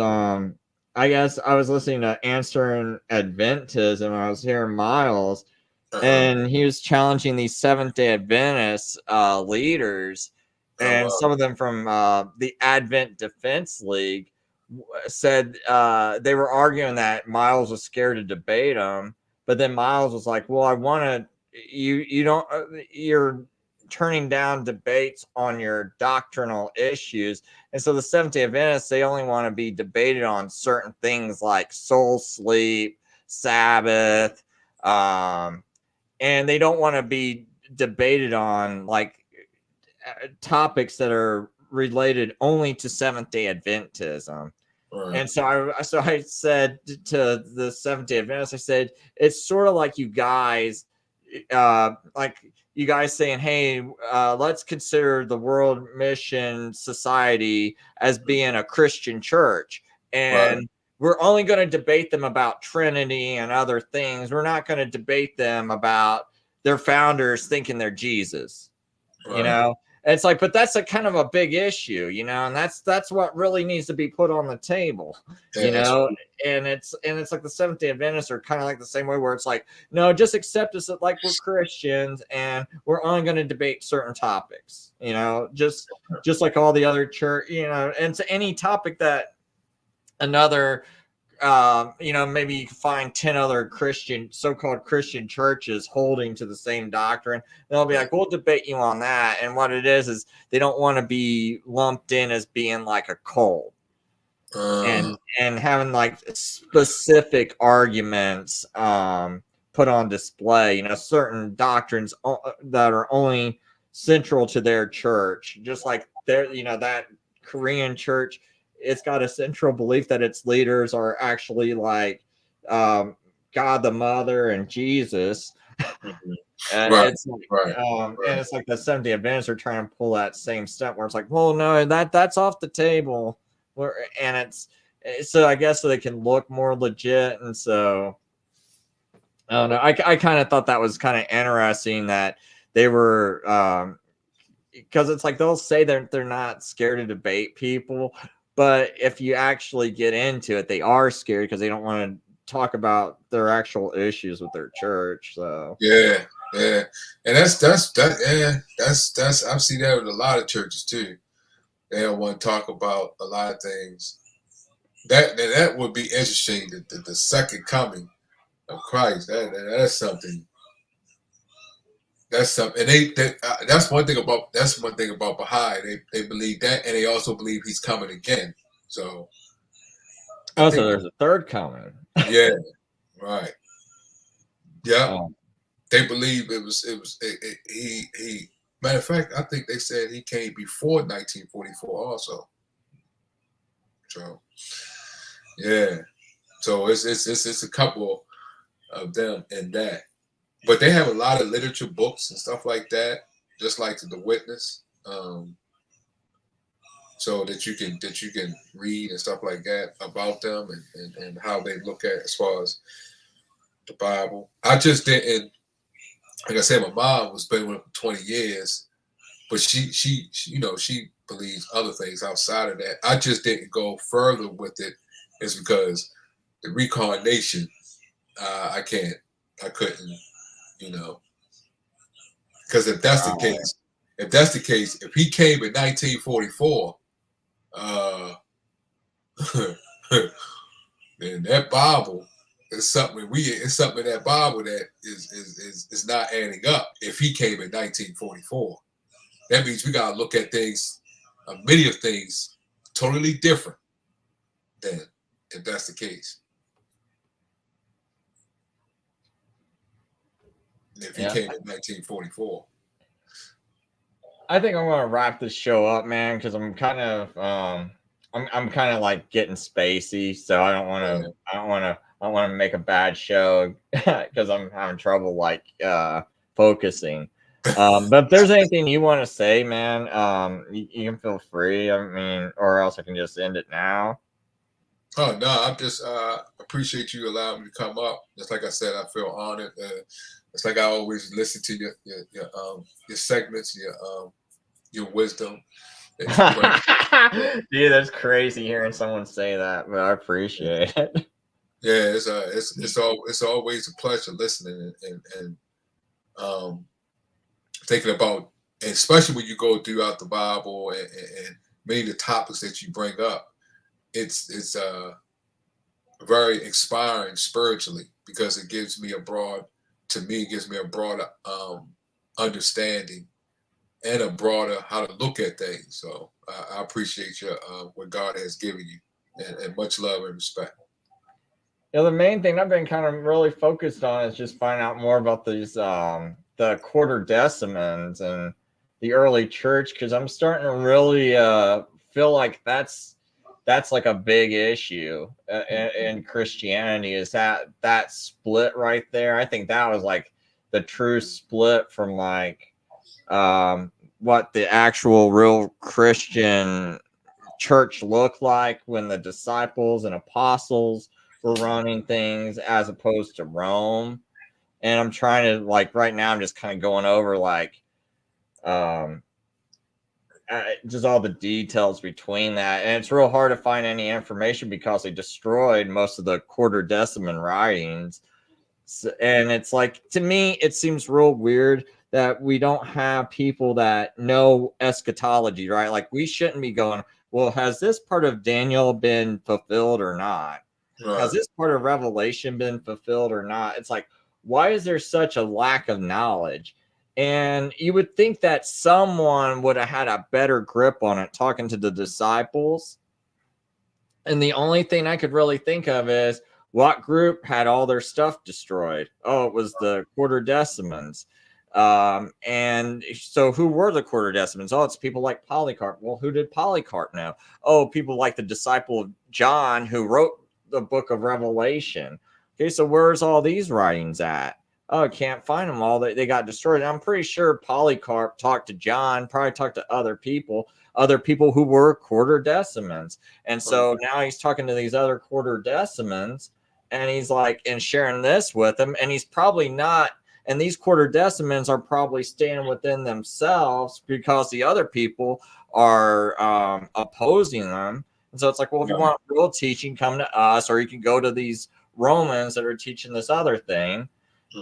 I guess I was listening to Answering Adventism, and I was hearing Miles, and he was challenging these Seventh-day Adventist leaders, and some of them from the Advent Defense League said they were arguing that Miles was scared to debate him, but then Miles was like, "Well, I want to. You don't. You're turning down debates on your doctrinal issues." And so the Seventh-day Adventists, they only want to be debated on certain things like soul sleep, Sabbath, and they don't want to be debated on like topics that are related only to Seventh-day Adventism. Right. And so I said to the Seventh-day Adventists, I said, it's sort of like you guys saying, hey, let's consider the World Mission Society as being a Christian church. And Right. we're only going to debate them about Trinity and other things. We're not going to debate them about their founders thinking they're Jesus, Right. you know? It's like, but that's a kind of a big issue, you know, and that's what really needs to be put on the table, you know. And it's like the Seventh-day Adventists are kind of like the same way, where it's like, no, just accept us like we're Christians, and we're only going to debate certain topics, you know, just like all the other church, you know, and to any topic that another you know, maybe you can find 10 other so-called Christian churches holding to the same doctrine. They'll be like, we'll debate you on that. And what it is they don't want to be lumped in as being like a cult and having like specific arguments put on display, you know, certain doctrines that are only central to their church, just like their, you know, that Korean church. It's got a central belief that its leaders are actually like God the Mother and Jesus. And Right. it's like, and it's like the Seventh-day Adventists are trying to pull that same step where it's like, well, no, that's off the table. And it's so I guess so they can look more legit. And so I don't know. I kind of thought that was kind of interesting that they were because it's like they'll say they're not scared to debate people, but if you actually get into it, they are scared because they don't want to talk about their actual issues with their church. So yeah, and that's I've seen that with a lot of churches too. They don't want to talk about a lot of things. That would be interesting. The second coming of Christ. That's something. That's something. And that's one thing about Baha'i. They believe that, and they also believe he's coming again. So. So there's a third coming. Yeah. Right. Yeah. They believe he. Matter of fact, I think they said he came before 1944 also. So. Yeah. So it's a couple of them in that. But they have a lot of literature books and stuff like that, just like The Witness, so that you can read and stuff like that about them and how they look at as far as the Bible. I just didn't, like I said, my mom was been with him for 20 years, but she you know, she believes other things outside of that. I just didn't go further with it. It's because the reincarnation, I couldn't, you know. Because if that's the case, if he came in 1944, then that Bible is something it's something in that Bible that is not adding up. If he came in 1944, that means we gotta look at things, many of things, totally different. Then, if that's the case, if he came in 1944. I think I'm gonna wrap this show up, man, because I'm kind of I'm kind of like getting spacey, so I don't want to make a bad show because I'm having trouble like focusing. But if there's anything you want to say, man, you can feel free. I mean, or else I can just end it now. Oh no, I just appreciate you allowing me to come up. Just like I said, I feel honored. It's like I always listen to your segments, your wisdom. Dude, that's crazy hearing someone say that, but I appreciate it. Yeah, it's always a pleasure listening and thinking about, especially when you go throughout the Bible and many of the topics that you bring up. it's very inspiring spiritually, because it gives me a broad, to me, it gives me a broader understanding and a broader how to look at things. So I appreciate your what God has given you, and much love and respect. Yeah, the main thing I've been kind of really focused on is just finding out more about these the quarter decimans and the early church, because I'm starting to really feel like that's like a big issue in Christianity, is that split right there. I think that was like the true split from like what the actual real Christian church looked like when the disciples and apostles were running things, as opposed to Rome. And I'm trying to, like, right now I'm just kind of going over like just all the details between that, and it's real hard to find any information because they destroyed most of the quarter deciman writings. And it's like, to me it seems real weird that we don't have people that know eschatology, right? Like, we shouldn't be going, well, has this part of Daniel been fulfilled or not? Right. Has this part of Revelation been fulfilled or not? It's like, why is there such a lack of knowledge? And you would think that someone would have had a better grip on it, talking to the disciples. And the only thing I could really think of is, what group had all their stuff destroyed? Oh, it was the quarter decimans. And so who were the quarter decimans? Oh, it's people like Polycarp. Well, who did Polycarp know? Oh, people like the disciple of John who wrote the book of Revelation. Okay, so where's all these writings at? Oh, can't find them all. They got destroyed. And I'm pretty sure Polycarp talked to John, probably talked to other people who were quarter decimans. And so now he's talking to these other quarter decimans, and he's like, and sharing this with them. And he's probably not, and these quarter decimans are probably staying within themselves because the other people are opposing them. And so it's like, well, if you want real teaching, come to us, or you can go to these Romans that are teaching this other thing.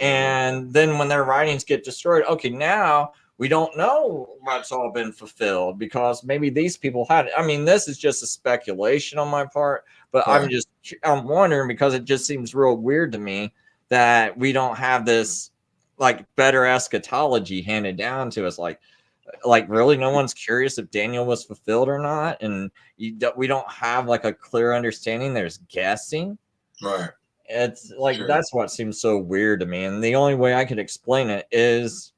And then when their writings get destroyed, okay, now we don't know what's all been fulfilled, because maybe these people had it. I mean, this is just a speculation on my part, but I'm wondering, because it just seems real weird to me that we don't have this like better eschatology handed down to us. Like really, no one's curious if Daniel was fulfilled or not, and we don't have like a clear understanding. There's guessing. Right. It's like, that's what seems so weird to me. And the only way I could explain it is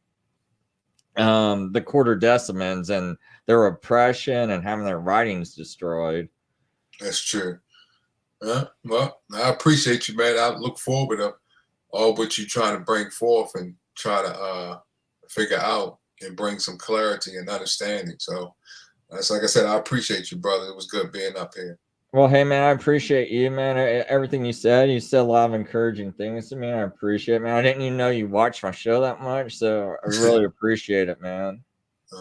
the quarter decimans and their oppression and having their writings destroyed. That's true. Well, I appreciate you, man. I look forward to all what you trying to bring forth and try to figure out and bring some clarity and understanding. So that's, like I said, I appreciate you, brother. It was good being up here. Well, hey, man, I appreciate you, man. Everything you said a lot of encouraging things to me. I appreciate it, man. I didn't even know you watched my show that much, so I really appreciate it, man.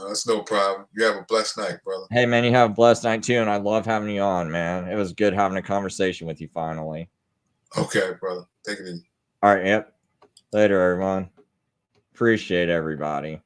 That's no problem. You have a blessed night, brother. Hey, man, you have a blessed night too, and I love having you on, man. It was good having a conversation with you finally. Okay, brother. Take it easy. All right, yep. Later, everyone. Appreciate everybody.